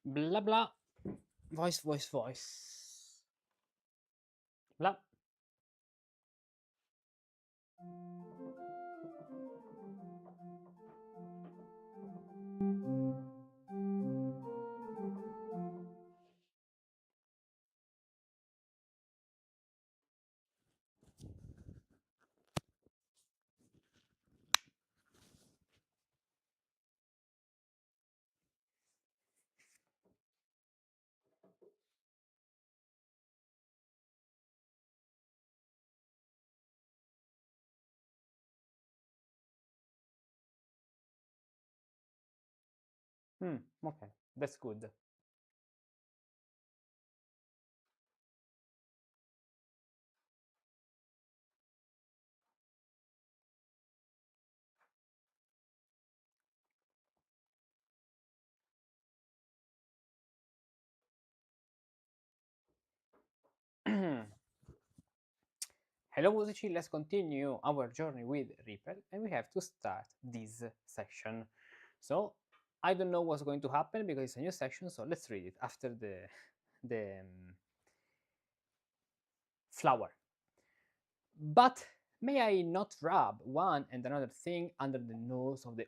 Blah blah. Voice, voice, voice. Blah. Okay, that's good. Hello Musici, let's continue our journey with Riepel, and we have to start this section. So I don't know what's going to happen because it's a new section, so let's read it after the flower. But may I not rub one and another thing under the nose of the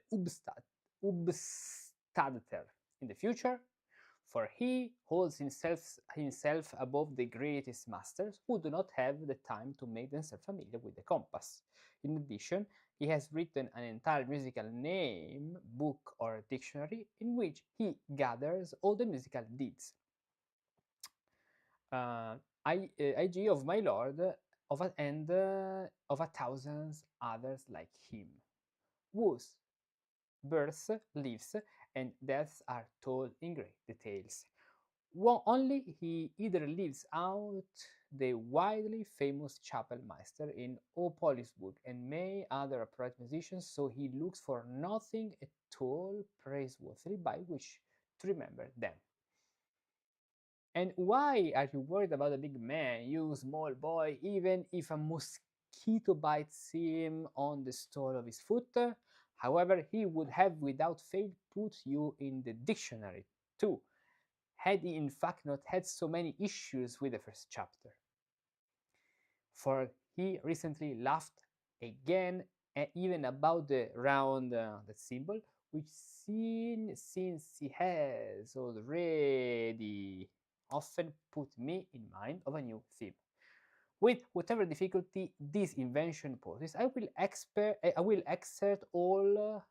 Ubstadeter in the future? For he holds himself above the greatest masters who do not have the time to make themselves familiar with the compass. In addition, he has written an entire musical name, book, or dictionary in which he gathers all the musical deeds. IG of my lord, of a thousands others like him, whose births, lives, and deaths are told in great details. Only he either leaves out the widely famous chapelmeister in O Poliswood and many other upright musicians, so he looks for nothing at all praiseworthy by which to remember them. And why are you worried about a big man, you small boy, even if a mosquito bites him on the sole of his foot? However, he would have without fail put you in the dictionary too, had he in fact not had so many issues with the first chapter. For he recently laughed again, even about the round that symbol, which since he has already often put me in mind of a new theme. With whatever difficulty this invention poses, I will exert all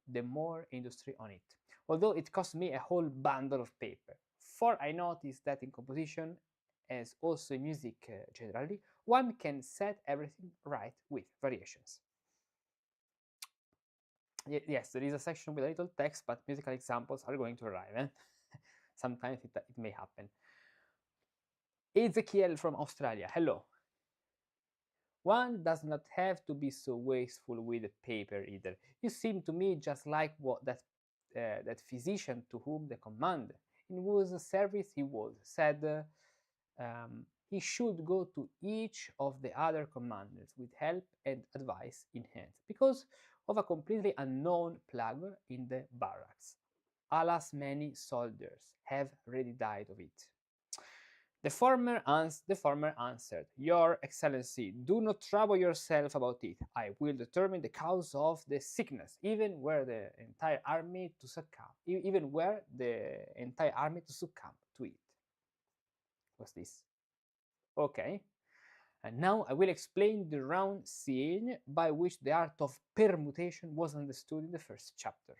the more industry on it, although it cost me a whole bundle of paper. For I noticed that in composition, as also in music generally, one can set everything right with variations. Yes, there is a section with a little text, but musical examples are going to arrive. Sometimes it may happen. Ezekiel from Australia, hello. One does not have to be so wasteful with the paper either. You seem to me just like that physician to whom the command, in whose service he was, said he should go to each of the other commanders with help and advice in hand, because of a completely unknown plague in the barracks. Alas, many soldiers have already died of it. The former answered, Your Excellency, do not trouble yourself about it. I will determine the cause of the sickness, even were the entire army to succumb to it. What's this? Okay. And now I will explain the round scene by which the art of permutation was understood in the first chapter.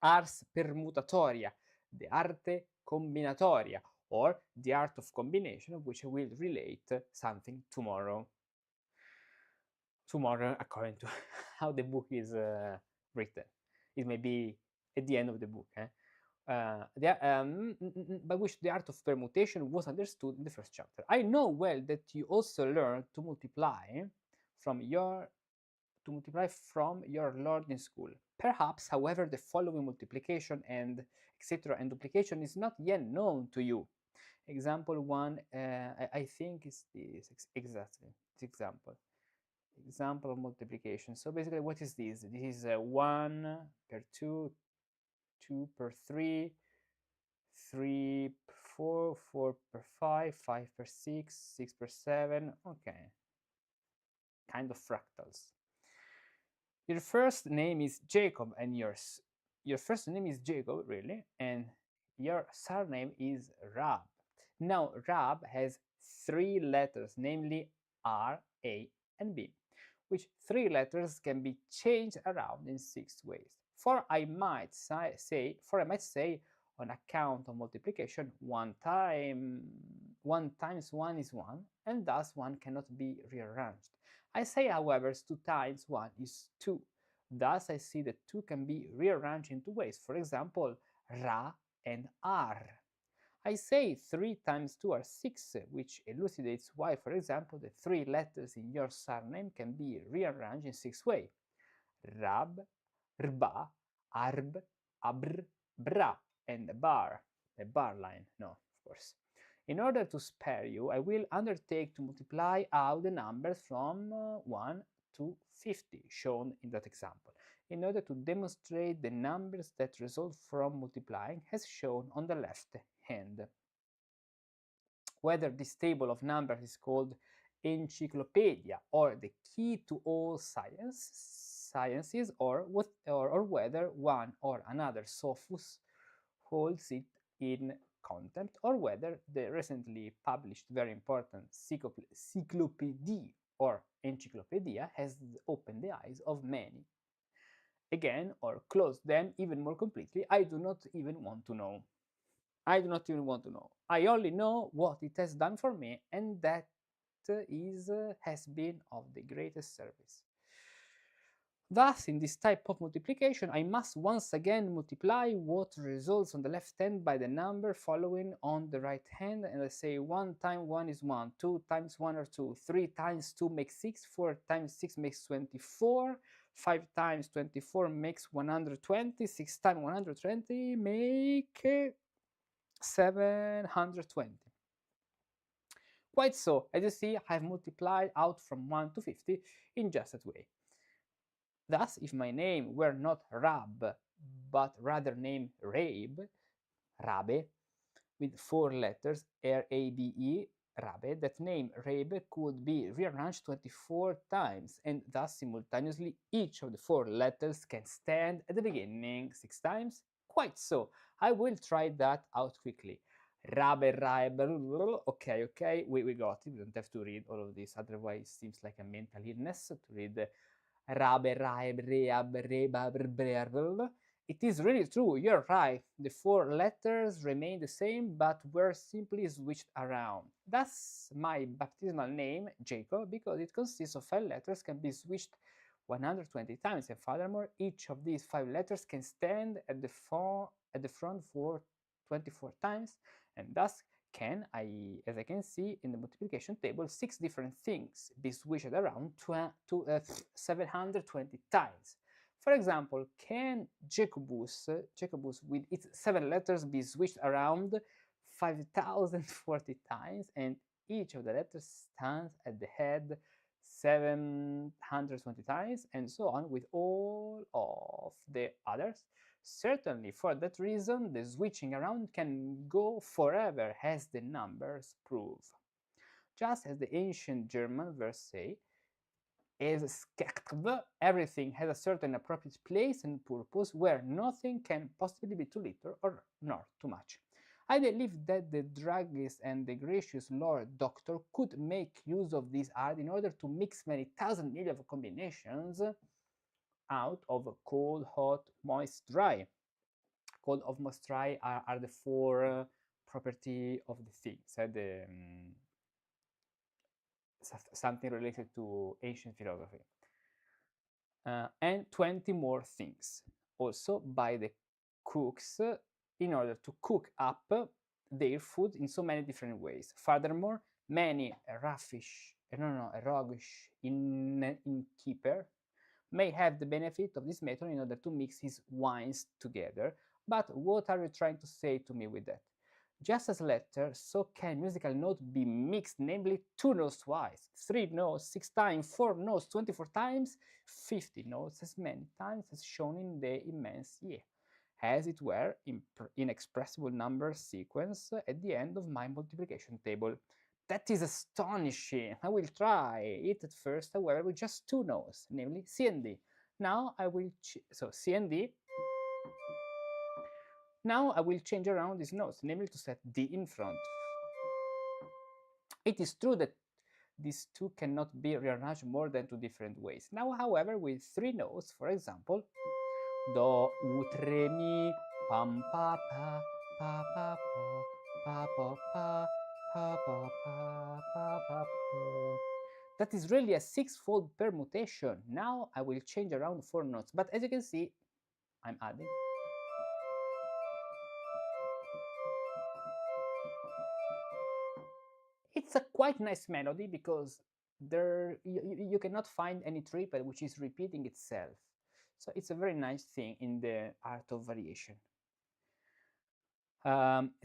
Ars permutatoria, the arte combinatoria, or the art of combination, of which I will relate something tomorrow. Tomorrow, according to how the book is written. It may be at the end of the book. By which the art of permutation was understood in the first chapter. I know well that you also learned to multiply from your lord in school. Perhaps, however, the following multiplication and etc. and duplication is not yet known to you. Example one, I think is this exactly. This example of multiplication. So basically, what is this? This is 1 per 2, 2 per 3, 3 per 4, 4 per 5, 5 per 6, 6 per 7. Okay, kind of fractals. Your first name is Jacob, and your first name is Jacob, really, and your surname is Rab. Now, Rab has 3 letters, namely R, A, and B, which 3 letters can be changed around in 6 ways. For I might say, on account of multiplication, 1 times 1 is 1, and thus 1 cannot be rearranged. I say, however, 2 times 1 is 2. Thus, I see that 2 can be rearranged in 2 ways. For example, Ra and Ar. I say 3 times 2 are 6, which elucidates why, for example, the 3 letters in your surname can be rearranged in 6 ways. Rab, Rba, Arb, Abr, Bra, and bar. The bar line, no, of course. In order to spare you, I will undertake to multiply out the numbers from 1 to 50, shown in that example, in order to demonstrate the numbers that result from multiplying, as shown on the left hand. Whether this table of numbers is called encyclopedia or the key to all sciences, or whether one or another sophus holds it in contempt, or whether the recently published very important cyclopedia or encyclopedia has opened the eyes of many again or closed them even more completely, I do not even want to know. I do not even want to know. I only know what it has done for me, and that has been of the greatest service. Thus, in this type of multiplication, I must once again multiply what results on the left hand by the number following on the right hand, and I say 1 times 1 is 1, 2 times 1 are 2, 3 times 2 makes 6, 4 times 6 makes 24, 5 times 24 makes 120, 6 times 120 make 720. Quite so, as you see, I have multiplied out from 1 to 50 in just that way. Thus, if my name were not Rab, but rather named Rabe, with 4 letters, R-A-B-E, Rabe, that name Rabe could be rearranged 24 times, and thus simultaneously each of the 4 letters can stand at the beginning 6 times? Quite so. I will try that out quickly. Rabe, okay, we got it. We don't have to read all of this, otherwise it seems like a mental illness to read Rabe, Raib, Reab, Rebab, Brerbl. It is really true, you're right. The 4 letters remain the same, but were simply switched around. Thus, my baptismal name, Jacob, because it consists of 5 letters, can be switched 120 times, and furthermore, each of these 5 letters can stand at the front for 24 times, and thus can, as I can see in the multiplication table, 6 different things be switched around 720 times. For example, can Jacobus with its 7 letters be switched around 5040 times, and each of the letters stands at the head 720 times, and so on with all of the others? Certainly, for that reason, the switching around can go forever, as the numbers prove. Just as the ancient German verse say, "Es skekv," everything has a certain appropriate place and purpose where nothing can possibly be too little or nor too much. I believe that the druggist and the gracious Lord Doctor could make use of this art in order to mix many thousand million of combinations out of cold, hot, moist, dry. Cold, hot, moist, dry are the 4 property of the things. Something related to ancient philosophy. And 20 more things, also by the cooks, in order to cook up their food in so many different ways. Furthermore, many roguish innkeeper may have the benefit of this method in order to mix his wines together. But what are you trying to say to me with that? Just as letter, so can musical note be mixed, namely 2 notes twice, 3 notes 6 times, 4 notes 24 times, 50 notes as many times as shown in the immense year. as it were inexpressible number sequence at the end of my multiplication table. That is astonishing. I will try it at first, however, with just two notes, namely C and D. Now I will so C and D. Now I will change around these notes, namely to set D in front. It is true that these two cannot be rearranged more than two different ways. Now, however, with three notes, for example, Do, ut, re, mi, pam, pa, pa, pa, pa, po, pa, pa, pa, pa, pa, pa, pa, pa, po. That is really a six-fold permutation. Now I will change around four notes, but as you can see, I'm adding. It's a quite nice melody because you cannot find any triple which is repeating itself. So it's a very nice thing in the art of variation.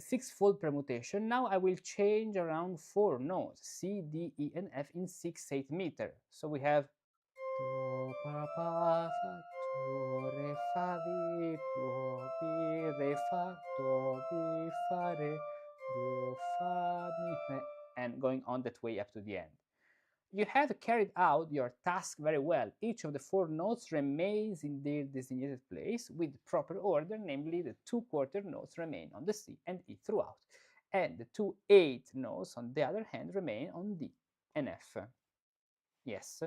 Six-fold permutation. Now I will change around four notes, C, D, E, and F in 6/8 meter. So we have do, pa, pa, fa, do, re, fa, di, do, bi, re, fa, do, bi, fa, re, do, fa, mi, re, and going on that way up to the end. You have carried out your task very well. Each of the four notes remains in their designated place with proper order, namely the two quarter notes remain on the C and E throughout, and the two eighth notes, on the other hand, remain on D and F. Yes,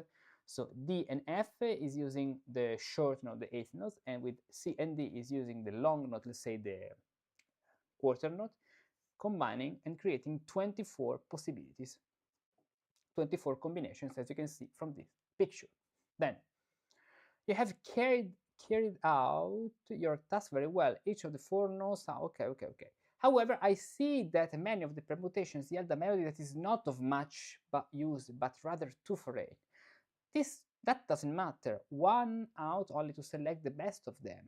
so D and F is using the short note, the eighth note, and with C and D is using the long note, let's say the quarter note, combining and creating 24 possibilities. 24 combinations, as you can see from this picture. Then you have carried out your task very well. Each of the four notes are okay. However, I see that many of the permutations yield a melody that is not of much use, but rather too foreign. That doesn't matter. One out only to select the best of them.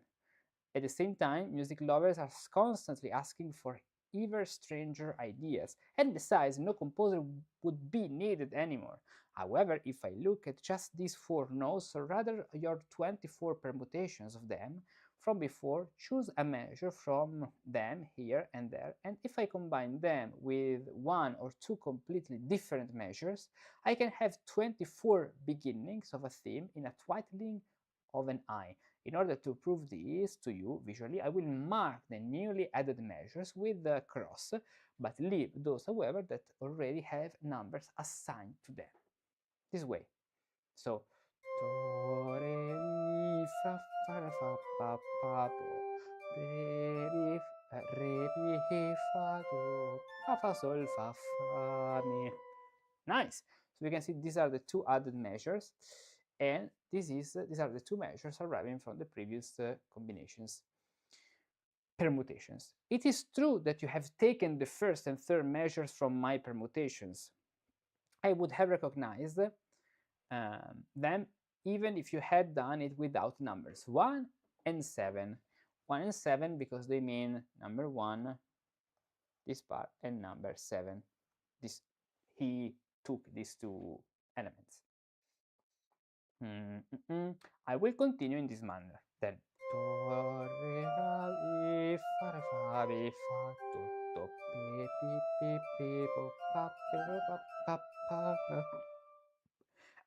At the same time, music lovers are constantly asking for ever stranger ideas, and besides, no composer would be needed anymore. However, if I look at just these four notes, or rather your 24 permutations of them from before, choose a measure from them here and there, and if I combine them with one or two completely different measures, I can have 24 beginnings of a theme in a twinkling of an eye. In order to prove this to you visually, I will mark the newly added measures with the cross, but leave those, however, that already have numbers assigned to them. This way. So, do, re, mi, fa, fa, fa, pa, do, re, mi, fa, do, fa, sol, fa, mi. Nice. So we can see these are the two added measures, and these are the two measures arriving from the previous combinations, permutations. It is true that you have taken the first and third measures from my permutations. I would have recognized them even if you had done it without numbers 1 and 7. 1 and 7 because they mean number 1, this part, and number 7. This he took these two elements. I will continue in this manner. Then do, re, mi, fa, re, fa, mi, fa, do, pi, pi, pi, po, pa, pa, pa, pa.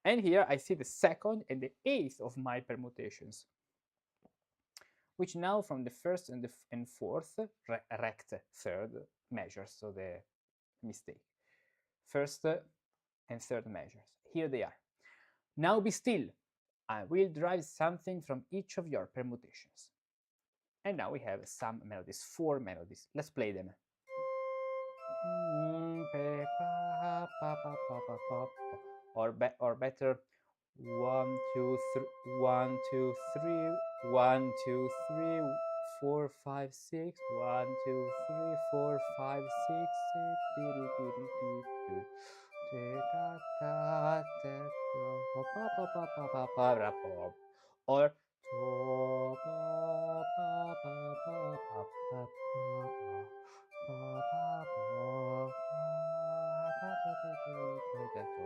And here I see the second and the eighth of my permutations, which now from the first and fourth, rect third measures, so the mistake. First and third measures. Here they are. Now be still. I will derive something from each of your permutations. And now we have some melodies, 4 melodies. Let's play them. Or better, 1, 2, 3, 1, 2, 3, 1, 2, 3, 4, 5, 6, 1, 2, 3, 4, 5, 6,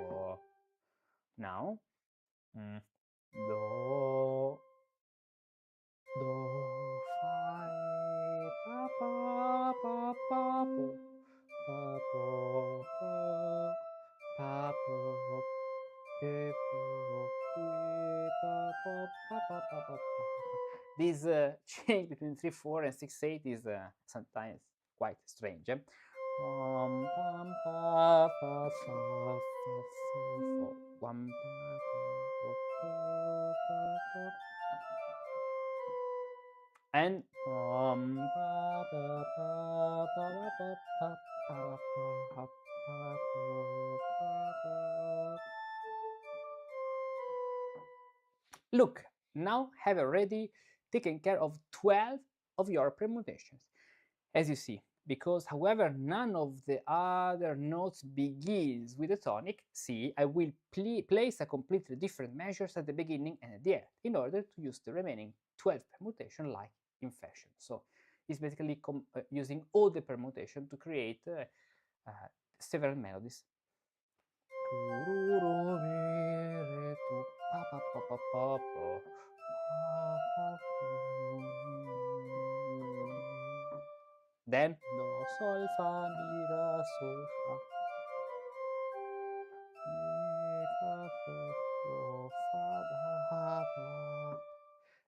or now do, This change between 3/4 and 6/8 is sometimes quite strange. And look, now have already taken care of 12 of your permutations, as you see, because however none of the other notes begins with a tonic C, I will place a completely different measures at the beginning and at the end in order to use the remaining 12 permutation like in fashion. So it's basically using all the permutation to create several melodies. Then do, sol, fa, mi, ra, sol, fa, mi, fa, do, fa, da, ba.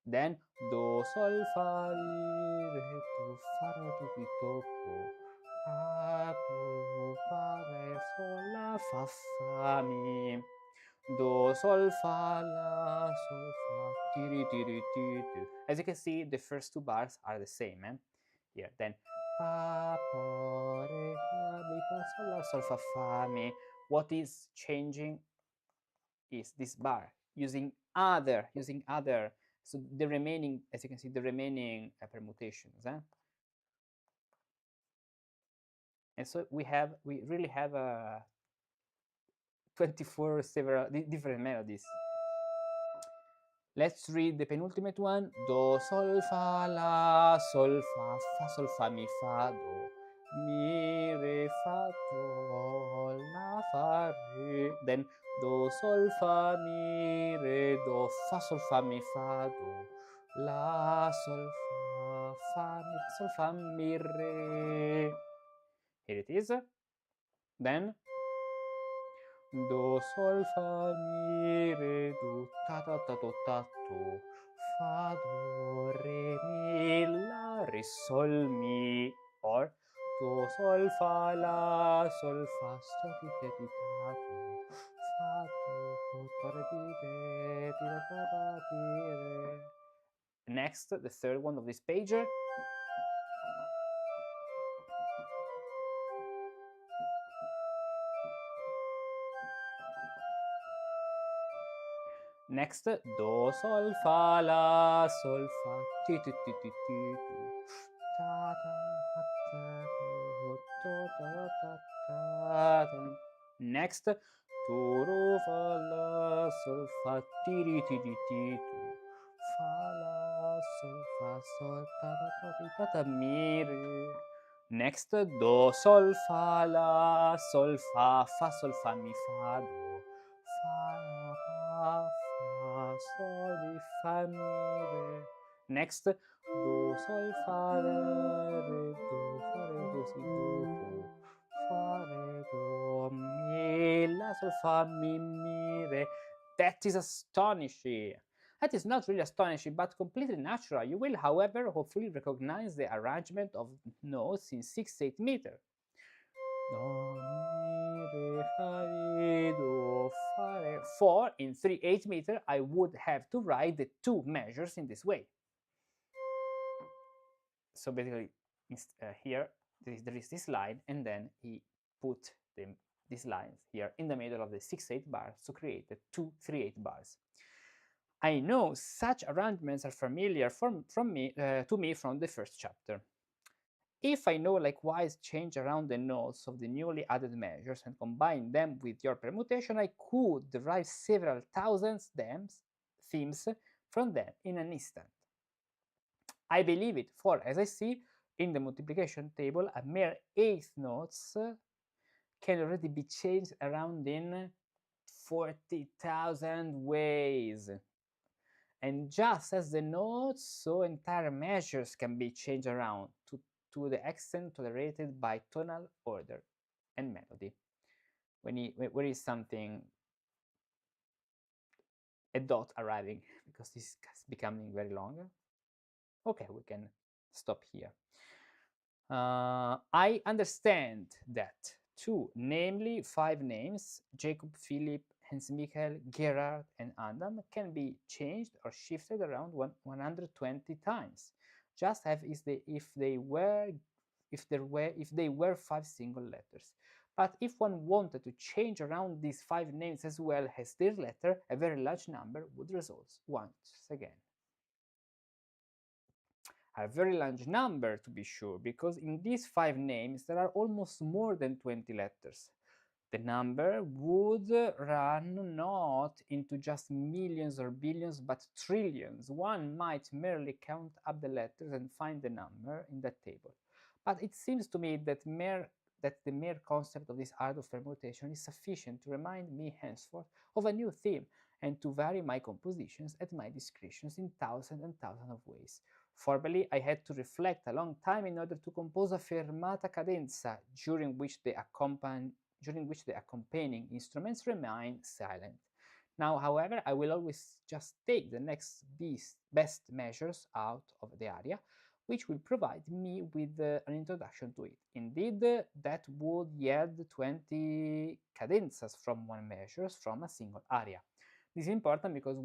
Then do, sol, fa, mi, re, do, fa, ra, do, mi, do, do, fa, do, fa, re, sol, la, fa, mi. Do, sol, fa, la, sol, fa, ti, ri, ti, ri, ti, ti. As you can see, the first two bars are the same. Here, then fa, po, re, fa, mi, fa, sol, la, sol, fa, fa, mi. What is changing is this bar using other. So the remaining, as you can see, the remaining permutations. And so we really have 24 several different melodies. Let's read the penultimate one. Do, sol, fa, la, sol, fa, mi, fa, do, mi, re, fa, do, la, fa, re. Then do, sol, fa, mi, re, do, fa, mi, fa, do, la, sol, fa, mi, re. Here it is. Then do, sol, fa, mi, re, do, ta, ta, ta, to, ta, to, fa, do, re, mi, la, re, sol, mi, or do, sol, fa, la, sol, fa, sto, ti, te, ti, ta, to, fa, do, ta, re, ti, te, ti, ta, ta, ta, ti, re. Next, the third one of this page. Next, do, sol, fa, la, sol, fa, ti, ti, ti, ti, ti, tu, ta, ta, ha, ta, tu, to, ta, ta, ta, ta. Next, tu, ru, fa, la, sol, fa, ti, ri, ti, ti, ti, tu, fa, la, sol, fa, sol, ta, ta, ta, ti, ta, ta, mi, re. Next, do, sol, fa, la, sol, fa, sol, fa, mi, fa, do, fa, la, fa, sol, mi, fa, mi, re. Next, do, sol, fa, re, do, fa, re, do, si, do, fa, re, do, mi, la, sol, fa, mi, re. That is astonishing. That is not really astonishing, but completely natural. You will, however, hopefully recognize the arrangement of notes in 6/8 meter. Do, mi, re, fa, mi, do, fa, re. For in 3/8 meter, I would have to write the two measures in this way. So basically, here there is this line, and then he put these lines here in the middle of the 6/8 bars to create the two 3/8 bars. I know such arrangements are familiar to me from the first chapter. If I know likewise change around the notes of the newly added measures and combine them with your permutation, I could derive several thousand themes from them in an instant. I believe it, for as I see in the multiplication table, a mere 8 notes can already be changed around in 40,000 ways. And just as the notes, so entire measures can be changed around to the extent tolerated by tonal order and melody. When is something, a dot arriving, because this is becoming very long. Okay, we can stop here. I understand that two, namely 5 names, Jacob, Philip, Hans Michael, Gerard, and Adam, can be changed or shifted around 120 times, just as if they were 5 single letters. But if one wanted to change around these 5 names as well as their letter, a very large number would result once again. A very large number, to be sure, because in these 5 names there are almost more than 20 letters. The number would run not into just millions or billions, but trillions. One might merely count up the letters and find the number in that table. But it seems to me that the mere concept of this art of permutation is sufficient to remind me henceforth of a new theme, and to vary my compositions at my discretion in thousands and thousands of ways. Formerly, I had to reflect a long time in order to compose a fermata cadenza, during which the accompanying instruments remain silent. Now, however, I will always just take the next best measures out of the aria, which will provide me with an introduction to it. Indeed, that would yield 20 cadenzas from one measure from a single aria. This is important because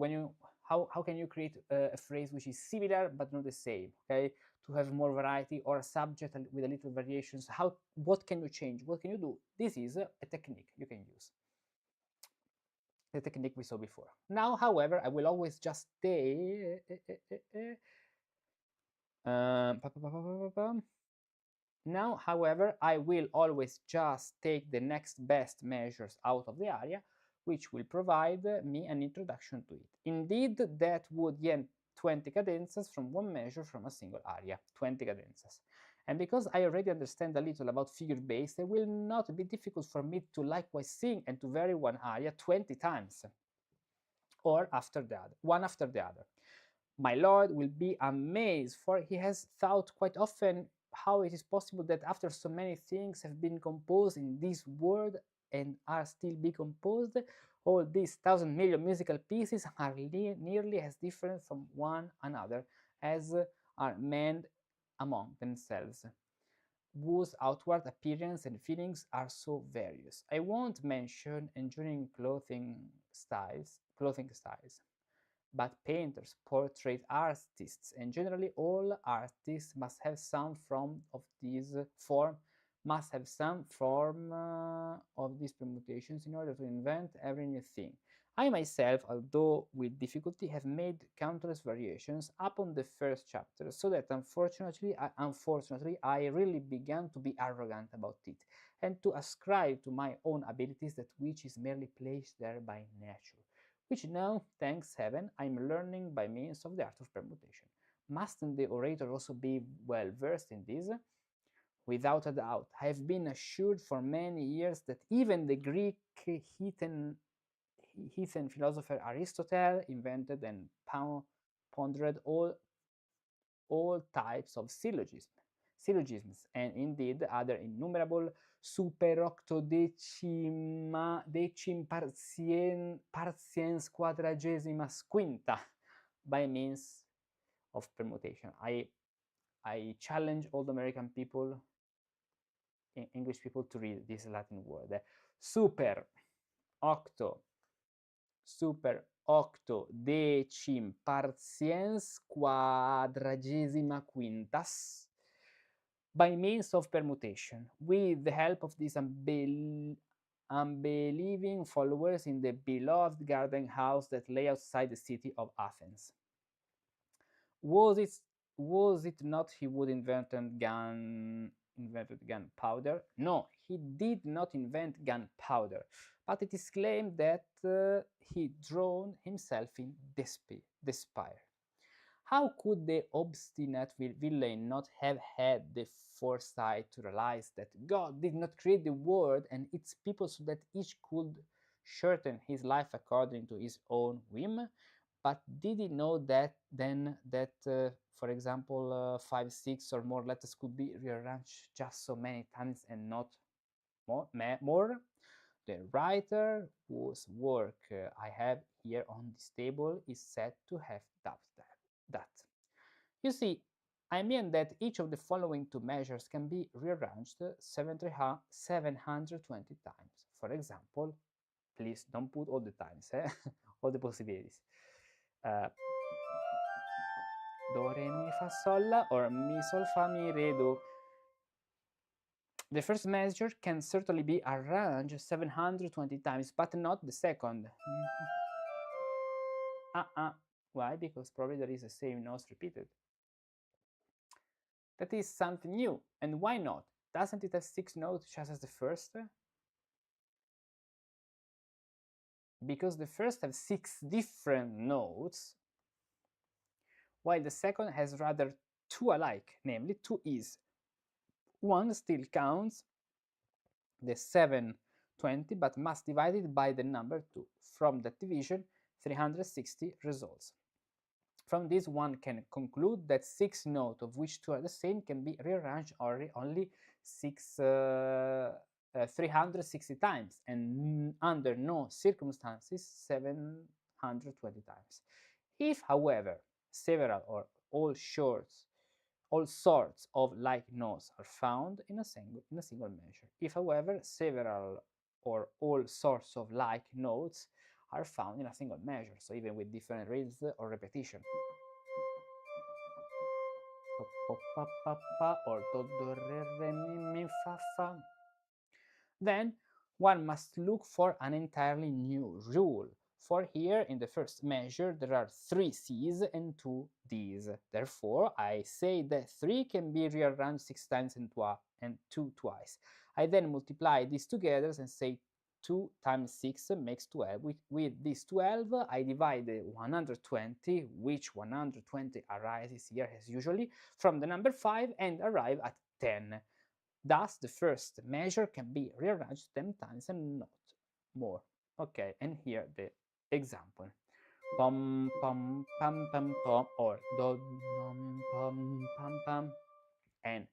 how can you create a phrase which is similar but not the same, okay? To have more variety, or a subject with a little variations. What can you change? What can you do? This is a technique you can use. The technique we saw before. Now, however, I will always just stay. Now, however, I will always just take the next best measures out of the aria, which will provide me an introduction to it. Indeed, that would yield 20 cadenzas from one measure from a single aria, 20 cadenzas. And because I already understand a little about figure bass, it will not be difficult for me to likewise sing and to vary one aria 20 times, or one after the other. My Lord will be amazed, for he has thought quite often how it is possible that after so many things have been composed in this world and are still being composed, all these 1,000,000,000 musical pieces are nearly as different from one another as are men among themselves, whose outward appearance and feelings are so various. I won't mention enduring clothing styles, but painters, portrait artists, and generally all artists must have some form of these permutations in order to invent every new thing. I myself, although with difficulty, have made countless variations upon the first chapter, so that unfortunately I really began to be arrogant about it, and to ascribe to my own abilities that which is merely placed there by nature, which now, thanks heaven, I'm learning by means of the art of permutation. Mustn't the orator also be well versed in this? Without a doubt. I have been assured for many years that even the Greek heathen philosopher Aristotle invented and pondered all types of syllogisms, and indeed other innumerable super decim partiens quadragesimas quinta by means of permutation. I challenge all the American people, English people, to read this Latin word. Super octo decim partiens quadragesima quintas by means of permutation, with the help of these unbelieving followers in the beloved garden house that lay outside the city of Athens. Was it not he would invented gunpowder? No, he did not invent gunpowder, but it is claimed that he drowned himself in despair. How could the obstinate villain not have had the foresight to realize that God did not create the world and its people so that each could shorten his life according to his own whim? But did he know that then that, for example, 5, 6 or more letters could be rearranged just so many times and not more? The writer whose work I have here on this table is said to have that. You see, I mean that each of the following two measures can be rearranged 720 times. For example, please don't put all the times, all the possibilities. Do, re, mi, fa, sol, la, or mi, sol, fa, mi, re, do. The first measure can certainly be arranged 720 times, but not the second. Why? Because probably there is the same notes repeated. That is something new. And why not? Doesn't it have 6 notes just as the first? Because the first has 6 different notes, while the second has rather 2 alike, namely 2 is. One still counts the 720, but must divide it by the number 2. From that division, 360 results. From this, one can conclude that 6 notes, of which 2 are the same, can be rearranged only 360 times, and under no circumstances 720 times. If, however, several or all sorts of like notes are found in a single measure. If, however, several or all sorts of like notes are found in a single measure, so even with different rhythms or repetition. Or do, re, mi, fa, fa. Then one must look for an entirely new rule. For here, in the first measure, there are 3 C's and 2 D's. Therefore, I say that 3 can be rearranged 6 times and 2 twice. I then multiply these together and say 2 times 6 makes 12. With this 12, I divide the 120, which 120 arises here as usually, from the number 5 and arrive at 10. Thus, the first measure can be rearranged 10 times and not more. Okay, and here the example. Pom, pom, pam, pam, pom, or do, nom, pom, pam, pam. And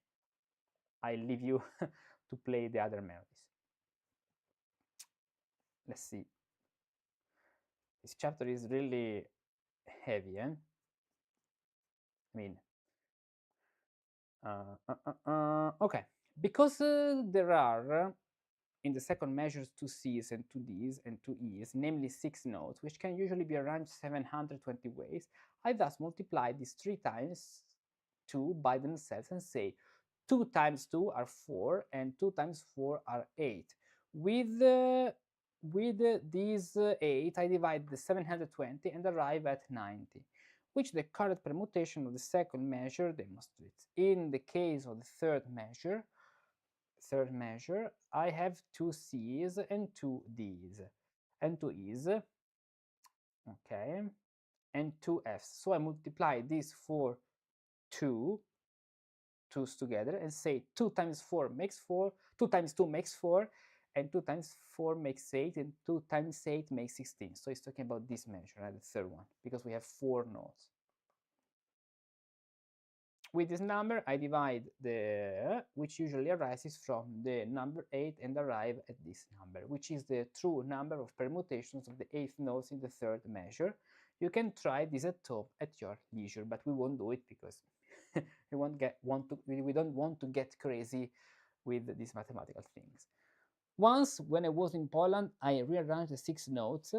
I leave you to play the other melodies. Let's see. This chapter is really heavy, I mean, okay. Because there are in the second measures 2 C's and 2 D's and 2 E's, namely 6 notes, which can usually be arranged 720 ways. I thus multiply these 3 times 2 by themselves and say 2 times 2 are 4 and 2 times 4 are 8. With these 8, I divide the 720 and arrive at 90, which the correct permutation of the second measure demonstrates. In the case of the third measure, I have 2 C's and 2 D's and 2 E's, okay, and 2 F's. So I multiply these 4 twos together and say 2 times 4 makes 4, 2 times 2 makes 4, and 2 times 4 makes 8, and 2 times 8 makes 16. So it's talking about this measure, the third one, because we have 4 notes. With this number, I divide the, which usually arises from the number 8 and arrive at this number, which is the true number of permutations of the 8th notes in the third measure. You can try this at home at your leisure, but we won't do it because we don't want to get crazy with these mathematical things. Once, when I was in Poland, I rearranged the 6 notes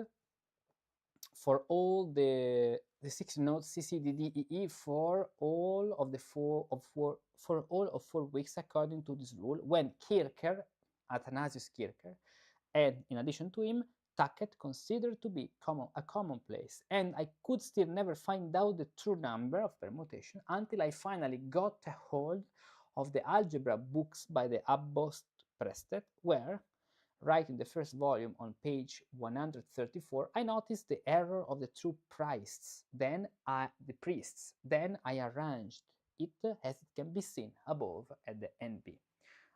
for all the 6 notes C, C, D, D, E, E for all of the 4 weeks according to this rule, when Kircher, Athanasius Kircher, and in addition to him, Tacket considered to be a commonplace, and I could still never find out the true number of permutation until I finally got a hold of the algebra books by the Abbot Prestet, where, right in the first volume on page 134, I noticed the error of the true priests. Then I arranged it as it can be seen above at the NB.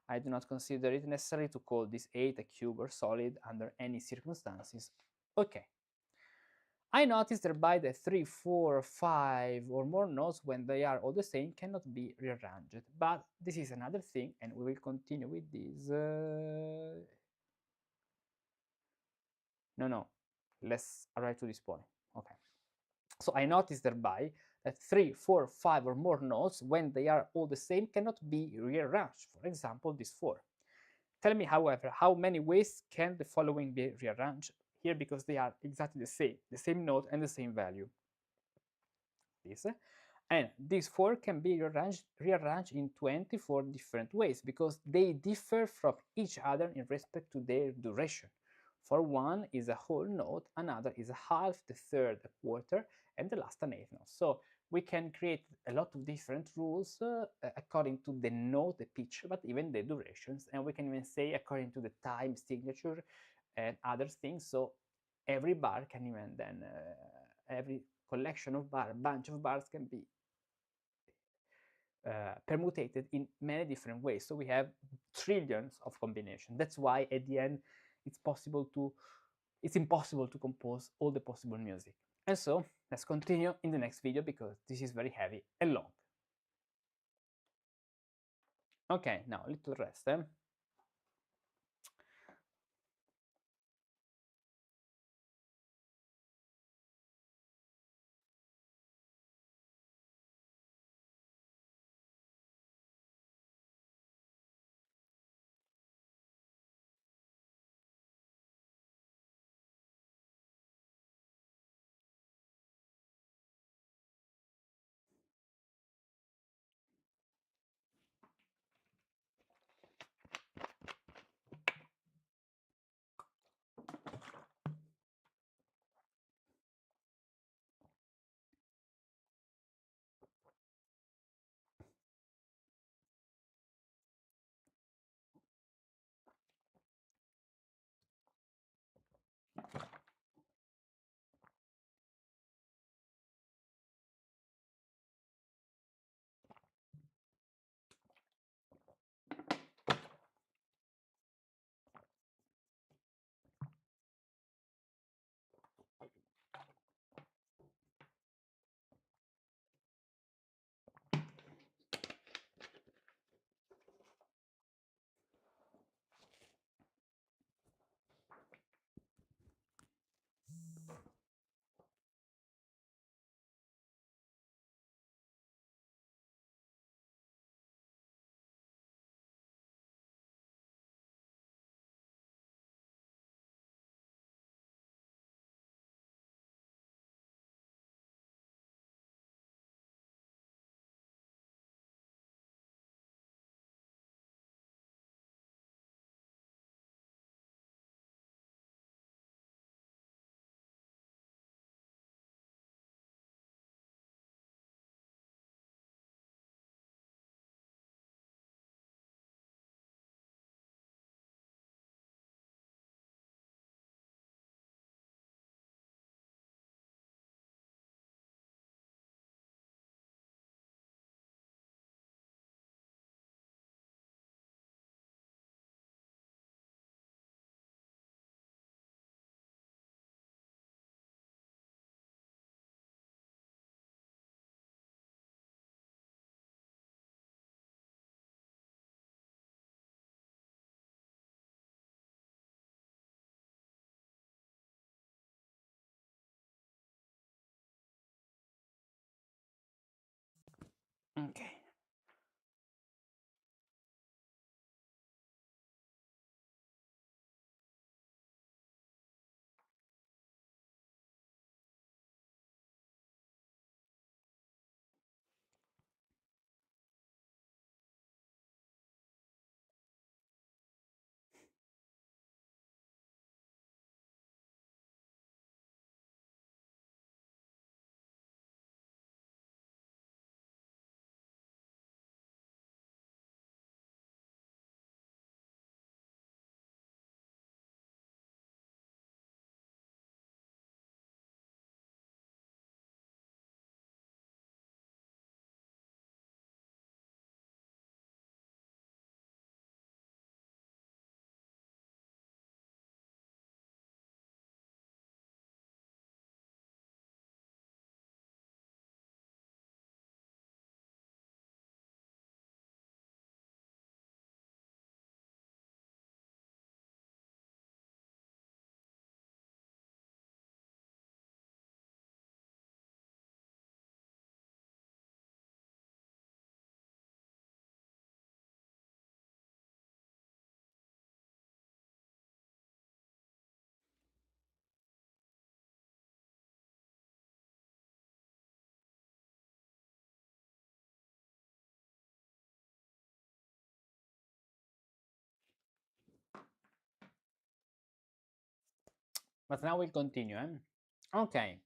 I do not consider it necessary to call this 8 a cube or solid under any circumstances. Okay. I noticed thereby that 3, 4, 5 or more notes, when they are all the same, cannot be rearranged. But this is another thing, and we will continue with this No, let's arrive to this point. Okay. So I noticed thereby that 3, 4, 5 or more notes, when they are all the same, cannot be rearranged. For example, this 4. Tell me, however, how many ways can the following be rearranged here, because they are exactly the same note and the same value. This. And these 4 can be rearranged in 24 different ways, because they differ from each other in respect to their duration. For one is a whole note, another is a half, the third a quarter, and the last an eighth note. So we can create a lot of different rules according to the note, the pitch, but even the durations. And we can even say according to the time signature and other things. So every bar can even then, every collection of bar, bunch of bars can be permutated in many different ways. So we have trillions of combinations. That's why at the end it's impossible to compose all the possible music. And so let's continue in the next video, because this is very heavy and long. Okay, now a little rest. Okay. But now we'll continue. Okay.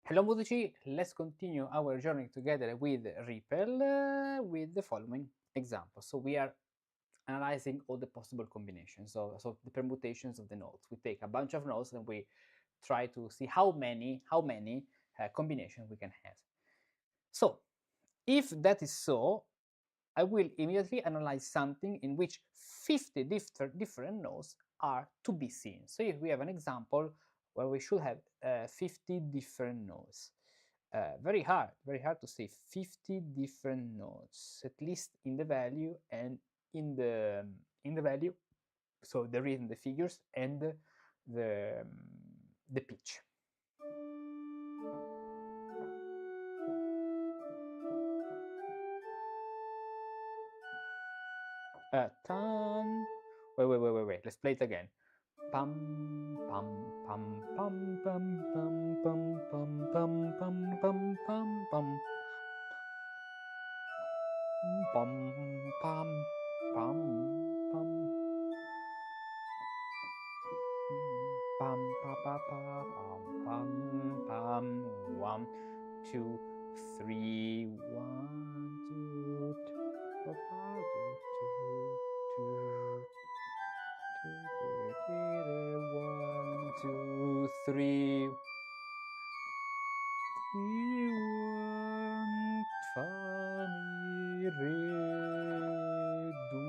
Hello Musici, let's continue our journey together with Riepel with the following example. So we are analyzing all the possible combinations, so the permutations of the notes. We take a bunch of notes and we try to see how many combinations we can have. So if that is so, I will immediately analyze something in which 50 different notes are to be seen. So if we have an example where we should have 50 different notes. Very hard to say 50 different notes, at least in the value and in the value, so the rhythm, the figures, and the pitch. Tan. Wait. Let's play it again. Pam pam pam pam pam pam pam pam pam pam pam pam pam pam pam pam pam pam pa pa pa pam pam pam 1 2 3 1 2 1 2 3 fa mi re do.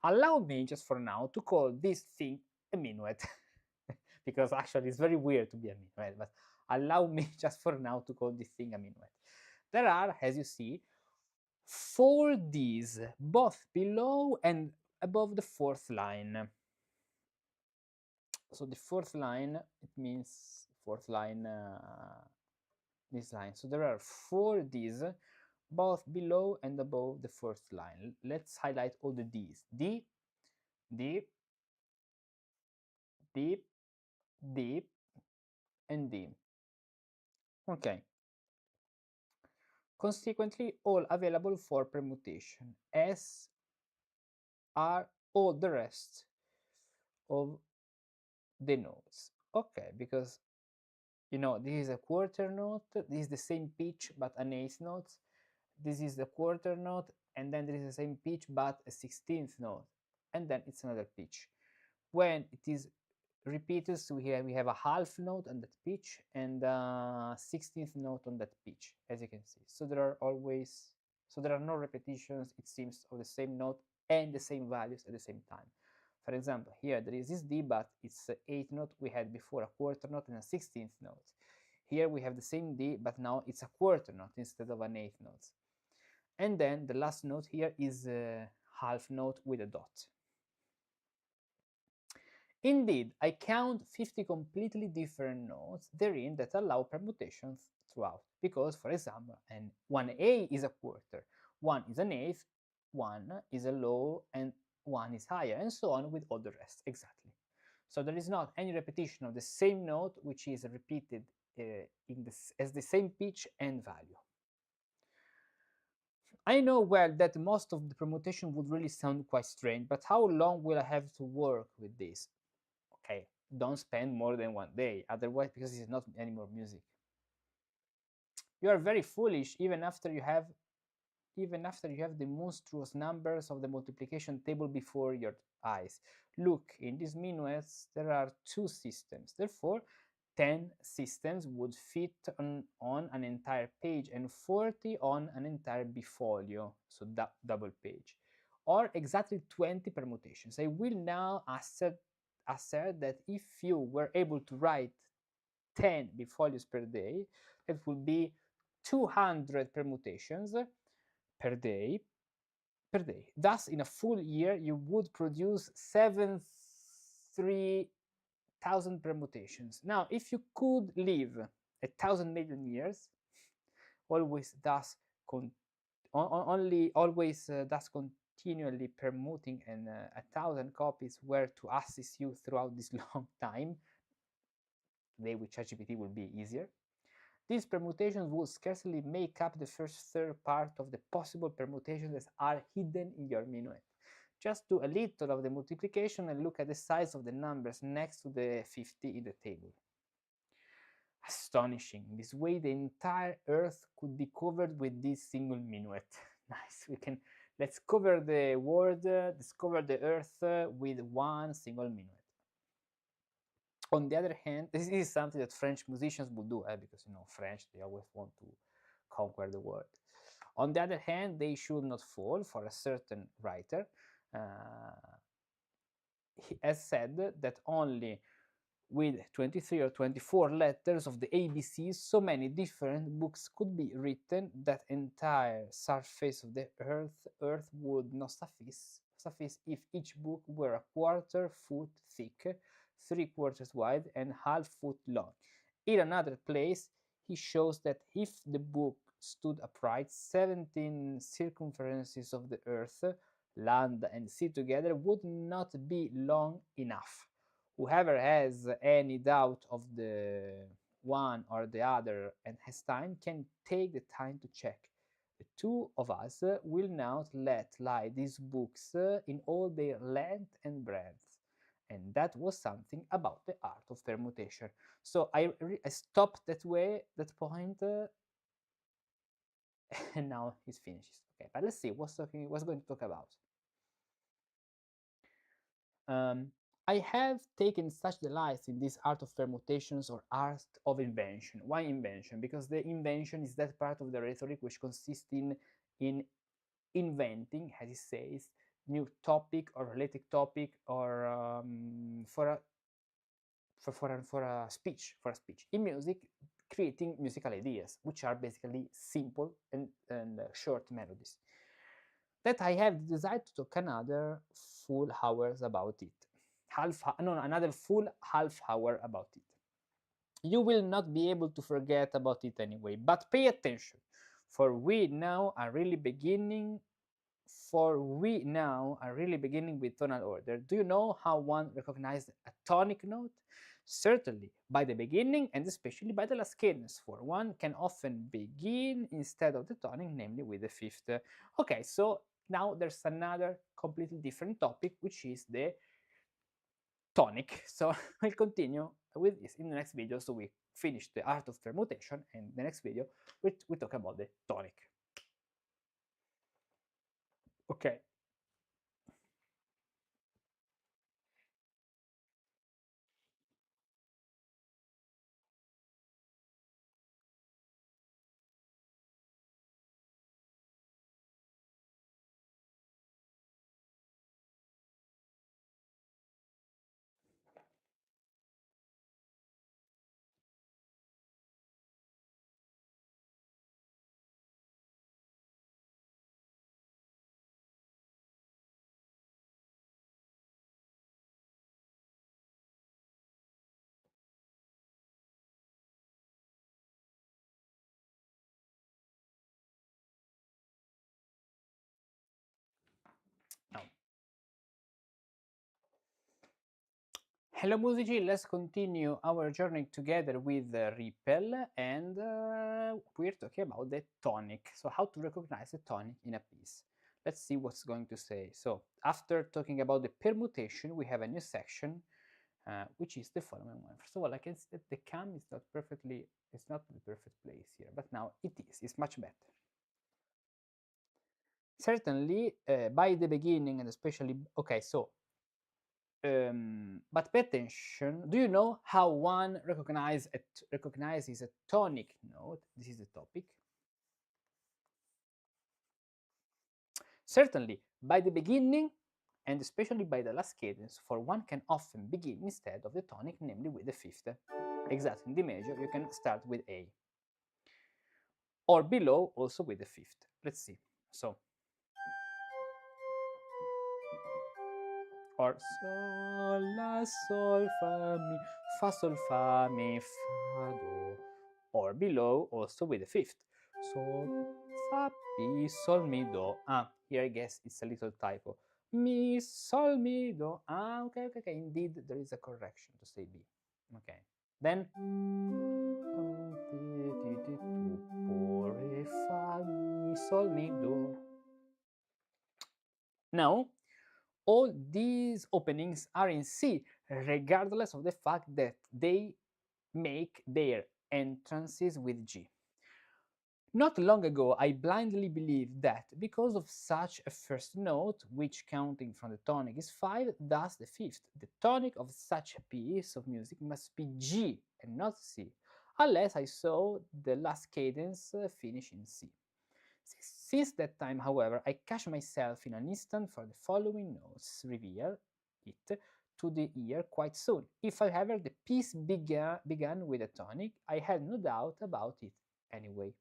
Allow me just for now to call this thing a minuet because actually it's very weird to be a minuet, but allow me just for now to call this thing a minuet. There are, as you see, 4 Ds, both below and above the fourth line. So the fourth line, it means fourth line, this line. So there are 4 Ds, both below and above the fourth line. Let's highlight all the Ds. D, D, D, D, and D. Okay. Consequently, all available for permutation, as are all the rest of the notes. Okay, because you know this is a quarter note, this is the same pitch but an eighth note. This is the quarter note, and then there is the same pitch but a 16th note, and then it's another pitch. When it is repeated, so here we have a half note on that pitch and a 16th note on that pitch, as you can see. So there are no repetitions, it seems, of the same note and the same values at the same time. For example, here there is this D, but it's an 8th note. We had before a quarter note and a 16th note. Here we have the same D, but now it's a quarter note instead of an 8th note. And then the last note here is a half note with a dot. Indeed, I count 50 completely different notes therein that allow permutations throughout, because, for example, 1A is a quarter, 1 is an eighth, 1 is a low, and 1 is higher, and so on with all the rest, exactly. So there is not any repetition of the same note which is repeated as the same pitch and value. I know well that most of the permutation would really sound quite strange, but how long will I have to work with this? Okay, don't spend more than 1 day, otherwise, because it's not anymore music. You are very foolish even after you have the monstrous numbers of the multiplication table before your eyes. Look, in these minuets there are 2 systems, therefore 10 systems would fit on an entire page and 40 on an entire bifolio, so double page, or exactly 20 permutations. I will now assert that if you were able to write 10 bifolios per day, it would be 200 permutations per day. Thus, in a full year, you would produce 3,000 permutations. Now, if you could live 1,000 million years, always thus continually permuting, and 1,000 copies were to assist you throughout this long time, today with ChatGPT will be easier. These permutations will scarcely make up the first third part of the possible permutations that are hidden in your minuet. Just do a little of the multiplication and look at the size of the numbers next to the 50 in the table. Astonishing. In this way, the entire Earth could be covered with this single minuet. Nice. Let's cover the world, discover the Earth with one single minuet. On the other hand, this is something that French musicians would do, because French, they always want to conquer the world. On the other hand, they should not fall for a certain writer. He has said that only with 23 or 24 letters of the ABCs, so many different books could be written that entire surface of the earth would not suffice if each book were a quarter foot thick, 3/4 wide, and half foot long. In another place, he shows that if the book stood upright, 17 circumferences of the earth, land and sea together, would not be long enough. Whoever has any doubt of the one or the other and has time can take the time to check. The two of us will now let lie these books in all their length and breadth. And that was something about the art of permutation. So I stopped that point, and now he's finished. Okay, but let's see what's going to talk about. I have taken such delight in this art of permutations or art of invention. Why invention? Because the invention is that part of the rhetoric which consists in inventing, as it says, new topic or related topic, or for a speech. In music, creating musical ideas, which are basically simple and short melodies. That I have decided to talk another full hours about it. Another full half hour about it. You will not be able to forget about it anyway, but pay attention, for we now are really beginning with tonal order. Do you know how one recognizes a tonic note? Certainly, by the beginning and especially by the last cadence, for one can often begin instead of the tonic, namely with the fifth. Okay, so now there's another completely different topic, which is the tonic. So I'll continue with this in the next video. So we finish the art of permutation, and the next video we talk about the tonic. Okay. Now, hello Musici, let's continue our journey together with Riepel, and we're talking about the tonic. So how to recognize a tonic in a piece. Let's see what's going to say. So after talking about the permutation, we have a new section, which is the following one. First of all, I can see that the cam is not the perfect place here, but now it is. It's much better. Certainly, by the beginning, and especially, okay, so but pay attention. Do you know how one recognizes a tonic note? This is the topic. Certainly, by the beginning and especially by the last cadence, for one can often begin instead of the tonic, namely with the fifth. Exactly, in D major, you can start with A. Or below, also with the fifth. Let's see. So, or sol, la, sol, fa, mi, fa, do. Or below, also with the fifth. Sol, fa, pi, sol, mi, do. Here I guess it's a little typo. Mi, sol, mi, do. Okay. Indeed, there is a correction to say B. Okay. Then, re, fa, mi, sol, mi, do. Now, All these openings are in C, regardless of the fact that they make their entrances with G. Not long ago, I blindly believed that because of such a first note, which counting from the tonic is 5, thus the fifth, the tonic of such a piece of music must be G and not C, unless I saw the last cadence finish in C. Since that time, however, I catch myself in an instant for the following notes reveal it to the ear quite soon. If ever the piece began with a tonic, I had no doubt about it anyway.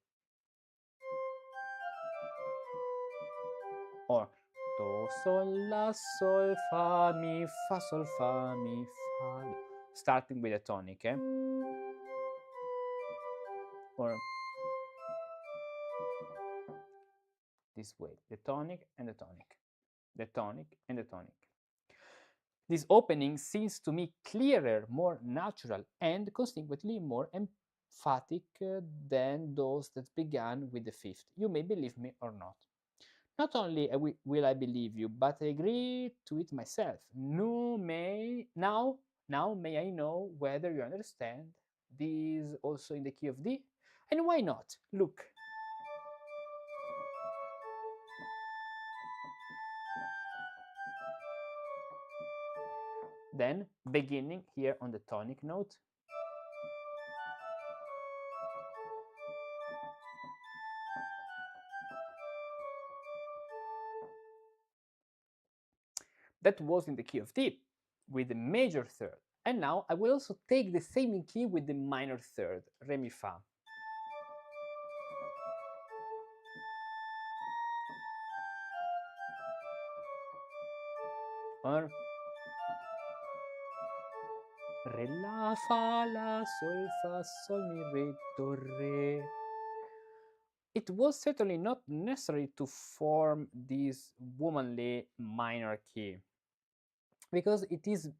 Or do, sol, la, sol, fa, mi, fa, sol, fa, mi, fa. Starting with a tonic, or this way, the tonic and the tonic, the tonic and the tonic. This opening seems to me clearer, more natural, and consequently more emphatic than those that began with the fifth. You may believe me or not. Not only will I believe you, but I agree to it myself. Now may I know whether you understand this also in the key of D? And why not? Look. Then, beginning here on the tonic note, that was in the key of D with the major third. And now I will also take the same key with the minor third, Re mi fa. Or Re la fa la sol fa sol mi re do re. It was certainly not necessary to form this womanly minor key because it is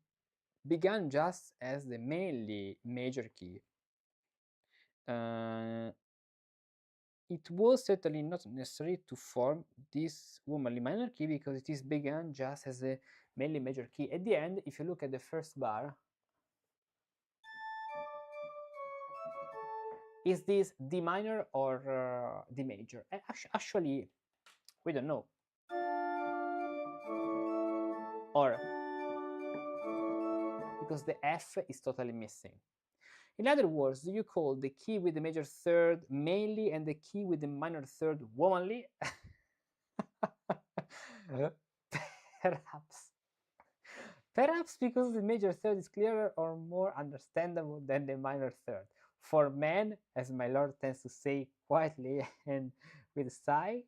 began just as the mainly major key. It was certainly not necessary to form this womanly minor key because it is began just as a mainly major key. At the end, if you look at the first bar, is this D minor or D major? Actually, we don't know. Or because the F is totally missing. In other words, do you call the key with the major third mainly and the key with the minor third womanly? Perhaps. Perhaps because the major third is clearer or more understandable than the minor third. For men, as my lord tends to say quietly and with a sigh,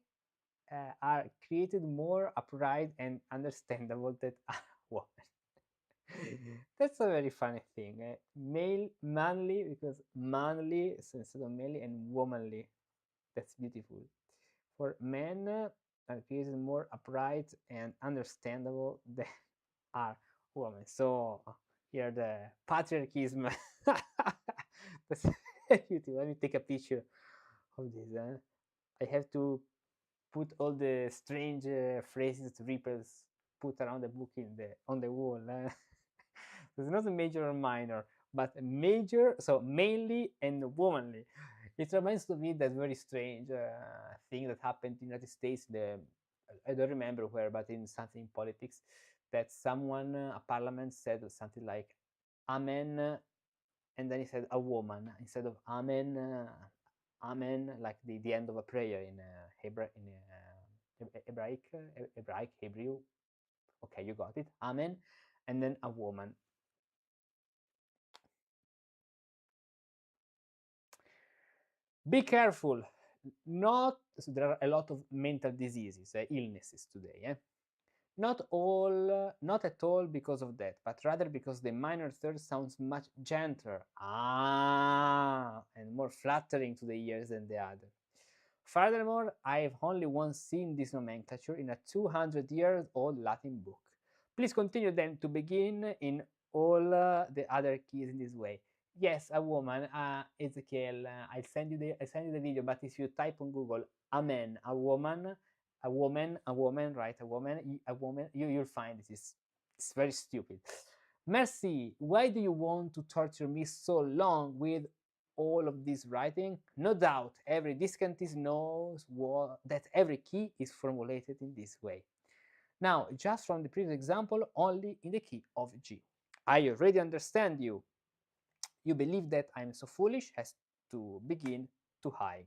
are created more upright and understandable than women. That's a very funny thing. Male, manly, because manly so instead of manly, and womanly. That's beautiful. For men, are created more upright and understandable than are women. So here the patriarchism. That's beautiful. Let me take a picture of this. I have to put all the strange phrases Riepel put around the book on the wall. It's not a major or minor, but a major, so mainly and womanly. It reminds to me that very strange thing that happened in the United States. I don't remember where, but in something in politics, that someone, a parliament, said something like "Amen," and then he said "a woman" instead of "Amen." Amen, like the end of a prayer in Hebraic, Hebrew. Okay, you got it. Amen, and then a woman. Be careful. Not so there are a lot of mental diseases, illnesses today. Not at all because of that, but rather because the minor third sounds much gentler, and more flattering to the ears than the other. Furthermore, I've only once seen this nomenclature in a 200-year-old Latin book. Please continue then to begin in all the other keys in this way. Yes, a woman, Ezekiel, I'll send you the video, but if you type on Google, Amen, a woman, a woman, right? A woman. You'll find it's very stupid. Mercy, why do you want to torture me so long with all of this writing? No doubt, every discantist knows that every key is formulated in this way. Now, just from the previous example, only in the key of G. I already understand you. You believe that I'm so foolish as to begin too high.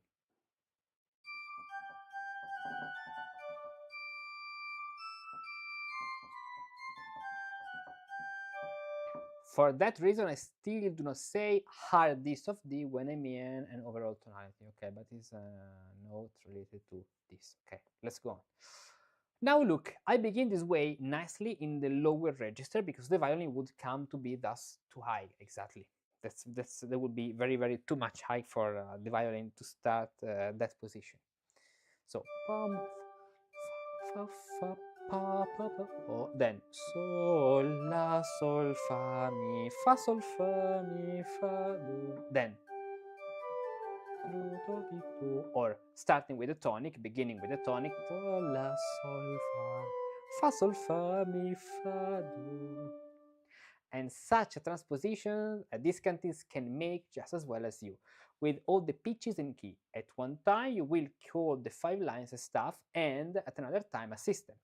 For that reason, I still do not say hard this of D when I mean an overall tonality, okay? But it's a note related to this. Okay, let's go on. Now look, I begin this way nicely in the lower register because the violin would come to be thus too high, exactly. That would be very too much high for the violin to start that position. So fa fa pa pa pa. Oh, then sol la sol fa mi fa sol fa mi fa do. Then do do di do. Or starting with the tonic, beginning with the tonic, do la sol fa sol fa mi fa do. And such a transposition a discantist can make just as well as you, with all the pitches in key. At one time you will call the 5 lines a staff, and at another time a system.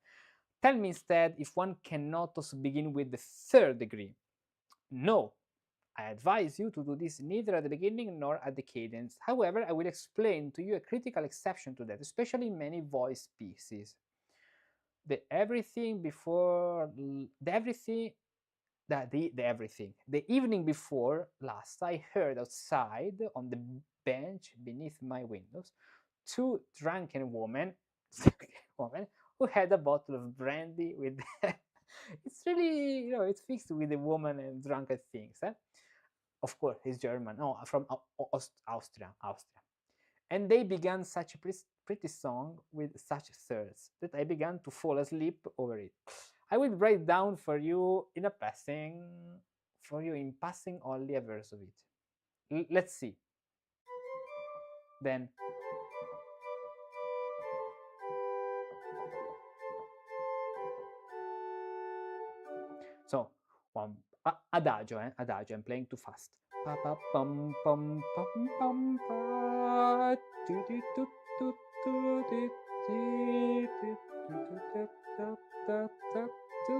Tell me instead if one cannot also begin with the 3rd degree. No, I advise you to do this neither at the beginning nor at the cadence. However, I will explain to you a critical exception to that, especially in many voice pieces. The everything before the everything the evening before last, I heard outside on the bench beneath my windows 2 drunken women who had a bottle of brandy with them. It's really, it's fixed with the woman and drunken things. Eh? Of course, he's German. No, from Austria. And they began such a pretty song with such thirds that I began to fall asleep over it. I will write down for you in passing only a verse of it. Let's see. Then so adagio, adagio. I'm playing too fast. Pa pa pum pum pum pum pa do do do do do do do do do do do.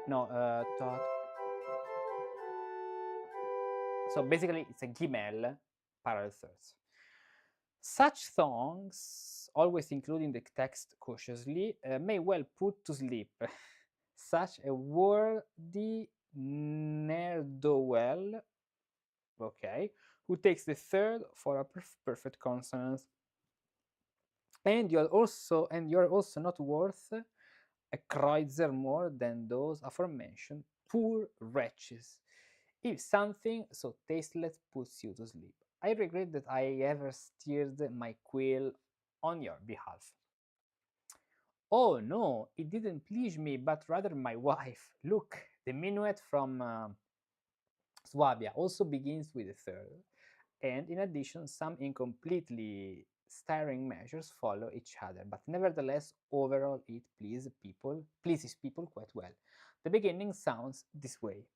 No, thought. So basically, it's a Gimel parallel thirds. Such songs, always including the text cautiously, may well put to sleep such a worthy ne'er-do-well, okay, who takes the third for a perfect consonance, and you're also not worth a kreutzer more than those aforementioned poor wretches. If something so tasteless puts you to sleep, I regret that I ever steered my quill on your behalf. Oh no, it didn't please me, but rather my wife. Look, the minuet from Swabia also begins with a third, and in addition, some incompletely starring measures follow each other, but nevertheless, overall, it pleases people quite well. The beginning sounds this way.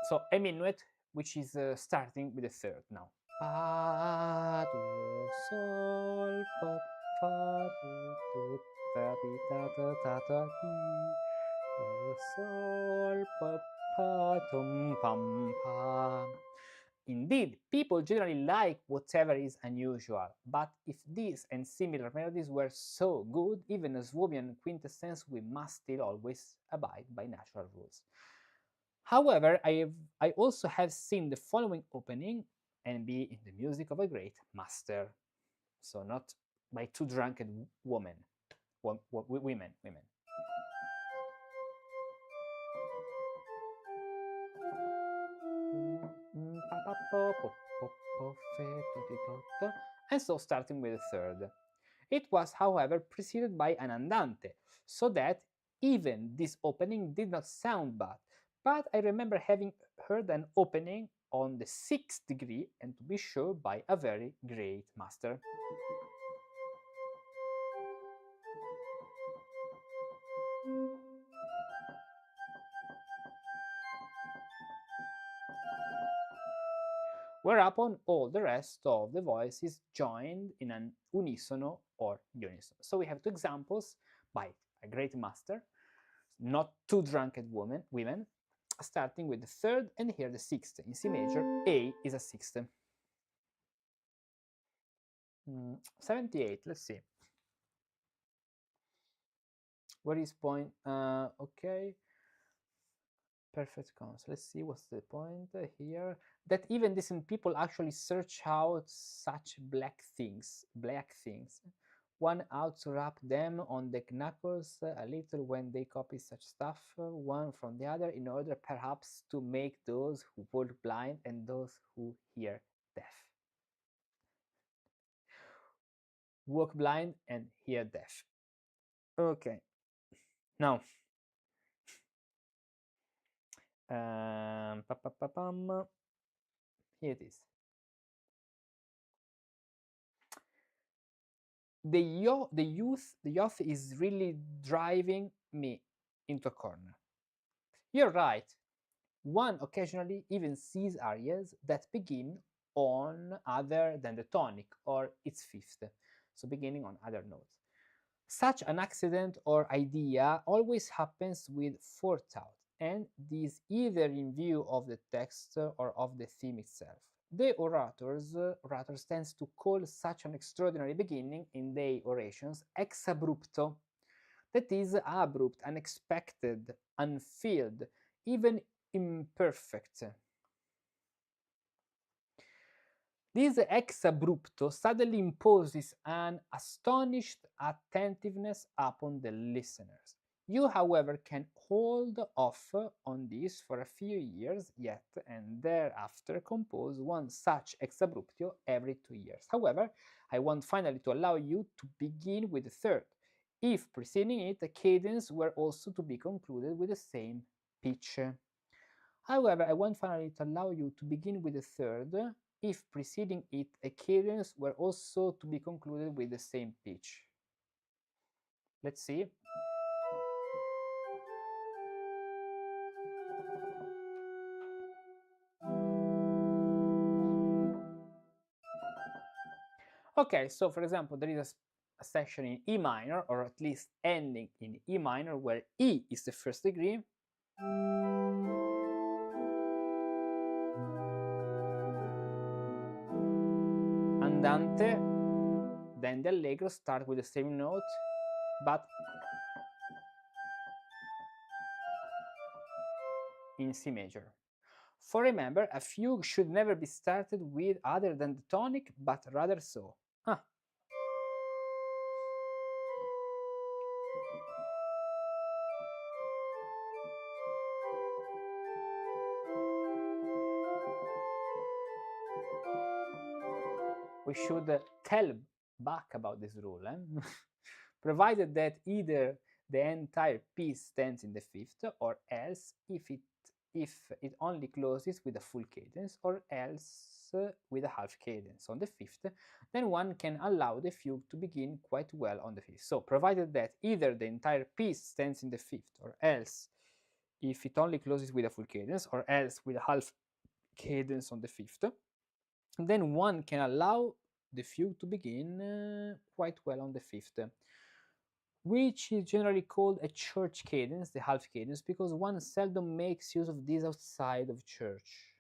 So a minuet, which is starting with a third now. Fa do sol fa do ta ti ta ta ta ti do sol pa tum pam pa. Indeed, people generally like whatever is unusual, but if these and similar melodies were so good, even a Swabian quintessence, we must still always abide by natural rules. However, I also have seen the following opening and be in the music of a great master. So not by 2 drunken women. Women. And so starting with the third. It was, however, preceded by an andante, so that even this opening did not sound bad. But I remember having heard an opening on the 6th degree, and to be sure by a very great master. Whereupon all the rest of the voices joined in an unisono or unison. So we have two examples by a great master, not two drunken women, starting with the third and here the sixth. In C major, A is a sixth. 78, let's see. What is point? Okay. Perfect cons. Let's see what's the point here. That even decent people actually search out such black things. One out to wrap them on the knuckles a little when they copy such stuff, one from the other, in order perhaps to make those who walk blind and those who hear deaf. Walk blind and hear deaf. Okay. Now, here it is. The youth is really driving me into a corner. You're right. One occasionally even sees arias that begin on other than the tonic or its fifth, so beginning on other notes. Such an accident or idea always happens with forethought, and this either in view of the text or of the theme itself. The orators tends to call such an extraordinary beginning in their orations ex abrupto, that is, abrupt, unexpected, unfilled, even imperfect. This ex abrupto suddenly imposes an astonished attentiveness upon the listeners. You, however, can hold off on this for a few years yet, and thereafter compose one such ex abruptio every 2 years. However, I want finally to allow you to begin with the third, if preceding it a cadence were also to be concluded with the same pitch. However, I want finally to allow you to begin with the third, if preceding it a cadence were also to be concluded with the same pitch. Let's see. Okay, so for example, there is a section in E minor, or at least ending in E minor, where E is the first degree. Andante, then the allegro start with the same note, but in C major. For remember, a fugue should never be started with other than the tonic, but rather so. We should tell back about this rule, provided that either the entire piece stands in the fifth, or else if it only closes with a full cadence, or else with a half cadence on the fifth, then one can allow the fugue to begin quite well on the fifth. So provided that either the entire piece stands in the fifth, or else if it only closes with a full cadence, or else with a half cadence on the fifth, then one can allow the fugue to begin quite well on the fifth, which is generally called a church cadence, the half cadence, because one seldom makes use of this outside of church.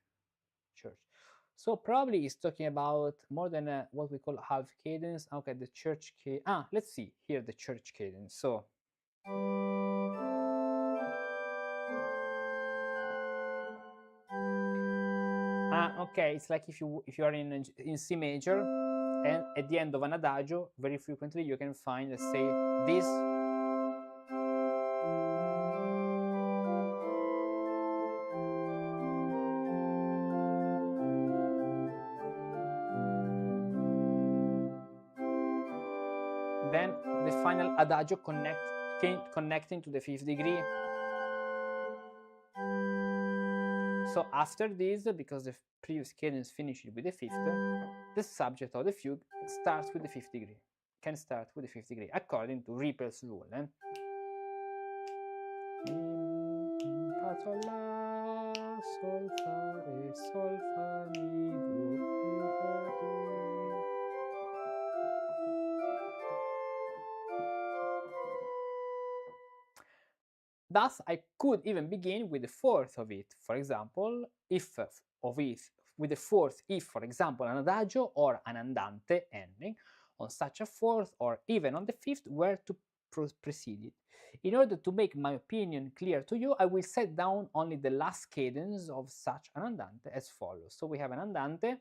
So probably he's talking about more than what we call half cadence. Okay, the church cadence. Let's see here the church cadence. So okay, it's like if you are in C major, and at the end of an adagio, very frequently you can find, let's say, this. then the final adagio connecting to the fifth degree. So after this, because the previous cadence finished with the fifth, the subject of the fugue starts with the fifth degree, can start with the fifth degree, according to Riepel's rule. Fa, sol, la, sol, fa, re, sol, fa, mi, do, mi, fa, re. Thus, I could even begin with the fourth of it. For example, with the fourth, if, for example, an adagio or an andante ending on such a fourth, or even on the fifth, were to precede it. In order to make my opinion clear to you, I will set down only the last cadence of such an andante as follows. So we have an andante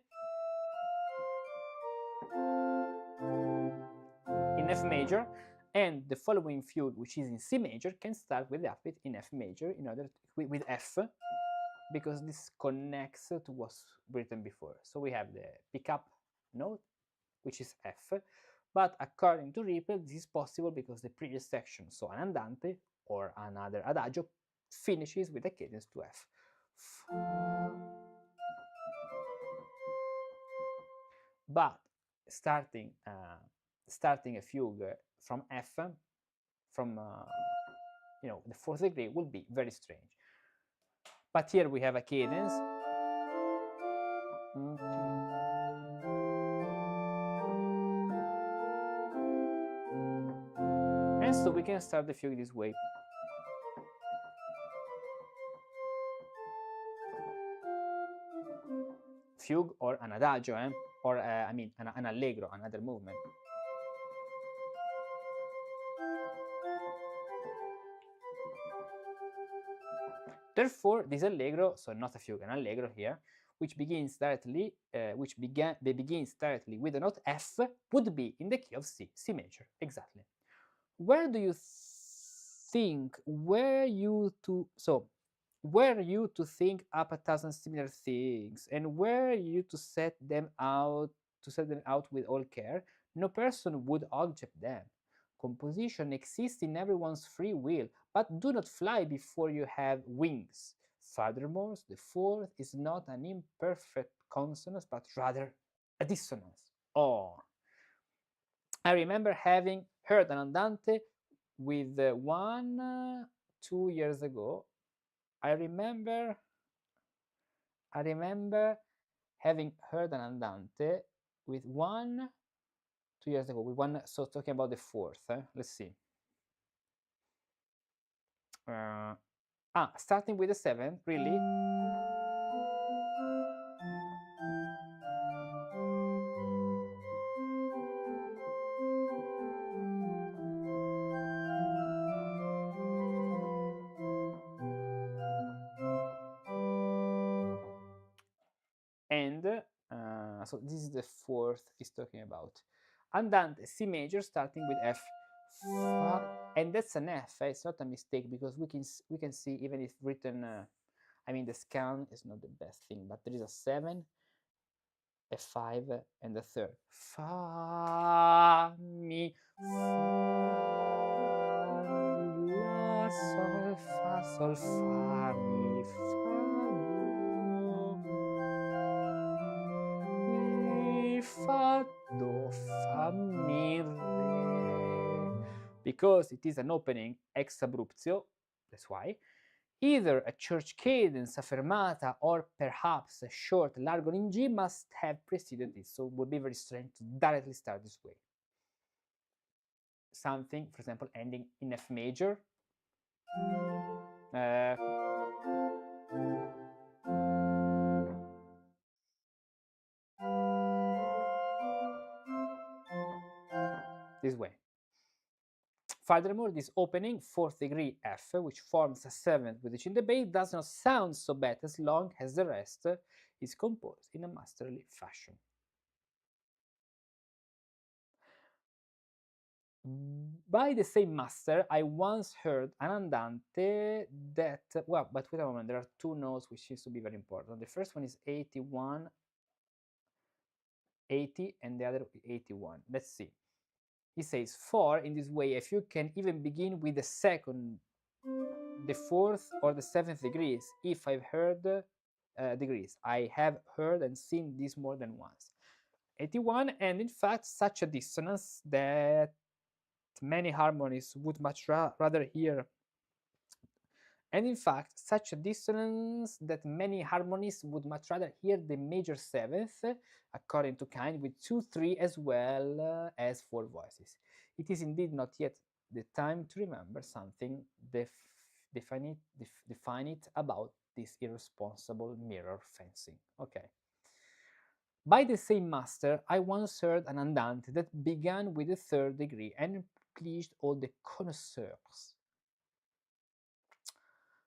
in F major, and the following fugue, which is in C major, can start with the upbeat in F major in order to, with F, because this connects to what's written before. So we have the pickup note, which is F, but according to Riepel, this is possible because the previous section, so an andante or another adagio, finishes with a cadence to F. But starting a fugue from F, from the fourth degree, would be very strange. But here we have a cadence. And so we can start the fugue this way. Fugue or an adagio, or an allegro, another movement. Therefore, this allegro, so not a fugue, an allegro here, which begins directly with the note F, would be in the key of C major, exactly. Where do you think, were you to think up 1,000 similar things, and were you to set them out with all care, no person would object them. Composition exists in everyone's free will, but do not fly before you have wings. Furthermore, the fourth is not an imperfect consonance, but rather a dissonance. Oh, I remember having heard an andante with 2 years ago. I remember having heard an andante with 2 years ago, with one, so talking about the fourth. Let's see. Starting with the seventh, really. And so this is the fourth he's talking about. Andante C major starting with F, and that's an F. It's not a mistake, because we can see, even if written, the scan is not the best thing, but there is a 7, a 5, and a third. Fa, mi, la, sol, fa, mi, fa, do, fa, mi, re. Because it is an opening ex abruptio, that's why. Either a church cadence, a fermata, or perhaps a short largo in G must have preceded this, so it would be very strange to directly start this way. Something, for example, ending in F major. This way. Furthermore, this opening, fourth degree F, which forms a seventh with each in the bass, does not sound so bad as long as the rest is composed in a masterly fashion. By the same master, I once heard an andante that, well, but wait a moment, there are two notes which seems to be very important. The first one is 81, 80, and the other 81. Let's see. He says 4 in this way, if you can even begin with the second, the fourth, or the seventh degrees. If I've heard degrees, I have heard and seen this more than once. 81, and in fact, such a dissonance that many harmonists would much rather hear. And in fact, such a dissonance that many harmonists would much rather hear the major seventh, according to Kind, with 2-3 as well as 4 voices. It is indeed not yet the time to remember something definite about this irresponsible mirror fencing. Okay. By the same master, I once heard an andante that began with the third degree and pleased all the connoisseurs.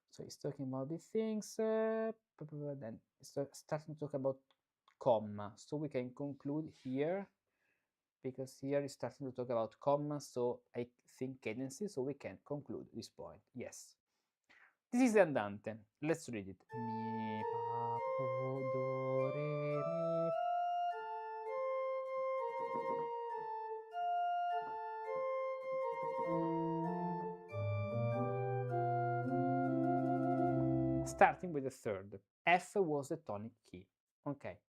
So he's talking about these things, then starting to talk about comma. So we can conclude here, because here he's starting to talk about comma, so I think cadences, so we can conclude this point. Yes. This is the andante. Let's read it. Mi, fa, po, do, re, mi. Starting with the third. F was the tonic key. Okay.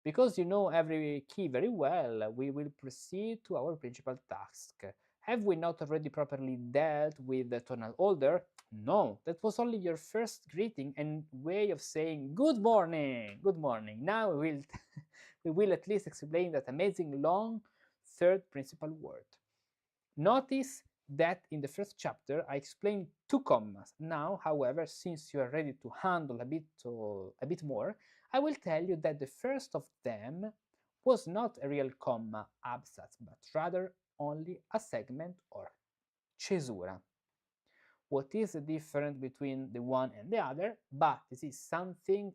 Because you know every key very well, we will proceed to our principal task. Have we not already properly dealt with the tonal order? No, that was only your first greeting and way of saying good morning. Good morning. Now we will at least explain that amazing long third principal word. Notice that in the first chapter I explained 2 commas. Now, however, since you are ready to handle a bit more, I will tell you that the first of them was not a real comma absatz, but rather only a segment or cesura. What is the difference between the one and the other? But this is something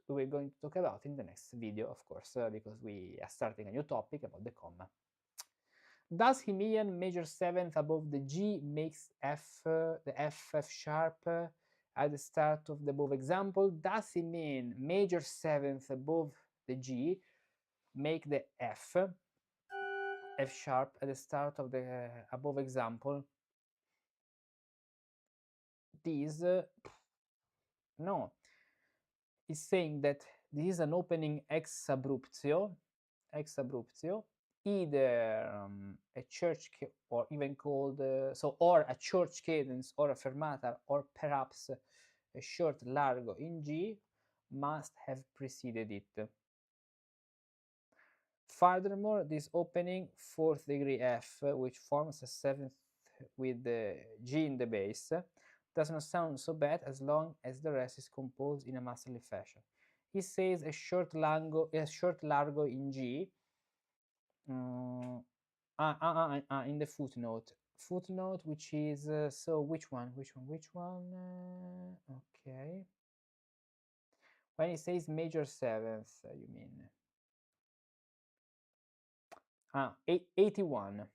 we're going to talk about in the next video, of course, because we are starting a new topic about the comma. Does Himelian major seventh above the G makes the F sharp at the start of the above example? Does he mean major seventh above the G make the F sharp at the start of the above example? This no. It's saying that this is an opening ex abruptio, either a church or even called or a church cadence or a fermata, or perhaps a short largo in G must have preceded it. Furthermore, this opening fourth degree F, which forms a seventh with the G in the bass, does not sound so bad as long as the rest is composed in a masterly fashion. He says a short largo in G. In the footnote, which is so which one? Okay. When he says major seventh, you mean 81.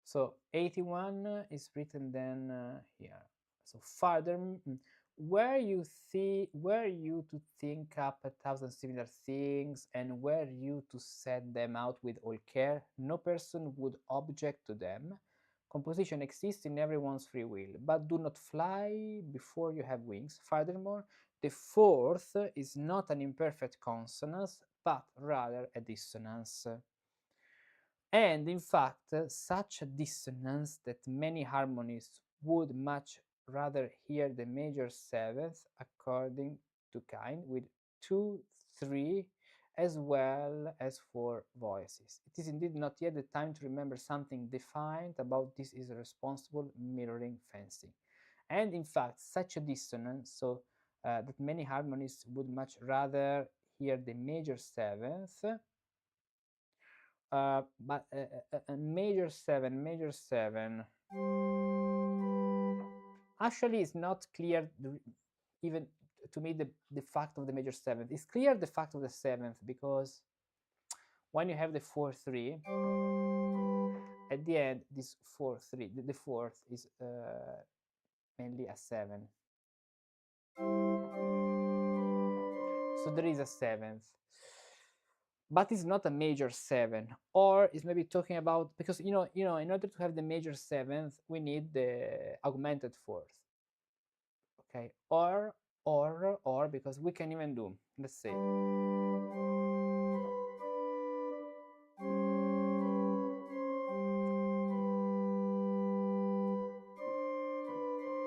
So 81 is written then here. So further, were you to think up 1,000 similar things, and were you to set them out with all care, no person would object to them. Composition exists in everyone's free will, but do not fly before you have wings. Furthermore, the fourth is not an imperfect consonance, but rather a dissonance. And in fact, such a dissonance that many harmonists would much rather hear the major seventh, according to Kind, with 2-3 as well as 4 voices. It is indeed not yet the time to remember something defined about this irresponsible mirroring fencing. And in fact, such a dissonance, so that many harmonists would much rather hear the major seventh, but major seven actually is not clear, even to me, the fact of the major seventh. It's clear the fact of the seventh, because when you have the 4-3 at the end, this 4-3, the fourth is mainly a 7, so there is a seventh. but it's not a major 7. Or it's maybe talking about, because in order to have the major 7th, we need the augmented 4th. Okay, or because we can even do, let's say,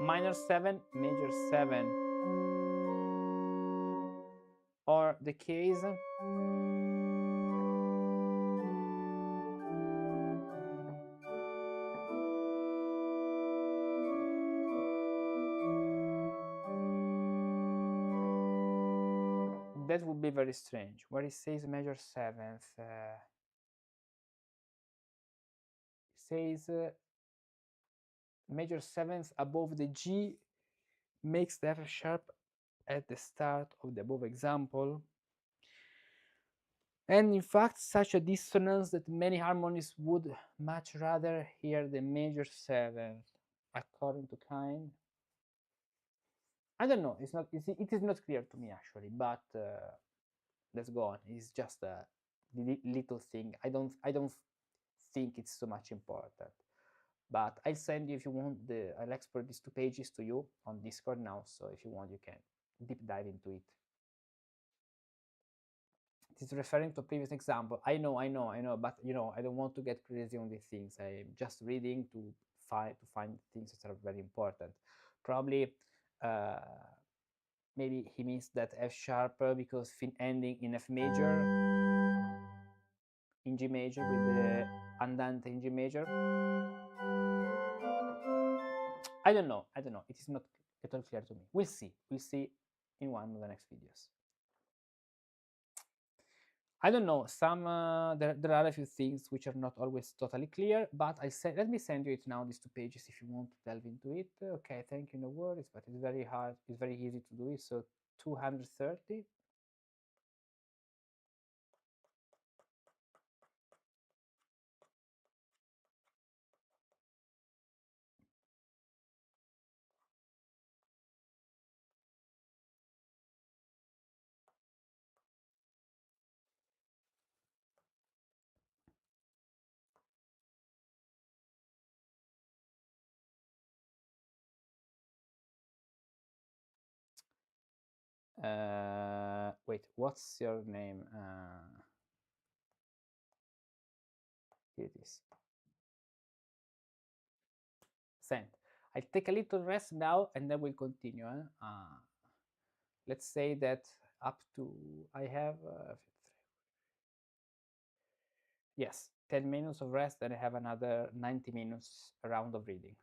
minor 7, major 7, or the case that would be very strange, where it says major 7th. It says major 7th above the G makes the F sharp at the start of the above example. And in fact, such a dissonance that many harmonists would much rather hear the major 7th, according to Kine. I don't know. It is not clear to me actually, but let's go on. It's just a little thing. I don't think it's so much important. But I'll send you, if you want, I'll export these 2 pages to you on Discord now. So if you want, you can deep dive into it. It is referring to a previous example. I know, but I don't want to get crazy on these things. I'm just reading to find things that are very important. Probably, maybe he means that F sharp because ending in F major, in G major with the andante in G major. I don't know. It is not at all clear to me. We'll see in one of the next videos. I don't know. There are a few things which are not always totally clear, but let me send you it now. These 2 pages, if you want to delve into it. Okay, thank you. No worries, but it's very hard. It's very easy to do it. So 230. Wait, what's your name? Here it is. Sent. I'll take a little rest now and then we'll continue. Let's say that up to, I have, yes, 10 minutes of rest, and I have another 90 minutes round of reading.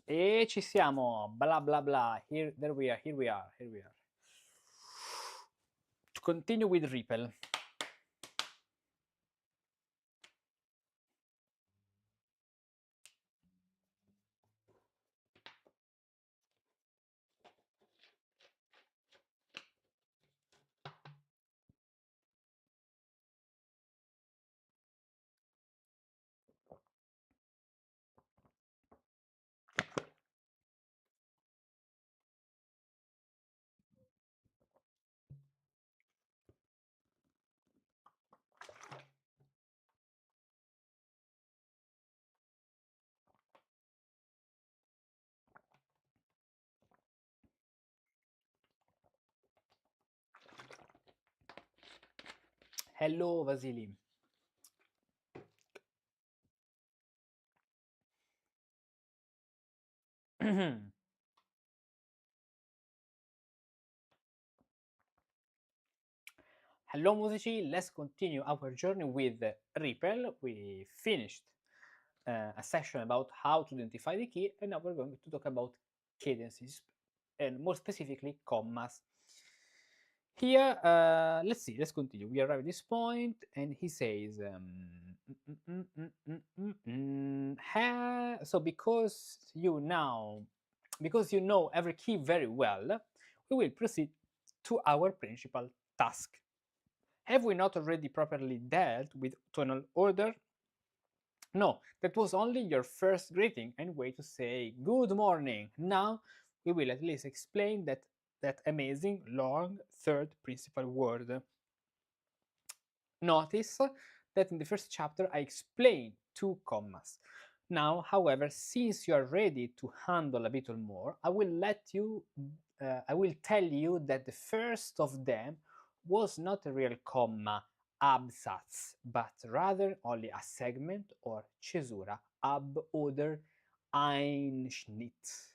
E ci siamo, bla bla bla, here we are. To continue with Riepel. Hello, Vasily. Hello, Musici. Let's continue our journey with Riepel. We finished a session about how to identify the key, and now we're going to talk about cadences, and more specifically, commas. Here, let's continue. We arrive at this point, and he says, so because you know every key very well, we will proceed to our principal task. Have we not already properly dealt with tonal order? No, that was only your first greeting and way to say good morning. Now we will at least explain that amazing long third principal word. Notice that in the first chapter I explained two commas. Now, however, since you are ready to handle a bit more, I will tell you that the first of them was not a real comma, absatz, but rather only a segment or cesura, ab oder Einschnitt.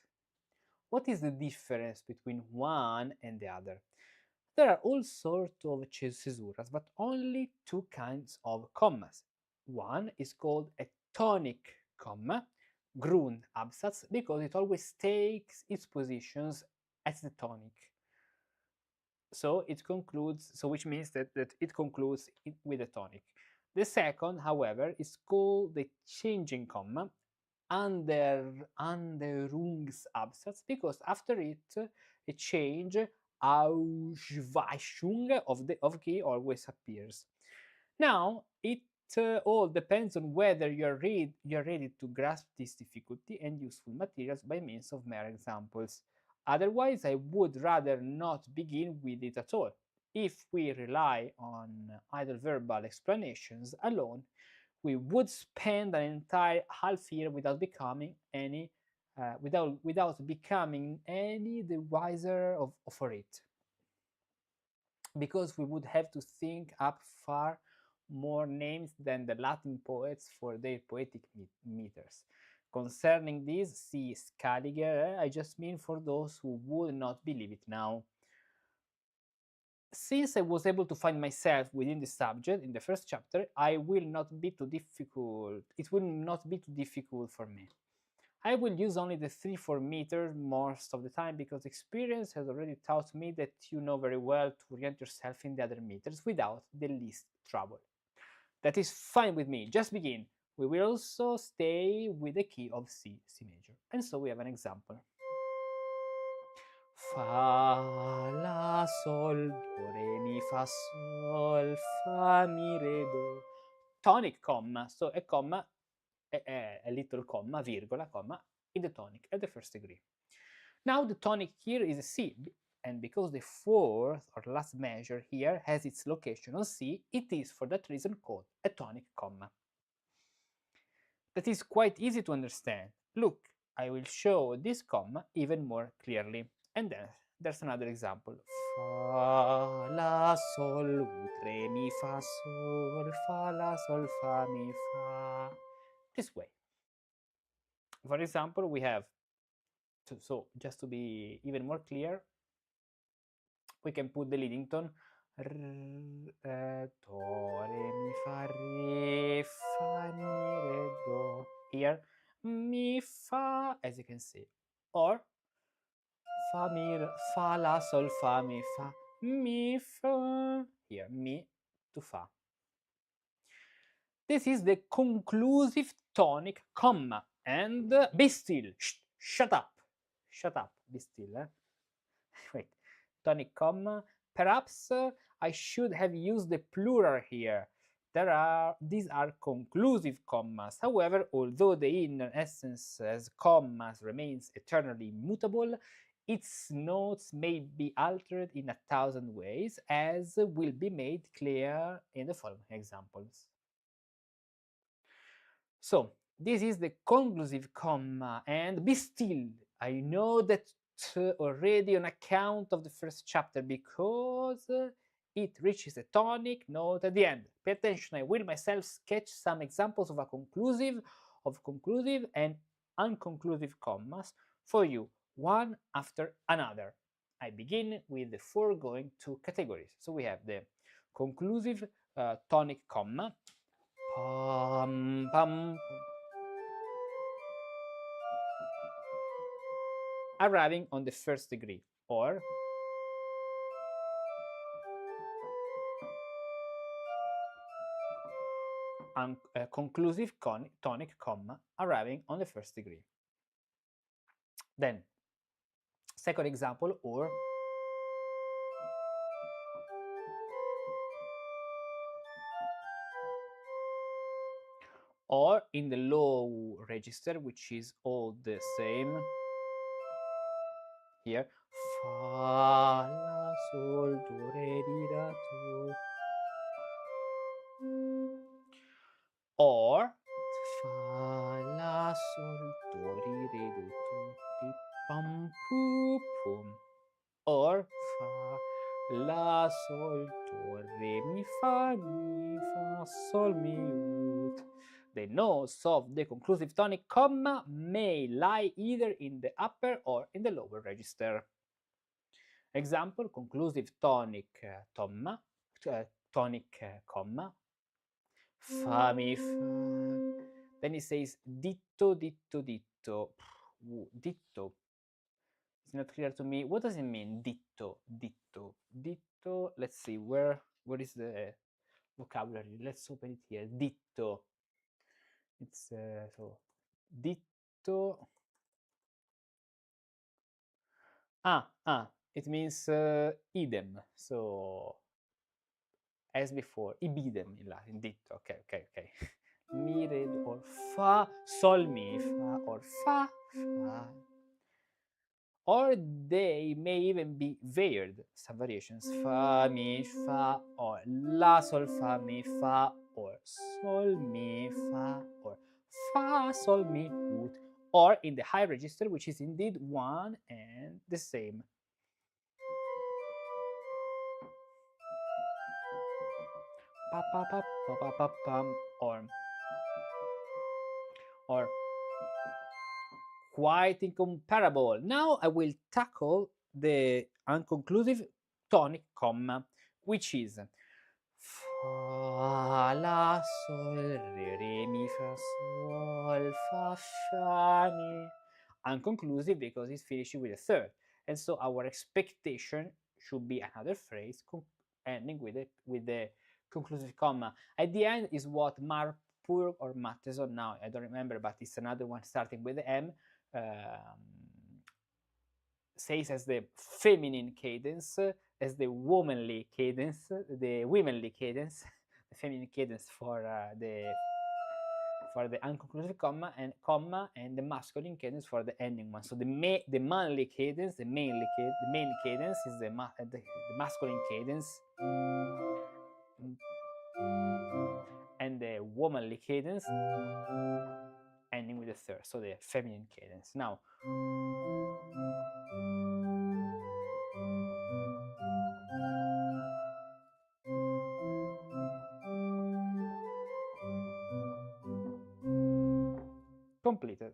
What is the difference between one and the other? There are all sorts of cesuras, but only two kinds of commas. One is called a tonic comma, Grundabsatz, because it always takes its positions at the tonic. So it concludes, which means that it concludes with a tonic. The second, however, is called the changing comma, Anderungsabsatz, because after it, a change, Ausweichung of key always appears. Now, it all depends on whether you're ready to grasp this difficulty and useful materials by means of mere examples. Otherwise, I would rather not begin with it at all. If we rely on idle verbal explanations alone, we would spend an entire half year without becoming any the wiser for it, because we would have to think up far more names than the Latin poets for their poetic meters. Concerning this, see Scaliger. I just mean for those who would not believe it now. Since I was able to find myself within the subject in the first chapter, it will not be too difficult for me. I will use only the 3-4 meters most of the time, because experience has already taught me that you know very well to orient yourself in the other meters without the least trouble. That is fine with me. Just begin. We will also stay with the key of C major. And so we have an example. Fa, la, sol, do, re, mi, fa, sol, fa, mi, re, do. Tonic comma. So a comma, a little comma, virgola, comma, in the tonic at the first degree. Now the tonic here is a C, and because the fourth or last measure here has its location on C, it is for that reason called a tonic comma. That is quite easy to understand. Look, I will show this comma even more clearly. And then there's another example. Fa, la, sol, re, mi, fa, sol, fa, la, sol, fa, mi, fa. This way. For example, we have, so just to be even more clear, we can put the leading tone, do, re, mi, fa, re, mi, re, do, here, mi, fa, as you can see, or fa, mi, fa, la, sol, fa, mi, fa, mi, fa, here, mi to fa. This is the conclusive tonic comma, and be still, shut up, be still, wait, tonic comma, perhaps I should have used the plural here. These are conclusive commas. However, although the inner essence as commas remains eternally immutable, its notes may be altered in 1,000 ways, as will be made clear in the following examples. So this is the conclusive comma, and be still. I know that already on account of the first chapter, because it reaches a tonic note at the end. Pay attention, I will myself sketch some examples of conclusive and unconclusive commas for you, one after another. I begin with the foregoing two categories. So we have the conclusive tonic comma, pam, pam, arriving on the first degree, or conclusive tonic comma arriving on the first degree. Then, second example, or in the low register, which is all the same. Here, fa, la, sol, do, re, di, ra, do. Or fa, la, sol, do, re, do, ti, pam, pu, pum. Or fa, la, sol, do, re, mi, fa, sol, mi, ut. The notes of the conclusive tonic comma may lie either in the upper or in the lower register. Example, conclusive tonic comma, fa, mi, fa. Then it says ditto, ditto, ditto. Ditto. It's not clear to me. What does it mean, ditto, ditto, ditto? Let's see, where is the vocabulary? Let's open it here. Ditto. It's so ditto. It means idem. So as before, ibidem in Latin. Ditto. Okay. Mi, re, or fa, sol, mi, fa, or fa, fa. Or they may even be varied, some variations, fa, mi, fa, or la, sol, fa, mi, fa, or sol, mi, fa, or fa, sol, mi, ut, or in the high register, which is indeed one and the same. Pa, pa, pa, pa, pa, pa, pam, or quite incomparable. Now I will tackle the unconclusive tonic comma, which is fa, la, sol, re, mi, fa, sol, fa, mi. Unconclusive because it's finishing with a third. And so our expectation should be another phrase ending with the conclusive comma. At the end is what Marpur or Matteson, now I don't remember, but it's another one starting with the M, says as the feminine cadence, as the womanly cadence, the feminine cadence for the unconclusive comma, and the masculine cadence for the ending one. So the manly cadence, the main cadence is the masculine cadence, and the womanly cadence ending with the third, so the feminine cadence. Now, completed.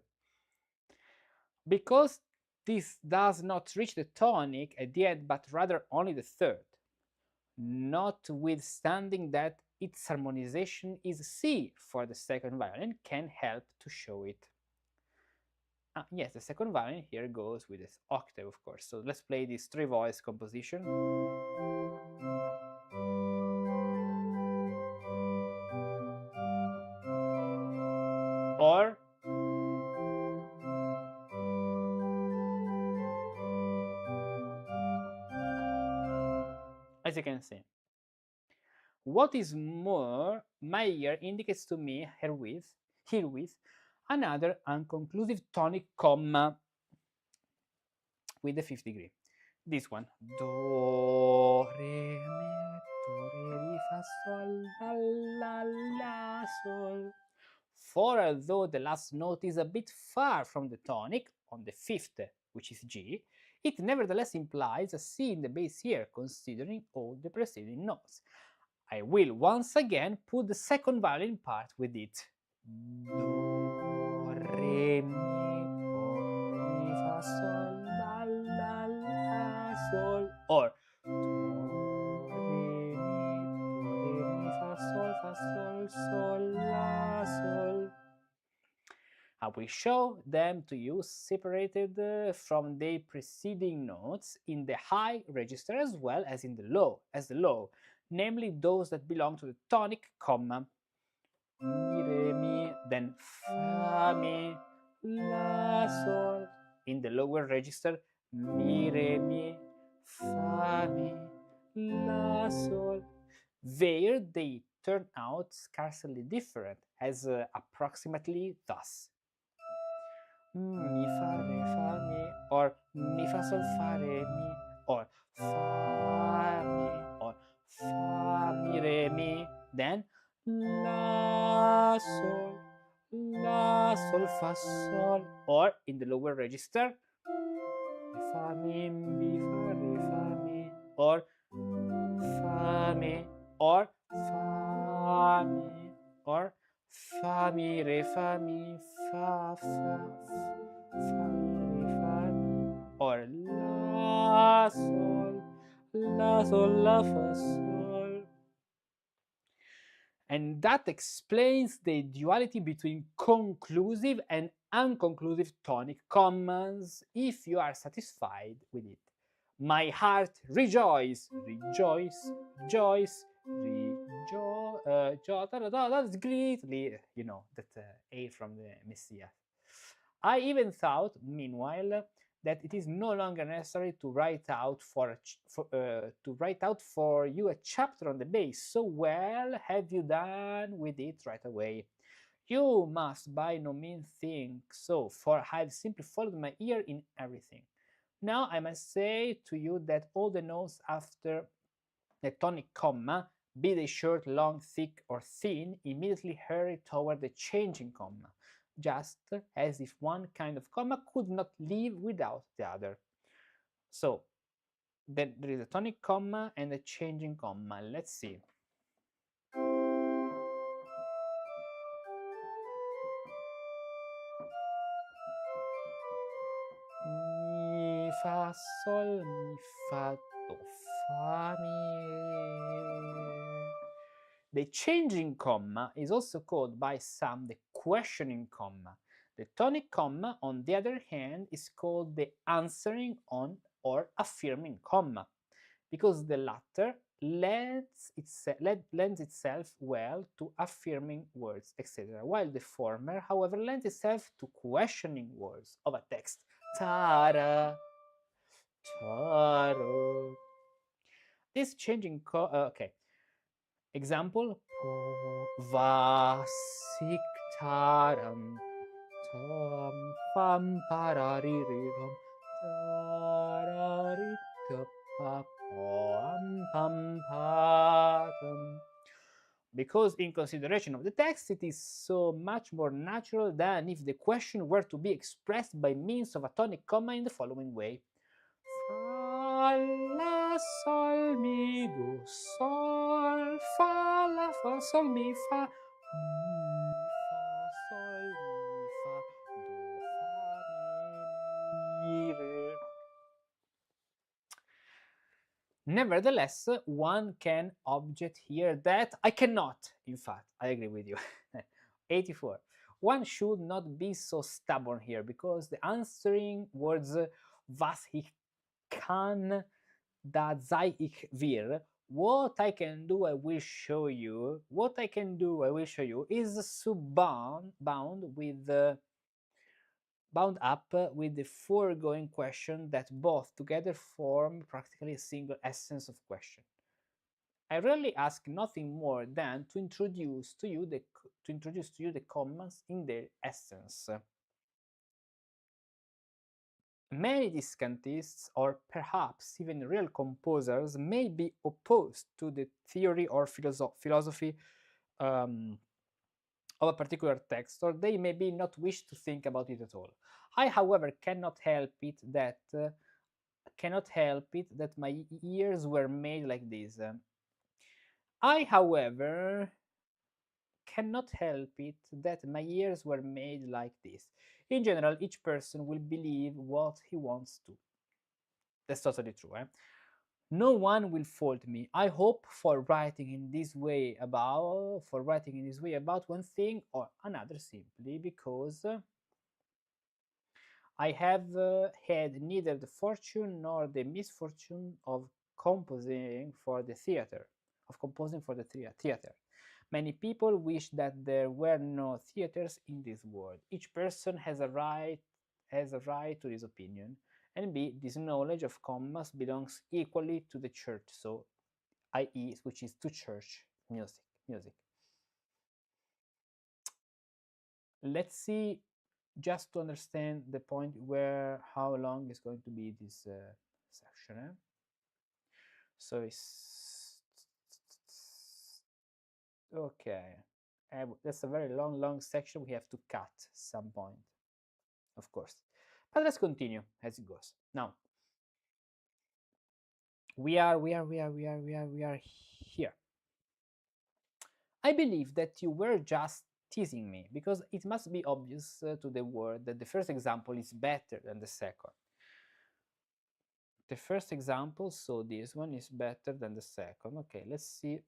Because this does not reach the tonic at the end, but rather only the third, notwithstanding that its harmonization is C for the second violin, can help to show it. Yes, the second violin here goes with this octave, of course. So let's play this three-voice composition. Or as you can see. What is more, my ear indicates to me herewith another unconclusive tonic comma with the fifth degree. This one. Do, re, mi, do, re, mi, fa, sol, la, la, sol. For although the last note is a bit far from the tonic on the fifth, which is G, it nevertheless implies a C in the bass here, considering all the preceding notes. I will once again put the second violin part with it. Do, re, mi, do, re, fa, sol, la, la, la, sol. Or do, re, mi, fa, sol, sol, la, sol. I will show them to you separated from the preceding notes in the high register as well as in the low, namely those that belong to the tonic comma. Mi, re, mi, then fa, mi, la, sol. In the lower register, mi, re, mi, fa, mi, la, sol. There they turn out scarcely different, as approximately thus. Mi, fa, re, fa, mi, or mi, fa, sol, fa, re, mi, or fa, mi, or fa, mi, re, mi, then la, sol, fa, sol, or in the lower register, mi, fa, mi, re, fa, mi, or fa, mi, or fa, mi, or fa, mi, re, fa, mi, fa, fa, fa, mi, re, fa, mi, or la, sol, la, fa, sol. And that explains the duality between conclusive and unconclusive tonic commas, if you are satisfied with it. My heart rejoice, rejoice, rejoice, that's greatly, you know, that A from the Messiah. I even thought, meanwhile, that it is no longer necessary to write out for you a chapter on the bass. So well have you done with it right away. You must by no means think so, for I have simply followed my ear in everything. Now I must say to you that all the notes after the tonic comma, be they short, long, thick, or thin, immediately hurry toward the changing comma, just as if one kind of comma could not live without the other. So then there is a tonic comma and a changing comma. Let's see. Mi, fa, sol, mi, fa, do, fa, mi. The changing comma is also called by some the questioning comma. The tonic comma, on the other hand, is called the answering on or affirming comma, because the latter lends itself well to affirming words, etc., while the former, however, lends itself to questioning words of a text. Tara, taro. This changing okay. Example: vasiktaram tam pam parariridam pam patam. Because in consideration of the text, it is so much more natural than if the question were to be expressed by means of a tonic comma in the following way. Fa, la, sol, mi, do, sol, fa, la, fa, sol, mi, fa, sol, mi, fa, do, fa, mi, re. Nevertheless, one can object here that I cannot, in fact, I agree with you. 84. One should not be so stubborn here, because the answering words was ich kann, das sei ich will, what I can do, I will show you, what I can do, I will show you, is bound up with the foregoing question, that both together form practically a single essence of question. I really ask nothing more than to introduce to you the commas in their essence. Many discantists, or perhaps even real composers, may be opposed to the theory or philosophy of a particular text, or they maybe not wish to think about it at all. I, however, cannot help it that my ears were made like this. I, however, cannot help it that my ears were made like this. In general, each person will believe what he wants to. That's totally true. No one will fault me, I hope, for writing in this way about one thing or another, simply because I have had neither the fortune nor the misfortune of composing for the theater. Theater. Many people wish that there were no theaters in this world. Each person has a right to his opinion, and b, this knowledge of commas belongs equally to the church, so i.e., which is to church music. Let's see, just to understand the point, where how long is going to be this section. So it's okay. That's a very long section. We have to cut some point, of course. But let's continue as it goes. Now we are here. I believe that you were just teasing me, because it must be obvious to the world that the first example is better than the second. The first example, so this one, is better than the second. Okay, let's see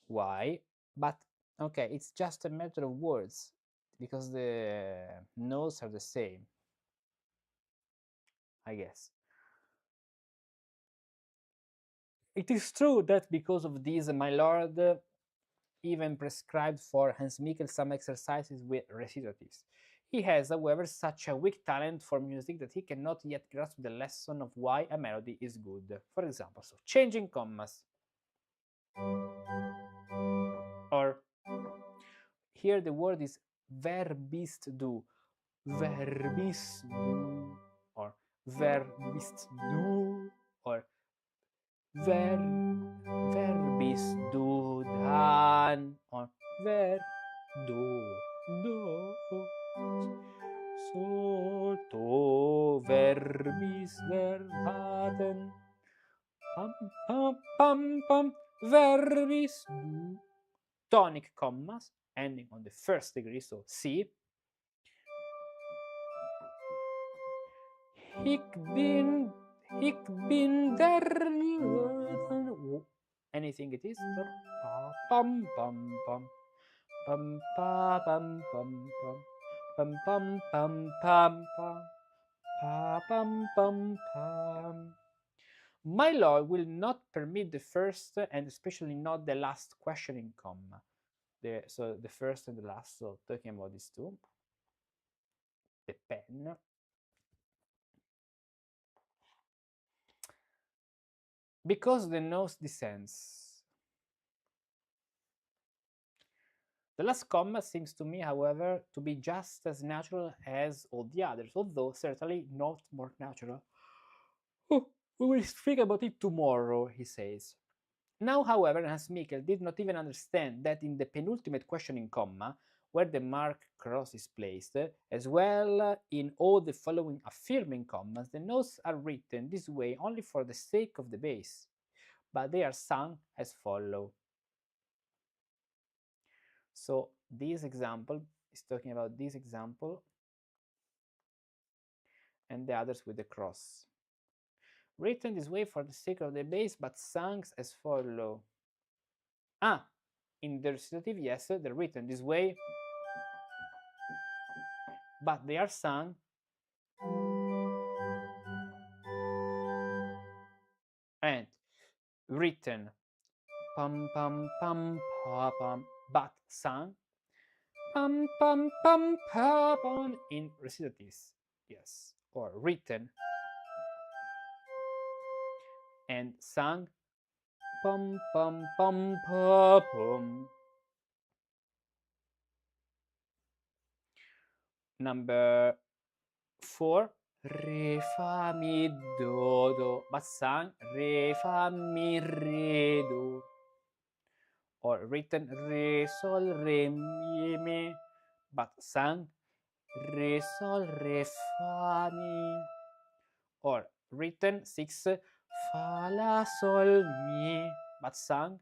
why. But okay, it's just a matter of words, because the notes are the same, I guess. It is true that because of this, my lord even prescribed for Hans Mikkel some exercises with recitatives. He has, however, such a weak talent for music that he cannot yet grasp the lesson of why a melody is good. For example, so changing commas. Or here the word is verbist du. Verbist du. Or verbist du. Or verbis du dan. Or do so to verbis verbaten pam pam pam pam verbis du. Tonic commas ending on the first degree, so C. Hic bin der anything it is. Pam pam pam pam pam pam pam pam pam pam pam pam pam pam. My law will not permit the first and especially not the last questioning comma. So the first and the last, so talking about these two. The pen. Because the nose descends. The last comma seems to me, however, to be just as natural as all the others, although certainly not more natural. Oh, we will speak about it tomorrow, he says. Now, however, Hans Mikkel did not even understand that in the penultimate questioning comma, where the mark cross is placed, as well in all the following affirming commas, the notes are written this way only for the sake of the bass, but they are sung as follow. So this example is talking about this example, and the others with the cross. Written this way for the sake of the bass, but sung as follow. Ah, In the recitative, yes, they're written this way, but they are sung and written pam pam pam pa pam, but sung pam pam pam pa pam in recitatives, yes, or written and sung pam pam pam pa pam. Number 4, re fa mi do do, but sung re fa mi re do, or written re sol re mi me, but sung re sol re fa mi, or written 6, fa la sol mi, but sung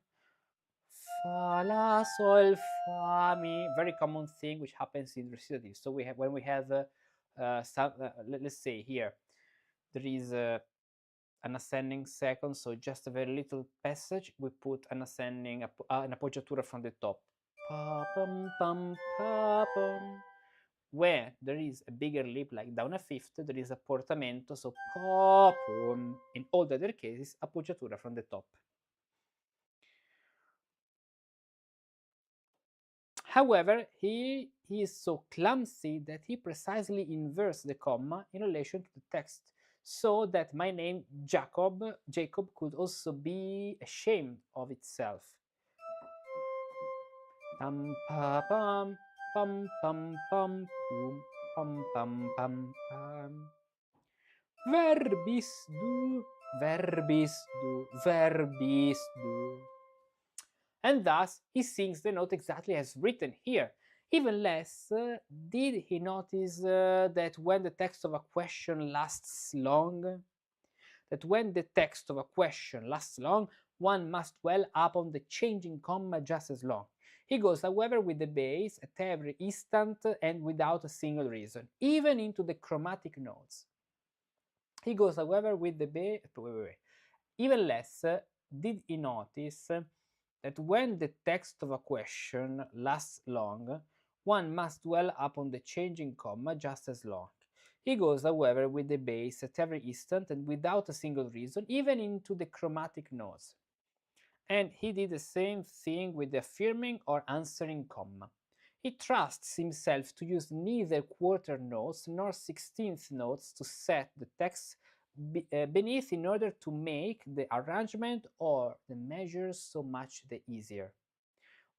fa la sol fa mi. Very common thing which happens in recitatives. So we have, when we have let's say here there is an ascending second, so just a very little passage, we put an ascending an appoggiatura from the top, pa pam pam pa pam. Where there is a bigger lip, like down a fifth, there is a portamento, so pa pum. In all the other cases, appoggiatura from the top. However, he is so clumsy that he precisely inverts the comma in relation to the text, so that my name Jacob could also be ashamed of itself. Pam pa pam pam pam pam pum pam pam pam pam. Verbis do, verbis do, verbis do. And thus he sings the note exactly as written here. Even less, did he notice that when the text of a question lasts long, one must dwell upon the changing comma just as long. He goes, however, with the bass at every instant and without a single reason, even into the chromatic notes. He goes, however, with the bass. Even less, did he notice that when the text of a question lasts long, one must dwell upon the changing comma just as long. He goes, however, with the bass at every instant and without a single reason, even into the chromatic notes. And he did the same thing with the affirming or answering comma. He trusts himself to use neither quarter notes nor 16th notes to set the text beneath in order to make the arrangement or the measures so much the easier.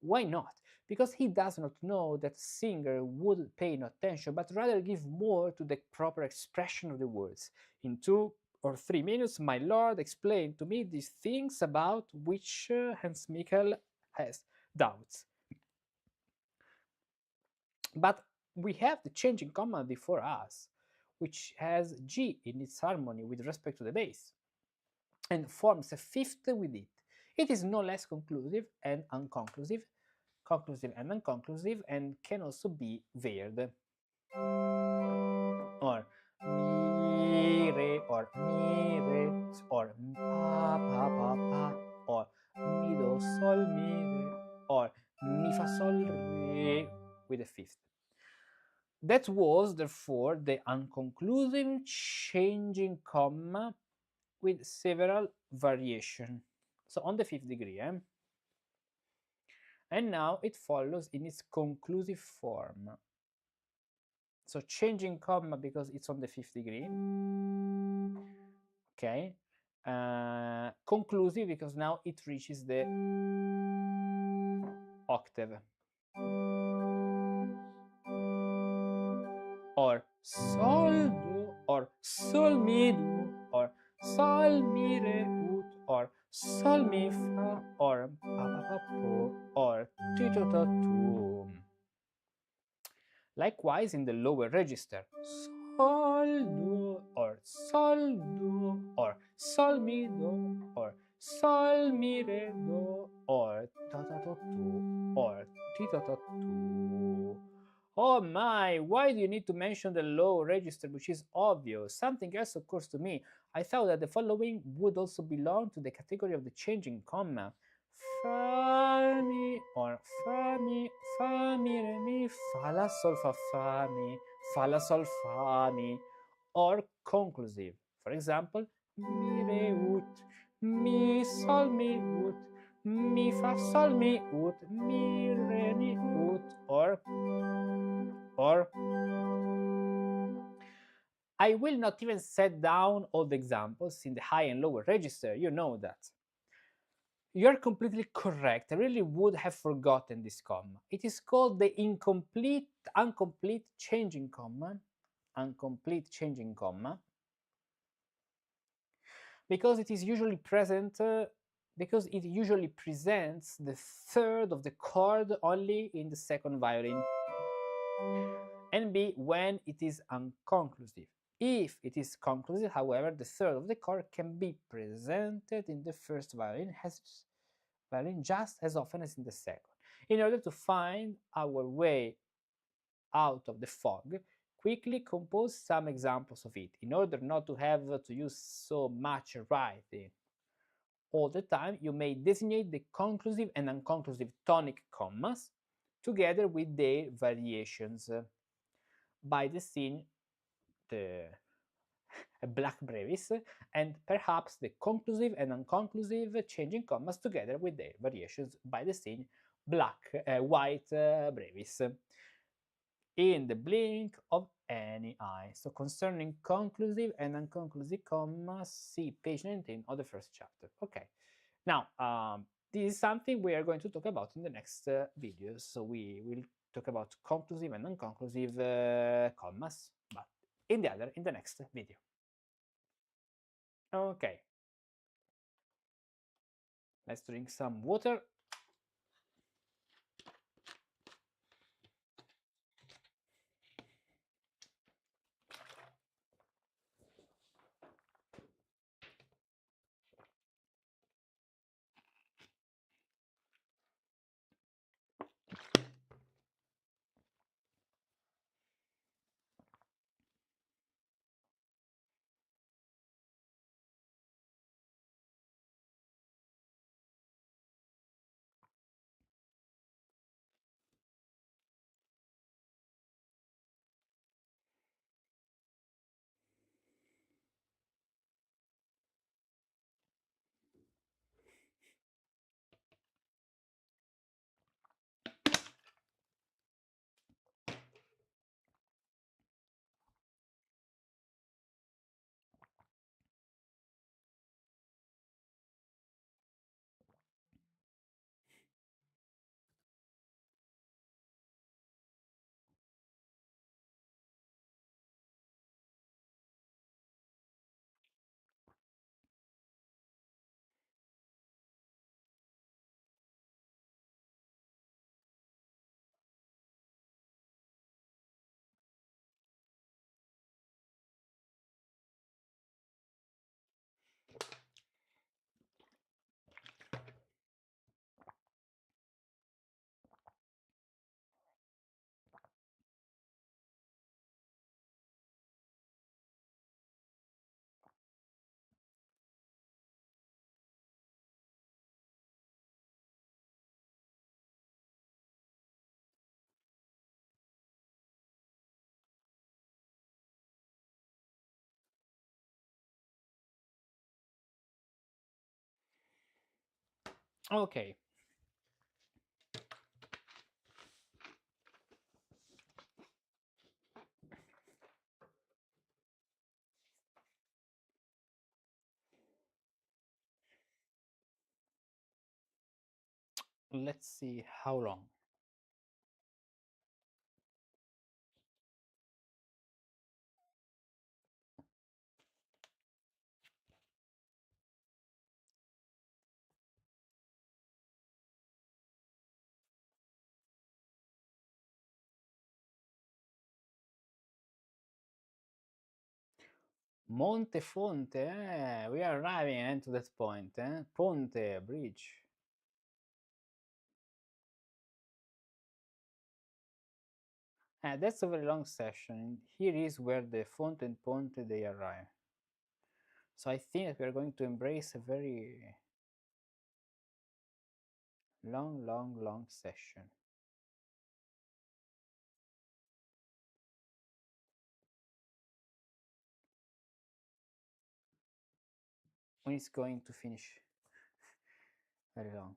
Why not? Because he does not know that singer would pay no attention, but rather give more to the proper expression of the words. In 2 or 3 minutes, my lord explained to me these things about which Hans Michael has doubts. But we have the changing comma before us, which has G in its harmony with respect to the bass, and forms a fifth with it. It is no less conclusive and unconclusive, and can also be veered. Or mi re, or mi re, or pa pa pa pa, or mi do sol mi re, or mi fa sol re with a fifth. That was, therefore, the unconclusive changing comma with several variations. So on the fifth degree, and now it follows in its conclusive form. So changing comma because it's on the fifth degree. Okay. Conclusive because now it reaches the octave. Or sol do, or sol mi do, or sol mi re ut, or sol mi fa, or pa pa pa po, or ti to to tum. Likewise in the lower register, sol do, or sol do, or sol mi do, or sol mi re do, or ta ta to tu, or ti to to tu. Oh my, why do you need to mention the low register, which is obvious? Something else occurs to me. I thought that the following would also belong to the category of the changing comma. fa mi, or fa mi, re mi, fa la sol fa la sol fa mi, or conclusive. For example, mi re ut, mi sol mi ut, mi fa sol mi ut, mi re mi ut, or I will not even set down all the examples in the high and lower register, you know that. You're completely correct. I really would have forgotten this comma. It is called the incomplete changing comma, because it is usually present, because it usually presents the third of the chord only in the second violin, and B, when it is unconclusive. If it is conclusive, however, the third of the chord can be presented in the first violin just as often as in the second. In order to find our way out of the fog, quickly compose some examples of it, in order not to have to use so much writing all the time. You may designate the conclusive and unconclusive tonic commas together with their variations by the scene, the black brevis, and perhaps the conclusive and unconclusive changing commas together with their variations by the scene white brevis in the blink of any eye. So concerning conclusive and unconclusive commas, see page 19 of the first chapter. Okay, now this is something we are going to talk about in the next videos. So we will talk about conclusive and unconclusive commas, but in the next video. Okay, let's drink some water. Okay. Let's see how long. Monte Fonte, we are arriving to that point. Ponte, bridge. That's a very long session. Here is where the Fonte and Ponte they arrive. So I think that we are going to embrace a very long session. When it's going to finish very long.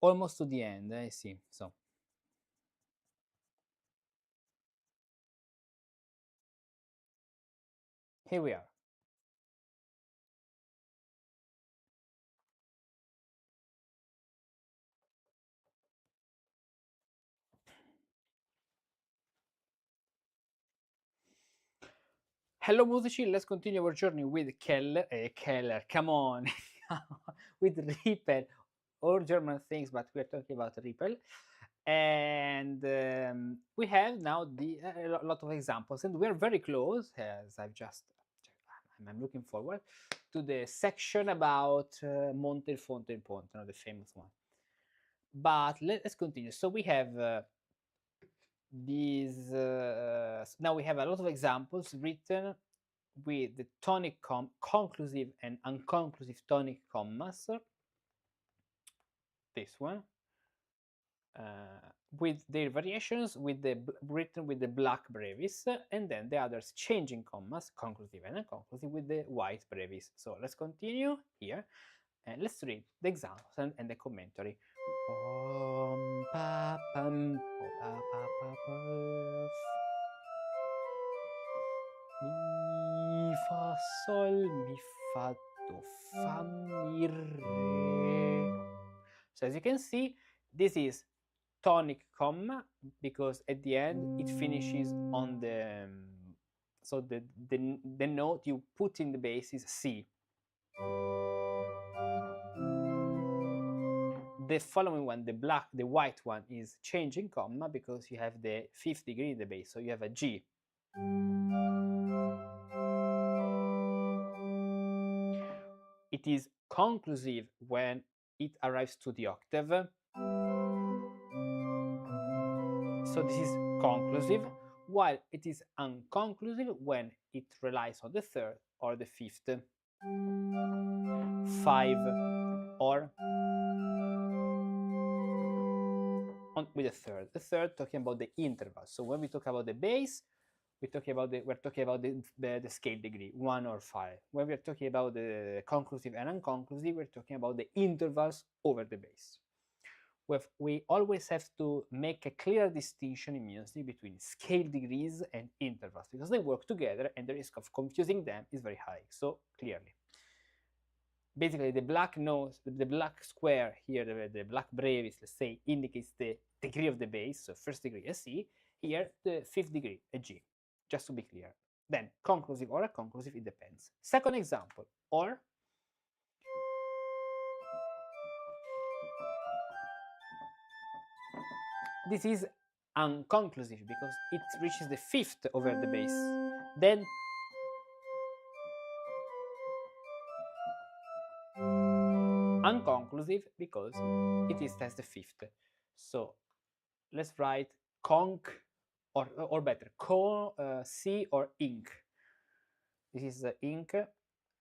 Almost to the end, I see. So here we are. Hello Musici, let's continue our journey with Keller, come on, with Riepel, or German things, but we're talking about Riepel. And we have now a lot of examples, and we're very close, as I'm looking forward to the section about Monte il Fonte in Ponte, the famous one. But let's continue. So we have these, now we have a lot of examples written with the tonic conclusive and unconclusive tonic commas. This one, with their variations, with the written with the black brevis, and then the others changing commas, conclusive and unconclusive, with the white brevis. So let's continue here, and let's read the examples and the commentary. Mi fa sol mi fa do fa mi re. So as you can see, this is tonic comma, because at the end it finishes on the so the note you put in the bass is C. The following one, the white one, is changing comma because you have the fifth degree in the bass, so you have a G. It is conclusive when it arrives to the octave. So this is conclusive, while it is unconclusive when it relies on the third or the fifth, 5, or with the third. The third talking about the interval. So when we talk about the bass, we're talking about the scale degree, 1 or 5. When we're talking about the conclusive and unconclusive, we're talking about the intervals over the bass. We always have to make a clear distinction in music between scale degrees and intervals, because they work together and the risk of confusing them is very high. So clearly, basically the black nose, the black square here, the black brevis, let's say, indicates the degree of the bass, so first degree a C, here the fifth degree a G, just to be clear. Then conclusive or unconclusive, it depends. Second example, or this is unconclusive because it reaches the fifth over the bass. Then unconclusive because it is just the fifth. So let's write conc, or better, C or inc. This is inc,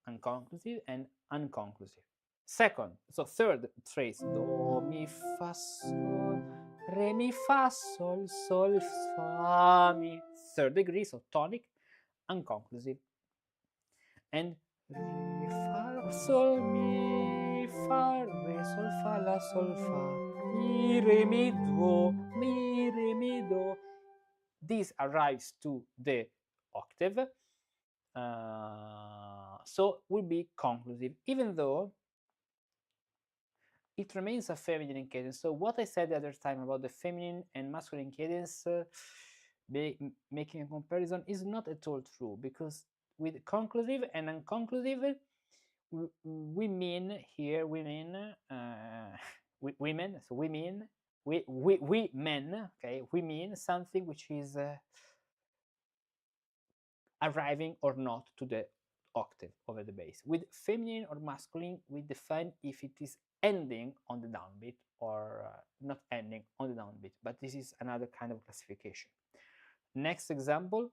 unconclusive, and unconclusive. Second, so third phrase, do mi fa sol re mi fa sol sol fa mi, third degree, so tonic, unconclusive. And re fa sol mi fa re sol fa la sol fa mi re mi do. This arrives to the octave, so will be conclusive, even though it remains a feminine cadence. So what I said the other time about the feminine and masculine cadence, making a comparison, is not at all true, because with conclusive and unconclusive, we mean here women, so women we men, okay, we mean something which is arriving or not to the octave over the bass. With feminine or masculine, we define if it is ending on the downbeat or not ending on the downbeat, but this is another kind of classification. Next example.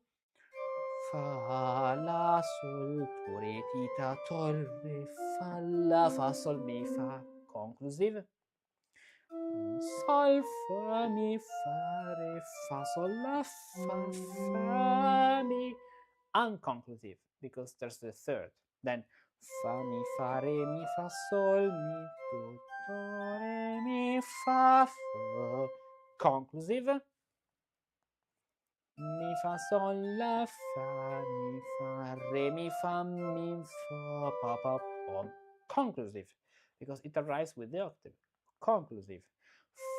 Fa, la, sol, do, re, ti, ta, tol, re, fa, la, fa, sol, mi, fa, conclusive. Sol, fa, mi, fa, re, fa, sol, la, fa, mi, unconclusive, because there's the third. Then fa, mi, fa, re, mi, fa, sol, mi, do, re, mi, fa, conclusive. Mi, fa, sol, la, fa, mi, fa, re, mi, fa, pa, pa, conclusive, because it arrives with the octave. Conclusive.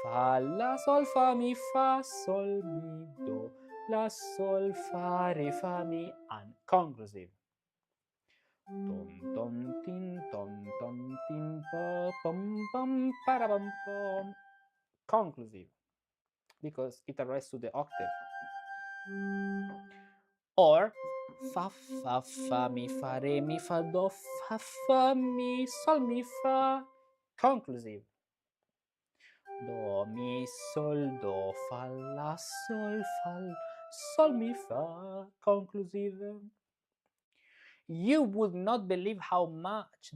Fa, la, sol, fa, mi, fa, sol, mi, do, la, sol, fa, re, fa, mi, unconclusive. Tom, tom, tin, pa, pom, pom, para, pom, pom. Conclusive, because it arrives to the octave. Or fa, fa, fa, mi, fa, re, mi, fa, do, fa, mi, sol, mi, fa. Conclusive. Do, mi, sol, do, fa, la, sol, mi, fa. Conclusive. You would not believe how much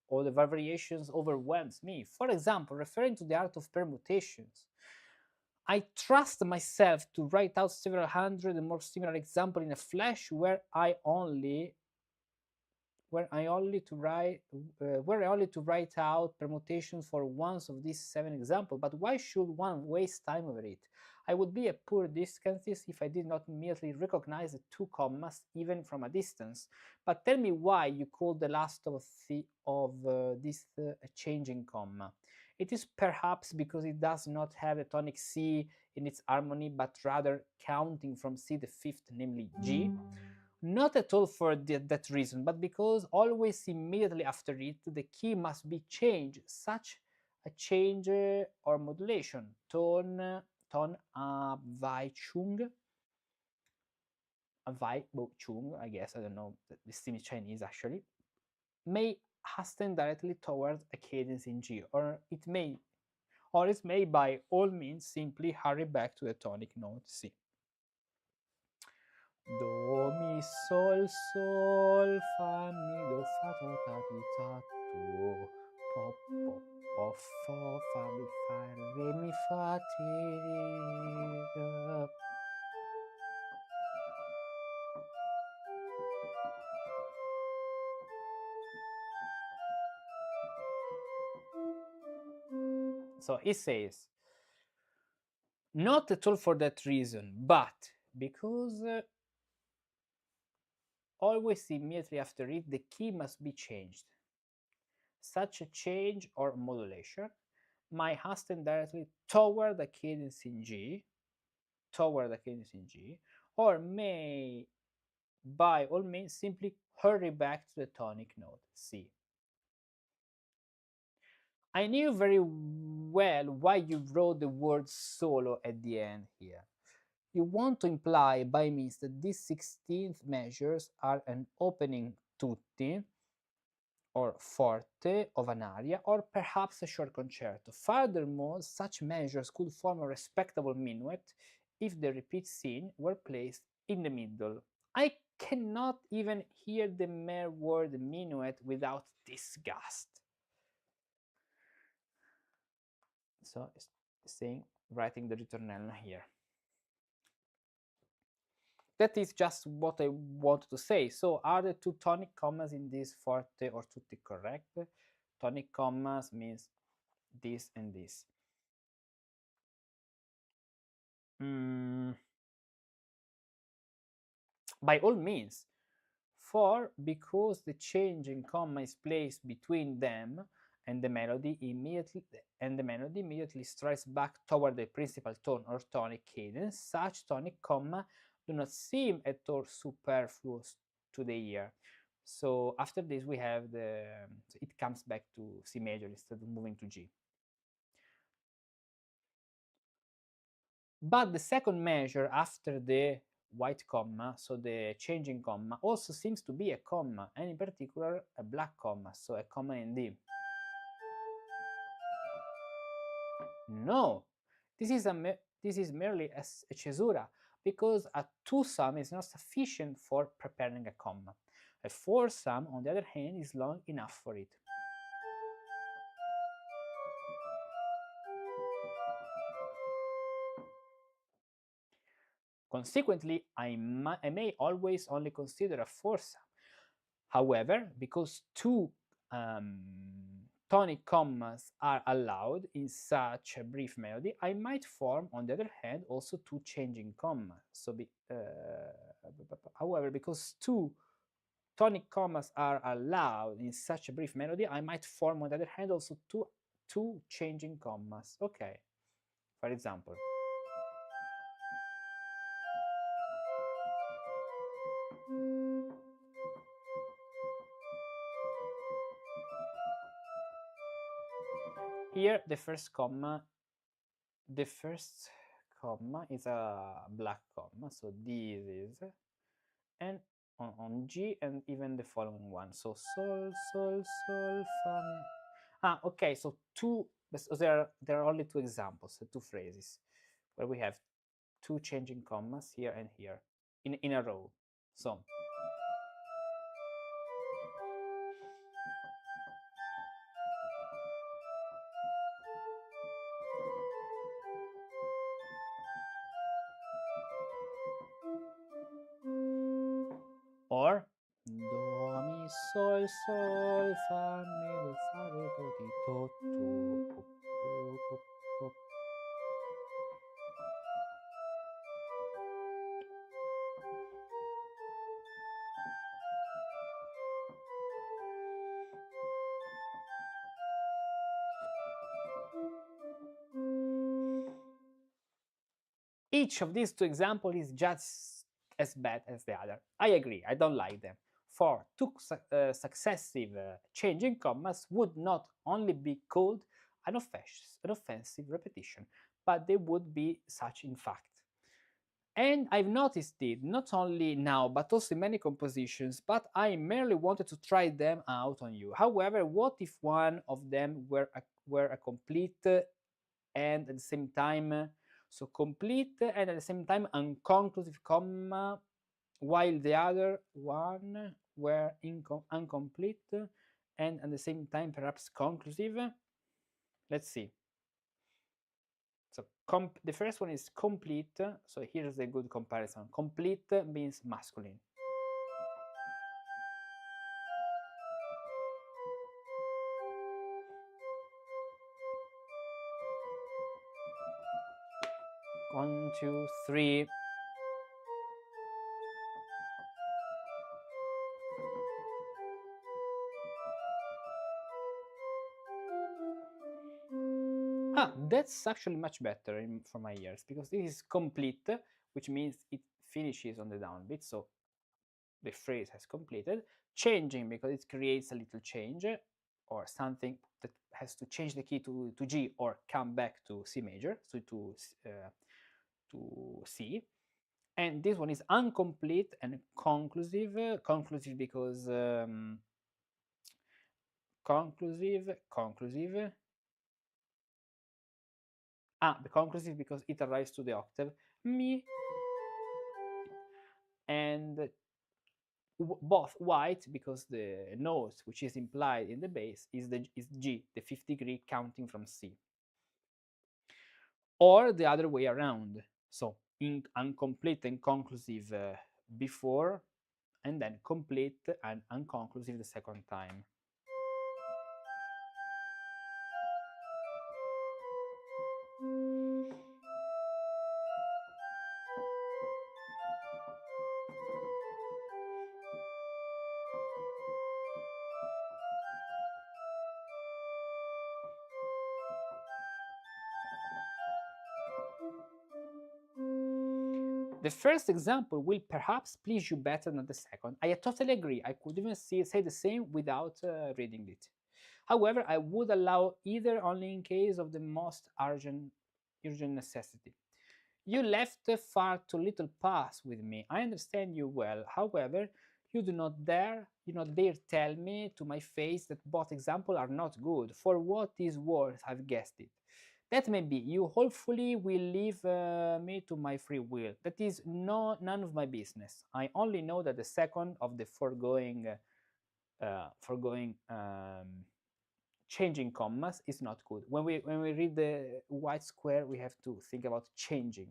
all the variations overwhelms me. For example, referring to the art of permutations, I trust myself to write out several hundred and more similar examples in a flash where I only to write out permutations for one of these 7 examples. But why should one waste time over it? I would be a poor discantist if I did not immediately recognize the 2 commas even from a distance. But tell me why you call the last of this a changing comma. It is perhaps because it does not have a tonic C in its harmony, but rather counting from C the fifth, namely G. Not at all for that reason, but because always immediately after it, the key must be changed, such a change or modulation, tone Abweichung, I guess, I don't know, this thing is Chinese actually, may hasten directly towards a cadence in G, or it may by all means simply hurry back to the tonic note C. Do, mi, sol, sol, fa, mi, do, fa, do, ta, ti, ta, do, po, po, fo, fa, mi, fa, re, mi, fa, ti, re. So he says, not at all for that reason, but because always immediately after it, the key must be changed. Such a change or modulation might hasten directly toward the cadence in G, or may by all means simply hurry back to the tonic note C. I knew very well why you wrote the word solo at the end here. You want to imply by means that these 16th measures are an opening tutti or forte of an aria, or perhaps a short concerto. Furthermore, such measures could form a respectable minuet if the repeat scene were placed in the middle. I cannot even hear the mere word minuet without disgust. So, saying, writing the ritornello here. That is just what I wanted to say. So, are the 2 tonic commas in this forte or tutti correct? Tonic commas means this and this. By all means, because the change in comma is placed between them and the melody immediately strikes back toward the principal tone or tonic cadence, such tonic comma do not seem at all superfluous to the ear. So after this we have it comes back to C major instead of moving to G. But the second measure after the white comma, so the changing comma, also seems to be a comma, and in particular a black comma, so a comma in D. No, this is merely a cesura, because a two-sum is not sufficient for preparing a comma. A four-sum, on the other hand, is long enough for it. Consequently, I may always only consider a four-sum. However, because two tonic commas are allowed in such a brief melody, I might form, on the other hand, also two changing commas. So, however, because two tonic commas are allowed in such a brief melody, I might form, on the other hand, also two changing commas. Okay, for example. Here, the first comma is a black comma, so this is, and on G, and even the following one, so sol, sol, sol, fa, mi. Okay, so there are only two examples, two phrases, where we have two changing commas here and here in a row. So or do, mi, sol, sol, fa, mi, do, fa, re, do, ti, do, tu, po, po, po, po. Each of these two examples is just as bad as the other. I agree, I don't like them. For two successive changing commas would not only be called an offensive repetition, but they would be such in fact. And I've noticed it not only now, but also in many compositions, but I merely wanted to try them out on you. However, what if one of them were a complete and at the same time, so complete and at the same time unconclusive comma, while the other one were incomplete and at the same time perhaps conclusive? Let's see. So the first one is complete, so here's a good comparison. Complete means masculine. One, two, three. That's actually much better for my ears, because this is complete, which means it finishes on the downbeat, so the phrase has completed. Changing, because it creates a little change, or something that has to change the key to G or come back to C major, so to C. And this one is incomplete and conclusive. Conclusive because conclusive. The conclusive because it arrives to the octave mi, and both white because the note which is implied in the bass is G, the fifth degree counting from C, or the other way around. So incomplete and conclusive before, and then complete and unconclusive the second time. The first example will perhaps please you better than the second. I totally agree. I could even say the same without reading it. However, I would allow either only in case of the most urgent necessity. You left far too little pass with me. I understand you well. However, you do not dare tell me to my face that both examples are not good. For what is worth, I've guessed it. That may be. You hopefully will leave me to my free will. That is none of my business. I only know that the second of the foregoing changing commas is not good. When we read the white square, we have to think about changing.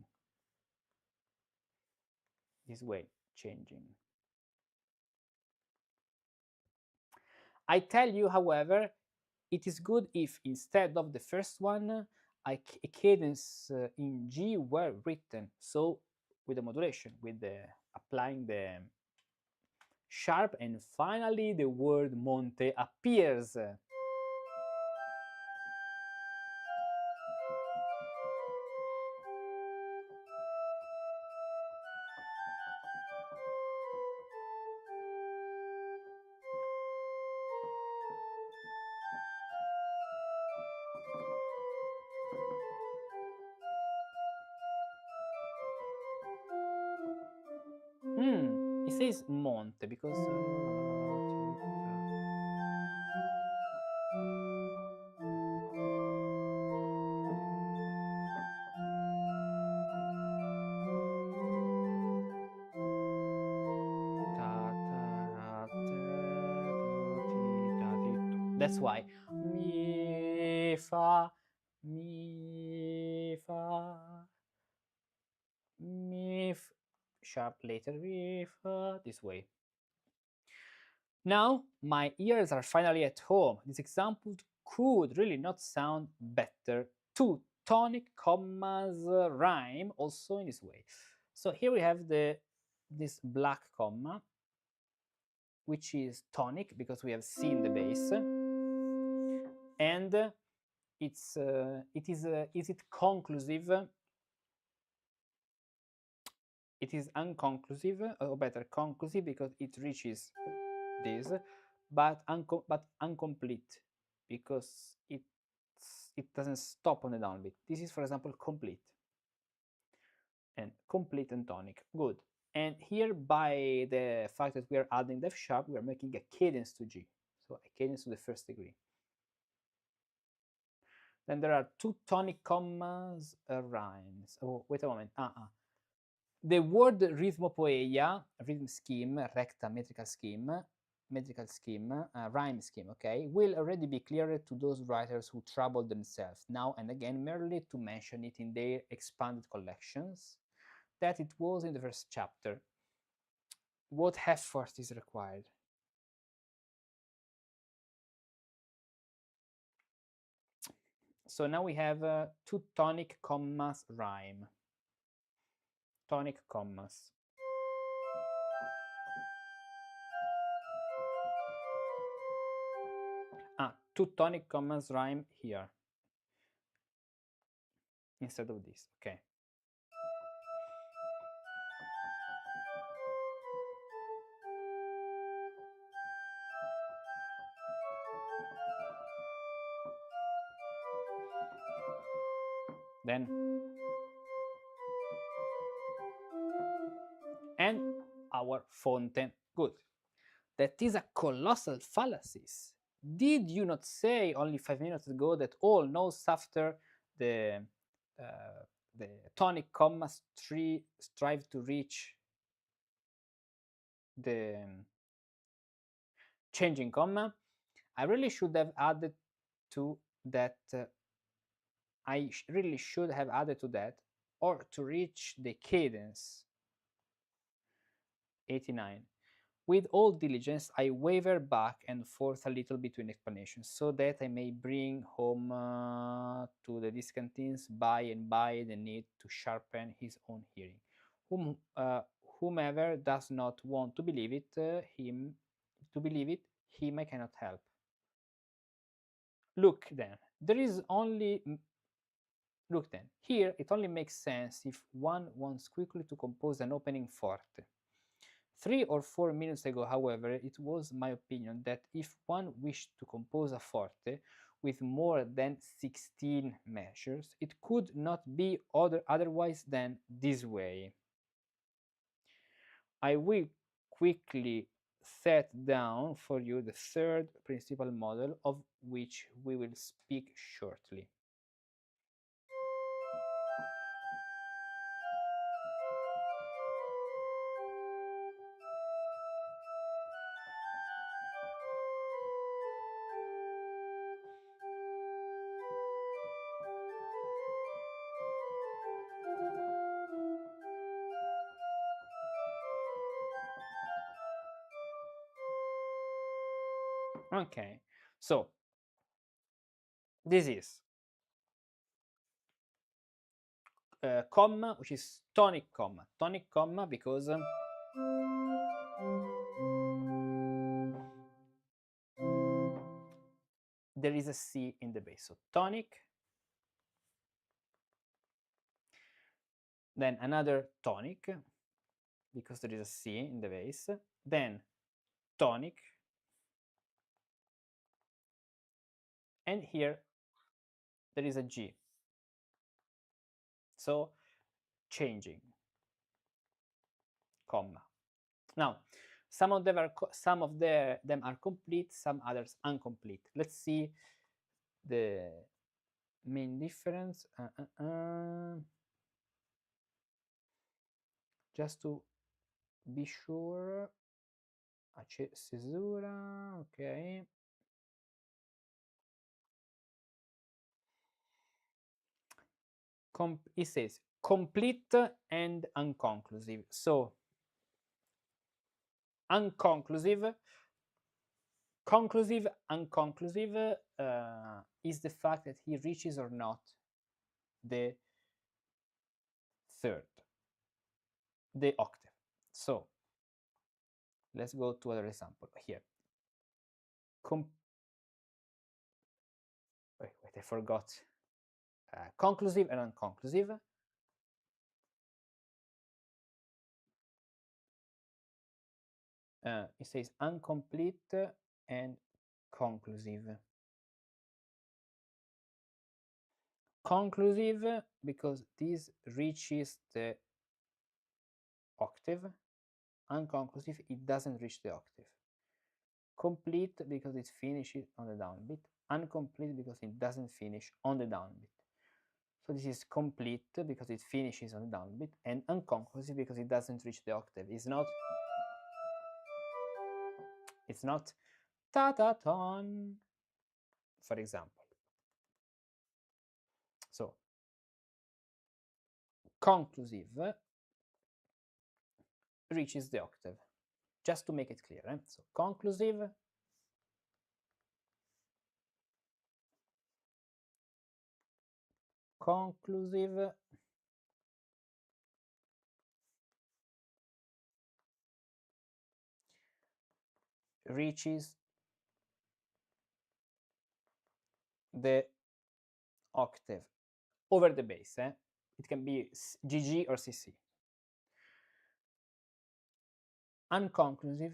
This way, changing. I tell you, however, it is good if instead of the first one, a cadence in G were written. So with the modulation, with the applying the sharp, and finally the word monte appears. It says monte because that's why mi fa mi fa mi f sharp later mi fa this way. Now my ears are finally at home. This example could really not sound better. Two tonic commas rhyme also in this way. So here we have this black comma, which is tonic because we have seen the bass, and is it conclusive? It is unconclusive, or better, conclusive because it reaches this, but incomplete because it doesn't stop on the downbeat. This is, for example, complete and tonic. Good. And here, by the fact that we are adding the F sharp, we are making a cadence to G, so a cadence to the first degree. Then there are two tonic commas rhymes. Oh, wait a moment. The word rhythmopoeia, rhythm scheme, recta metrical scheme, rhyme scheme, okay, will already be clearer to those writers who trouble themselves now and again merely to mention it in their expanded collections, that it was in the first chapter. What effort is required? So now we have two tonic commas rhyme. Tonic commas. Two tonic commas rhyme here instead of this. Okay. Then and our fonte. Good. That is a colossal fallacy. Did you not say only 5 minutes ago that all notes after the tonic commas strive to reach the changing comma? I really should have added to that. Really should have added to that, or to reach the cadence. 89. With all diligence, I waver back and forth a little between explanations, so that I may bring home to the discontents by and by the need to sharpen his own hearing. Whomever does not want to believe it, him I cannot help. Look then, here it only makes sense if one wants quickly to compose an opening forte. 3 or 4 minutes ago, however, it was my opinion that if one wished to compose a forte with more than 16 measures, it could not be otherwise than this way. I will quickly set down for you the third principal model, of which we will speak shortly. Okay, so this is comma, which is tonic comma because there is a C in the bass. So tonic, then another tonic because there is a C in the bass, then tonic, and here there is a G. So changing, comma. Now, some of them are complete, some others incomplete. Let's see the main difference. Just to be sure. Cesura, ok. It says complete and unconclusive. So unconclusive, conclusive, unconclusive is the fact that he reaches or not the third, the octave. So let's go to another example here. Wait, I forgot. Conclusive and unconclusive. It says incomplete and conclusive. Conclusive because this reaches the octave. Unconclusive, it doesn't reach the octave. Complete because it finishes on the downbeat. Incomplete because it doesn't finish on the downbeat. So this is complete because it finishes on the downbeat, and unconclusive because it doesn't reach the octave. It's not ta-ta-ton, for example. So conclusive reaches the octave, just to make it clear. So conclusive reaches the octave over the bass. It can be GG or CC. Unconclusive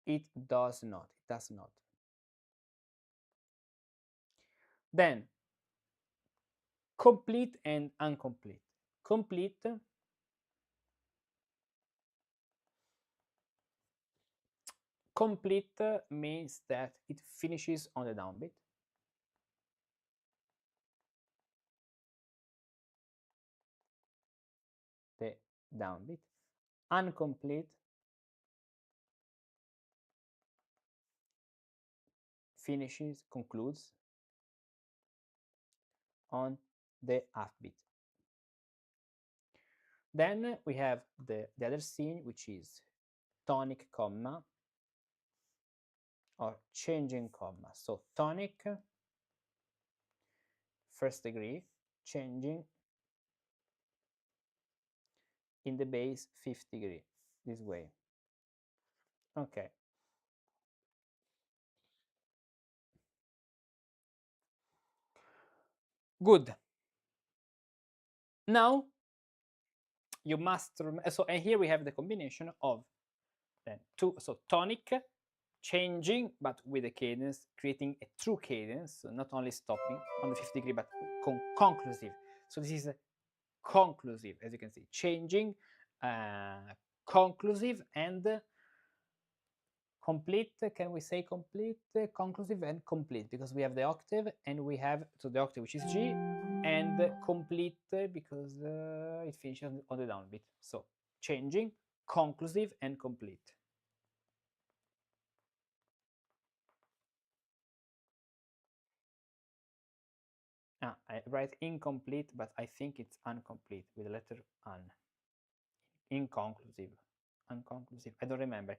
it does not. Then complete and incomplete. Complete means that it finishes on the downbeat. The downbeat. Incomplete concludes on the half-beat. Then we have the other scene, which is tonic comma or changing comma. So tonic, first degree, changing in the bass, fifth degree, this way. Okay. Good. Now you must so, and here we have the combination of then two, so tonic, changing but with a cadence, creating a true cadence, so not only stopping on the fifth degree but conclusive. So this is a conclusive, as you can see, changing, conclusive, and complete. Can we say complete, conclusive, and complete? Because we have the octave, and we have, so the octave, which is G, and complete because it finishes on the downbeat. So changing, conclusive, and complete. I write incomplete, but I think it's incomplete with the letter an. Inconclusive, unconclusive. I don't remember. I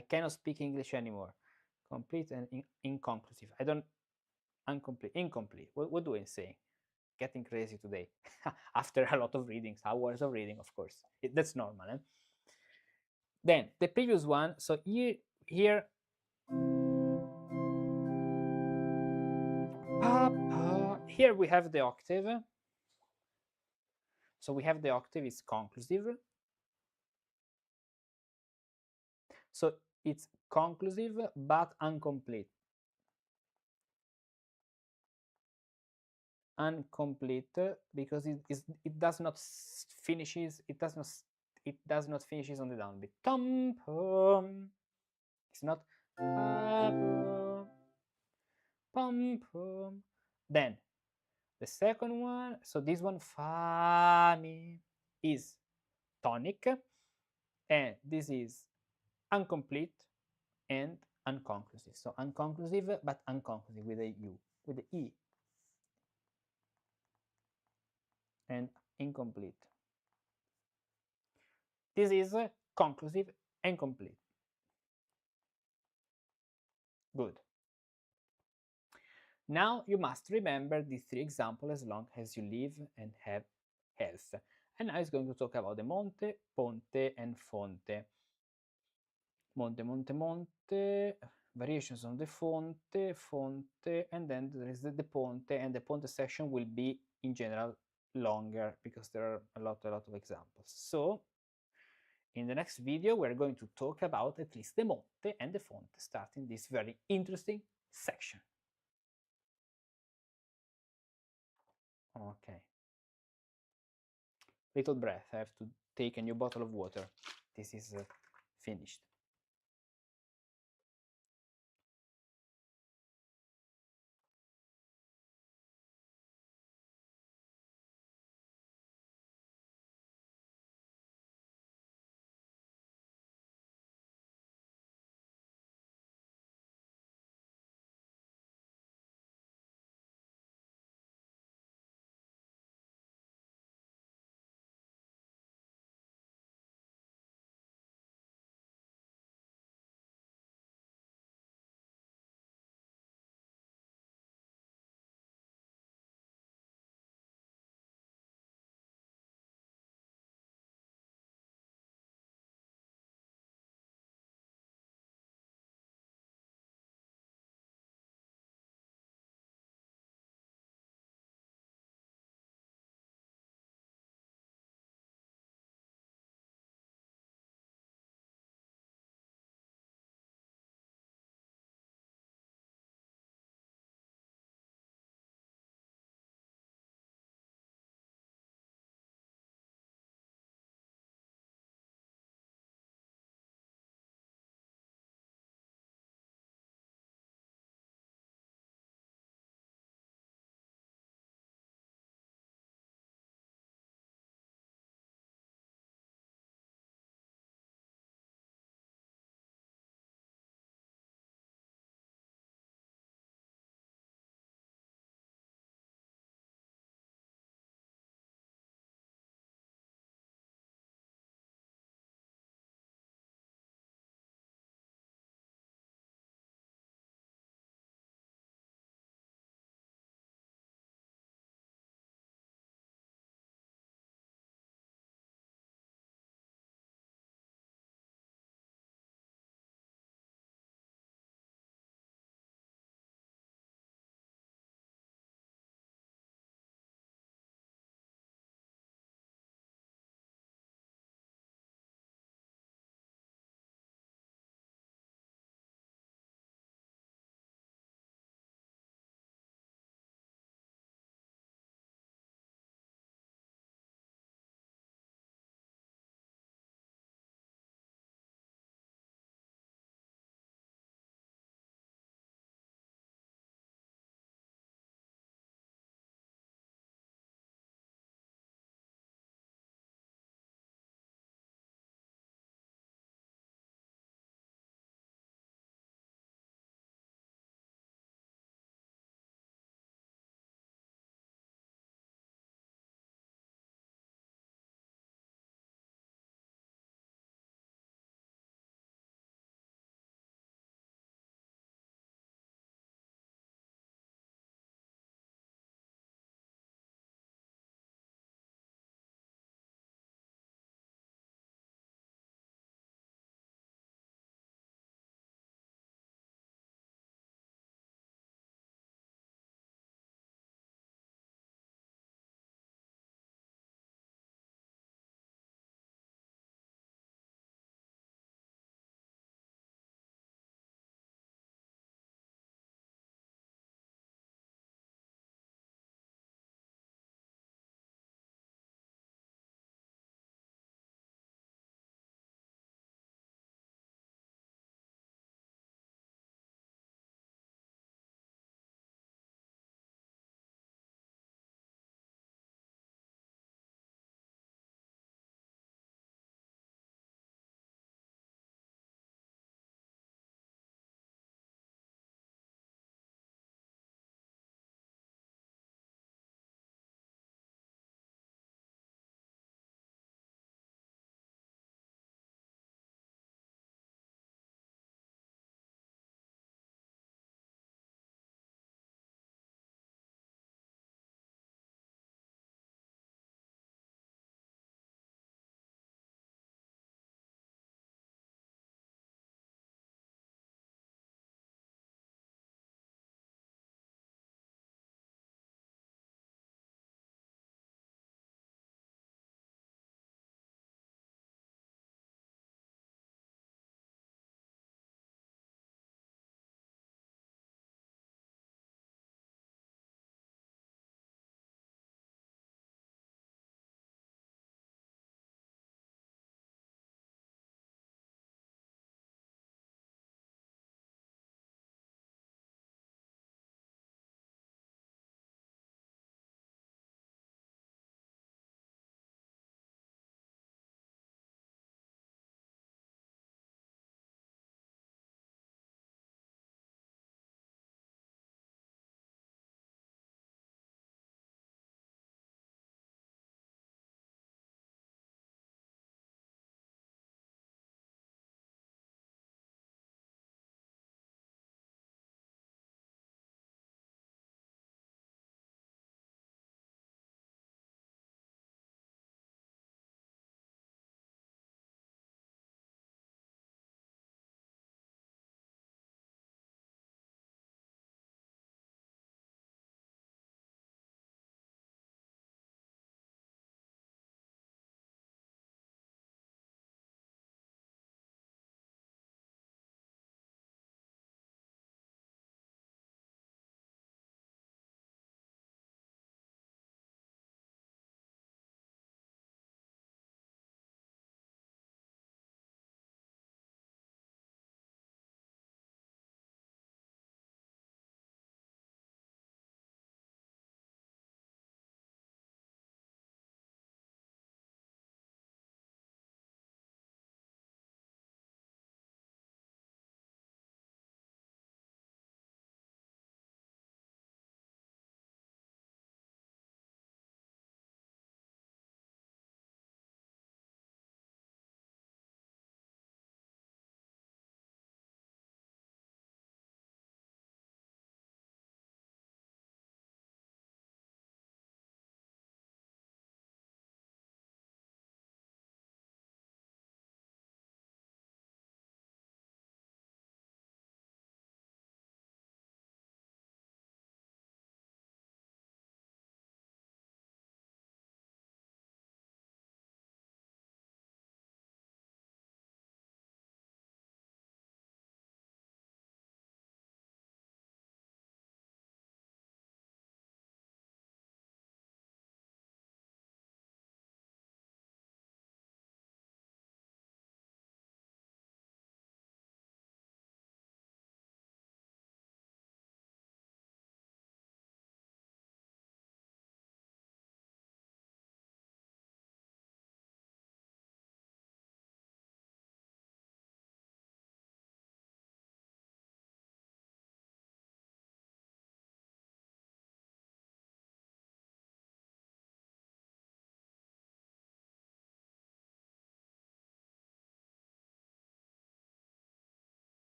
cannot speak English anymore. Complete and inconclusive. I don't. Incomplete. What do I say? Getting crazy today. After a lot of readings, hours of reading, of course. That's normal. Eh? Then the previous one. So here. Here we have the octave. So we have the octave is conclusive. So it's conclusive but incomplete. Incomplete because it does not finishes. It does not finishes on the downbeat. It's not pum pum. Then the second one. So this one fa mi is tonic, and this is incomplete and unconclusive. So unconclusive but unconclusive with a U, with the E, and incomplete. This is conclusive and complete. Good. Now you must remember these three examples as long as you live and have health. And now it's going to talk about the monte, ponte, and fonte. Monte, monte, monte, variations on the fonte, fonte, and then there is the ponte, and the ponte section will be in general longer because there are a lot of examples. So in the next video, we're going to talk about at least the monte and the fonte, starting this very interesting section. Okay. Little breath. I have to take a new bottle of water. This is finished.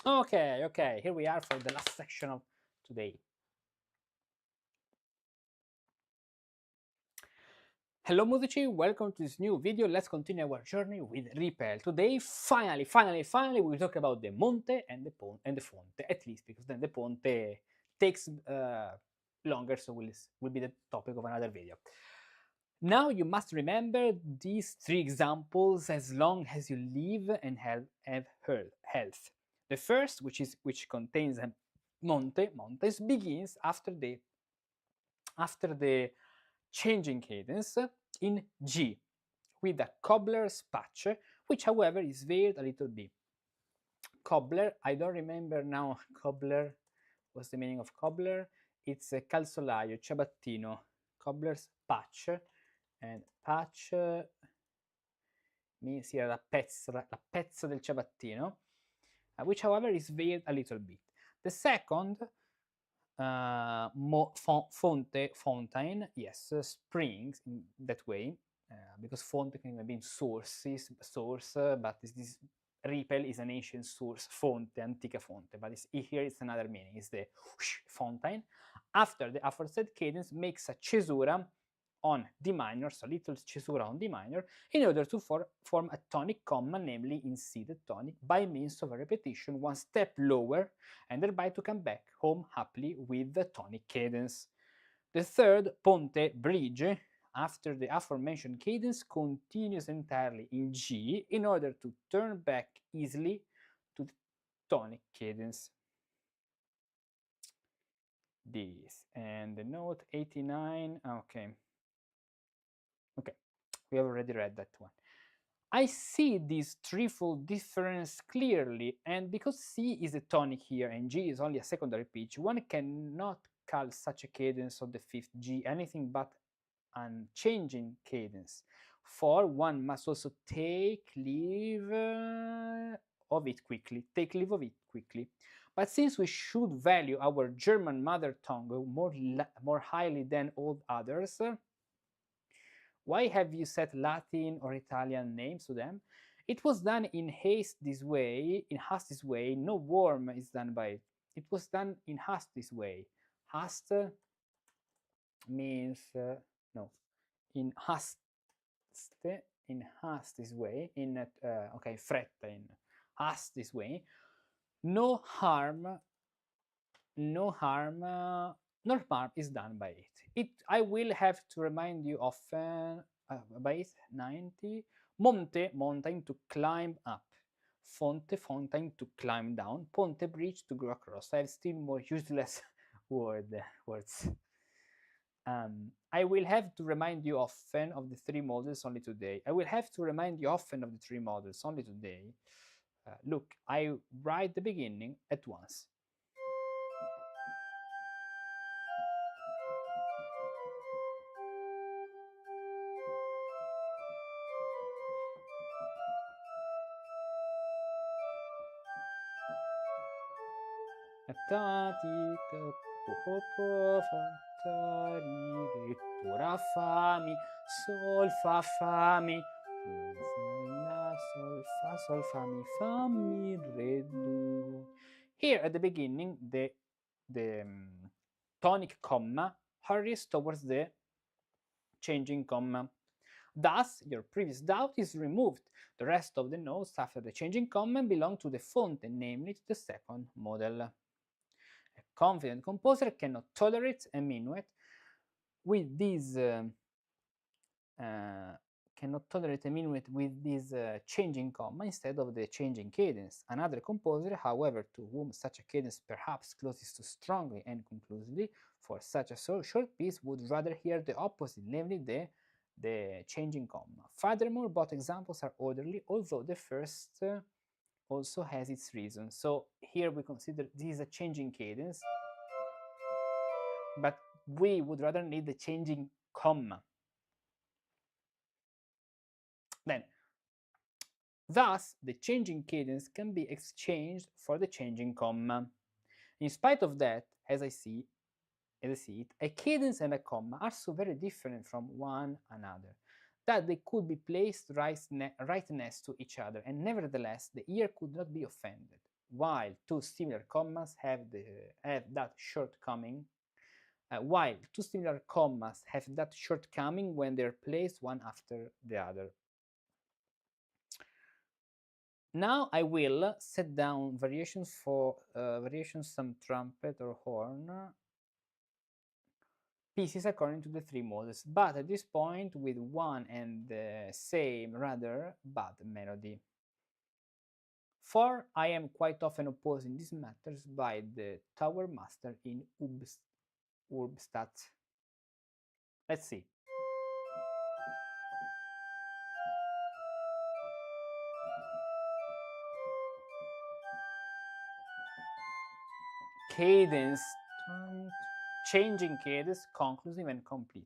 Okay, here we are for the last section of today. Hello Musici, welcome to this new video. Let's continue our journey with Riepel. Today, finally, we talk about the Monte and the Fonte, at least, because then the Ponte takes longer, so will be the topic of another video. Now you must remember these three examples as long as you live and have health. The first, which contains Montes, begins after the changing cadence in G with a cobbler's patch, which however is veiled a little bit. Cobbler, I don't remember now. Cobbler, what's the meaning of cobbler? It's a calzolaio, ciabattino. Cobbler's patch, and patch means here la pezza del ciabattino, which however is veiled a little bit. The second, fontaine, yes, springs in that way, because fonte can mean source, but this Riepel is an ancient source, fonte, antica fonte, but here it's another meaning, it's the fontaine. After the aforesaid cadence makes a cesura on D minor, so little cesura on D minor, in order to form a tonic comma, namely in C the tonic, by means of a repetition one step lower, and thereby to come back home happily with the tonic cadence. The third, ponte, bridge, after the aforementioned cadence, continues entirely in G in order to turn back easily to the tonic cadence. This, and the note 89, okay, we have already read that one. I see this threefold difference clearly, and because C is a tonic here and G is only a secondary pitch, one cannot call such a cadence of the fifth G anything but an changing cadence, for one must also take leave of it quickly. But since we should value our German mother tongue more highly than all others, why have you set Latin or Italian names to them? It was done in haste this way, no worm is done by it. It was done in haste this way. Haste means, no, in haste this way, okay, fretta, in haste this way. No harm is done by it. I will have to remind you often by it. 90. Monte, mountain, to climb up. Fonte, fountain, to climb down. Ponte, bridge, to go across. I have still more useless words. I will have to remind you often of the three models only today. Look, I write the beginning at once. Ora fa mi, sol fa mi, la sol fa mi re do. Here at the beginning, the tonic comma hurries towards the changing comma. Thus, your previous doubt is removed. The rest of the notes after the changing comma belong to the fonte, namely to the second model. A confident composer cannot tolerate a minuet with this changing comma instead of the changing cadence. Another composer, however, to whom such a cadence perhaps closes too strongly and conclusively for such a short piece, would rather hear the opposite, namely the changing comma. Furthermore, both examples are orderly, although the first also has its reason. So here we consider this is a changing cadence, but we would rather need the changing comma. Then, thus, the changing cadence can be exchanged for the changing comma. In spite of that, as I see it, a cadence and a comma are so very different from one another that they could be placed right next to each other, and nevertheless the ear could not be offended. while two similar commas have that shortcoming. While two similar commas have that shortcoming when they're placed one after the other. Now I will set down variations for some trumpet or horn pieces according to the three models, but at this point with one and the same rather bad melody. For I am quite often opposing these matters by the tower master in Urbstadt. Let's see. Cadence, changing cadence, conclusive and complete.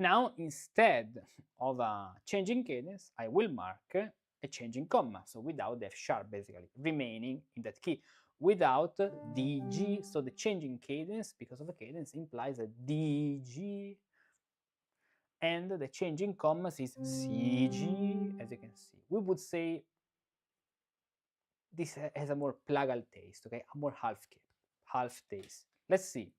Now, instead of a changing cadence, I will mark a changing comma, so without the F sharp, basically, remaining in that key, without DG. So the changing cadence, because of a cadence, implies a DG, and the changing commas is CG, as you can see. We would say this has a more plagal taste, okay, a more half taste. Let's see.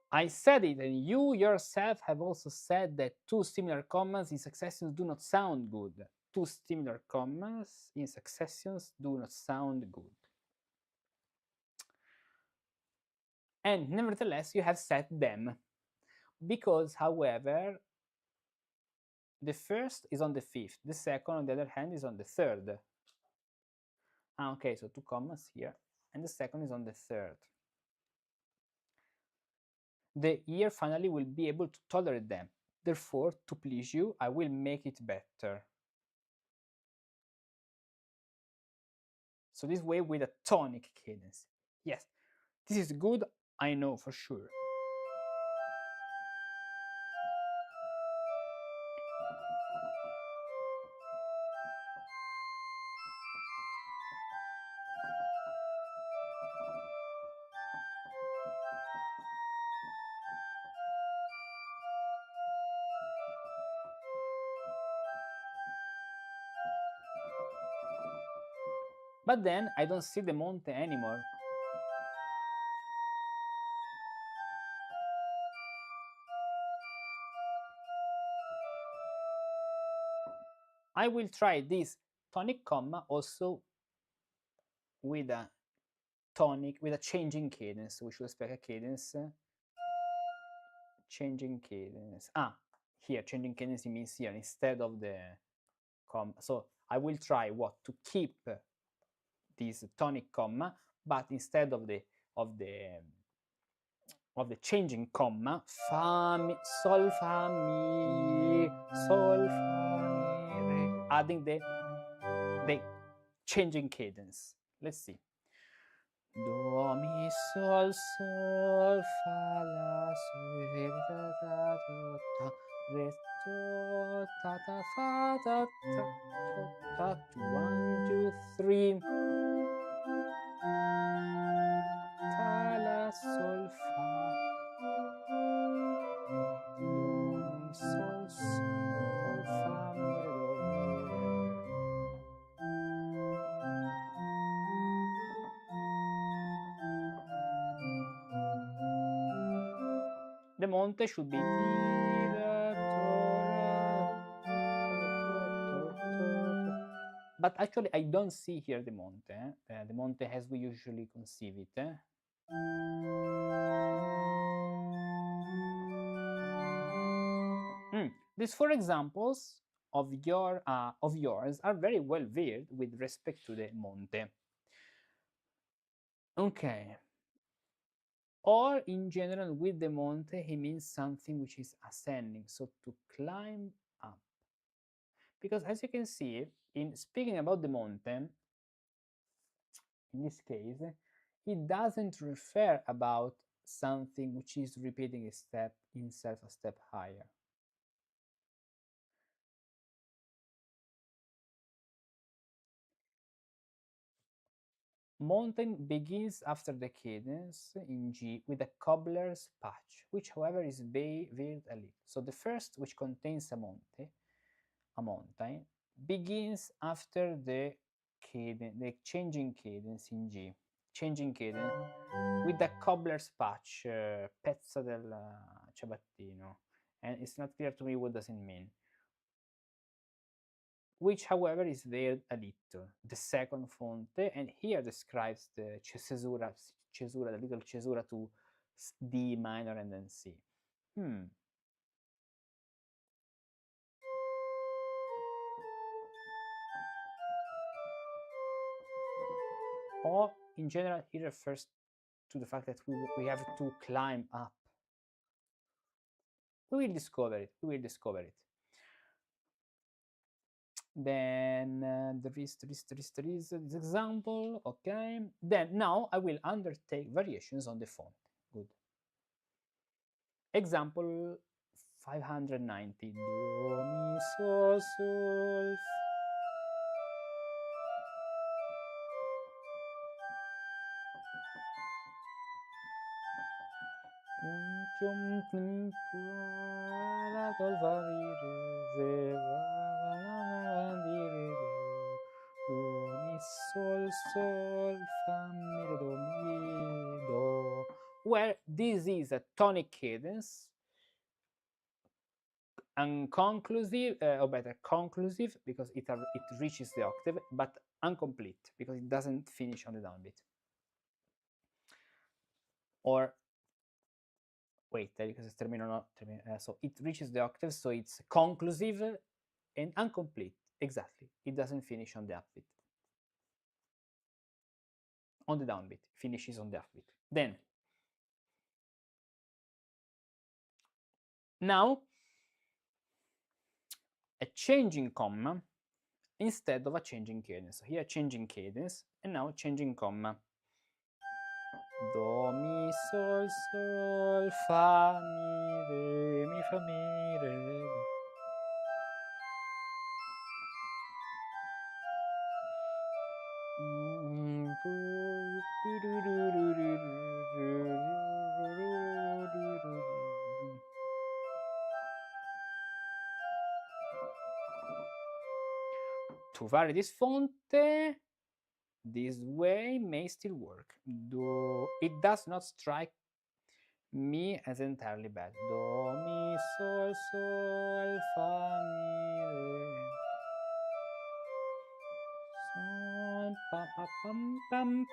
I said it, and you yourself have also said that two similar commas in successions do not sound good. Two similar commas in successions do not sound good. And nevertheless, you have said them. Because, however, the first is on the fifth, the second, on the other hand, is on the third. Okay, so two commas here, and the second is on the third. The ear finally will be able to tolerate them. Therefore, to please you, I will make it better. So this way with a tonic cadence. Yes, this is good, I know for sure. But then I don't see the monte anymore. I will try this tonic comma also with a tonic, with a changing cadence. We should expect a cadence. Changing cadence. Here, changing cadence means here instead of the comma. So I will try what to keep this tonic comma, but instead of the changing comma, fa mi, sol fa mi, sol fa mi re, adding the changing cadence. Let's see. Do mi sol sol fa la si ta ta ta re do ta ta fa ta ta ta 1 2 3 ta la sol fa do mi sol sol fa mi re do mi re. The monte should be. But actually, I don't see here the monte. The monte as we usually conceive it. These four examples of yours are very well veered with respect to the monte. Okay. Or in general, with the monte, he means something which is ascending, so to climb up. Because as you can see, in speaking about the monte, in this case, it doesn't refer about something which is repeating a step itself a step higher. Mountain begins after the cadence in G with a cobbler's patch, which however is veiled a little. So the first, which contains a mountain, begins after the cadence, the changing cadence in G, changing cadence with the cobbler's patch, pezza del ciabattino, and it's not clear to me what does it mean. Which however is veiled a little. The second fonte, and here describes the cesura, the little cesura to D minor and then C. Or in general, it refers to the fact that we have to climb up. We will discover it. We will discover it. Then there is this example. Okay. Then now I will undertake variations on the font. Good. Example 590. Do, mi, sol, sol. Sol, sol, fa, mi, re, do, mi, do. Where this is a tonic cadence, unconclusive, or better, conclusive, because it reaches the octave, but incomplete, because it doesn't finish on the downbeat. Or, wait, because it's termino, so it reaches the octave, so it's conclusive and incomplete. Exactly. It doesn't finish on the upbeat. On the downbeat, finishes on the upbeat. Then, now, a changing comma instead of a changing cadence. So here, changing cadence, and now changing comma. Do, mi, sol, sol, fa, mi, fa, mi, re, do. To vary this fonte, this way may still work. It does not strike me as entirely bad. Do, mi, sol, sol, fa, mi, re. Sol, pa, pa, pam, pam.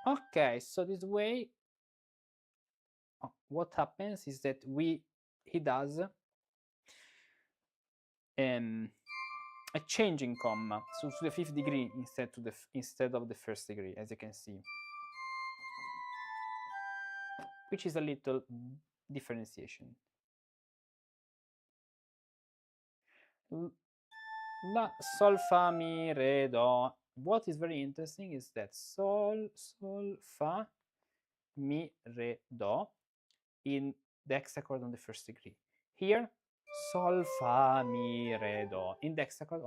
Okay, so this way, what happens is that he does a changing comma, so to the fifth degree instead of the first degree, as you can see, which is a little differentiation. La, sol, fa, mi, re, do. What is very interesting is that sol, sol, fa, mi, re, do in the hexachord on the first degree. Here, sol, fa, mi, re, do in the hexachord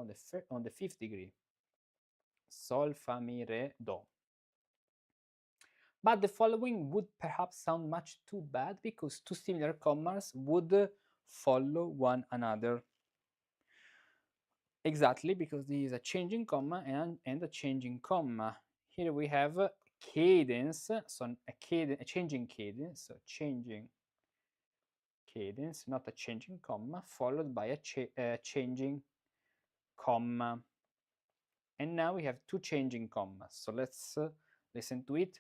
on the fifth degree. Sol, fa, mi, re, do. But the following would perhaps sound much too bad because two similar commas would follow one another. Exactly, because this is a changing comma and a changing comma. Here we have cadence, so a changing cadence, so changing cadence, not a changing comma, followed by a changing comma. And now we have two changing commas. So let's listen to it.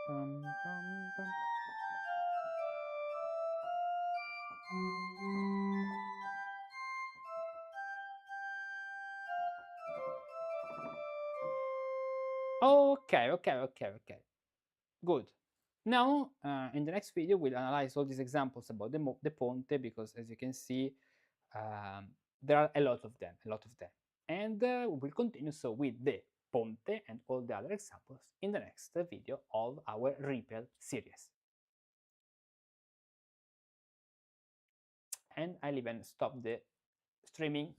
Bum, bum, bum. Okay. Good. Now, in the next video, we'll analyze all these examples about the ponte, because as you can see, there are a lot of them. And we'll continue so with the ponte and all the other examples in the next video of our Riepel series. And I'll even stop the streaming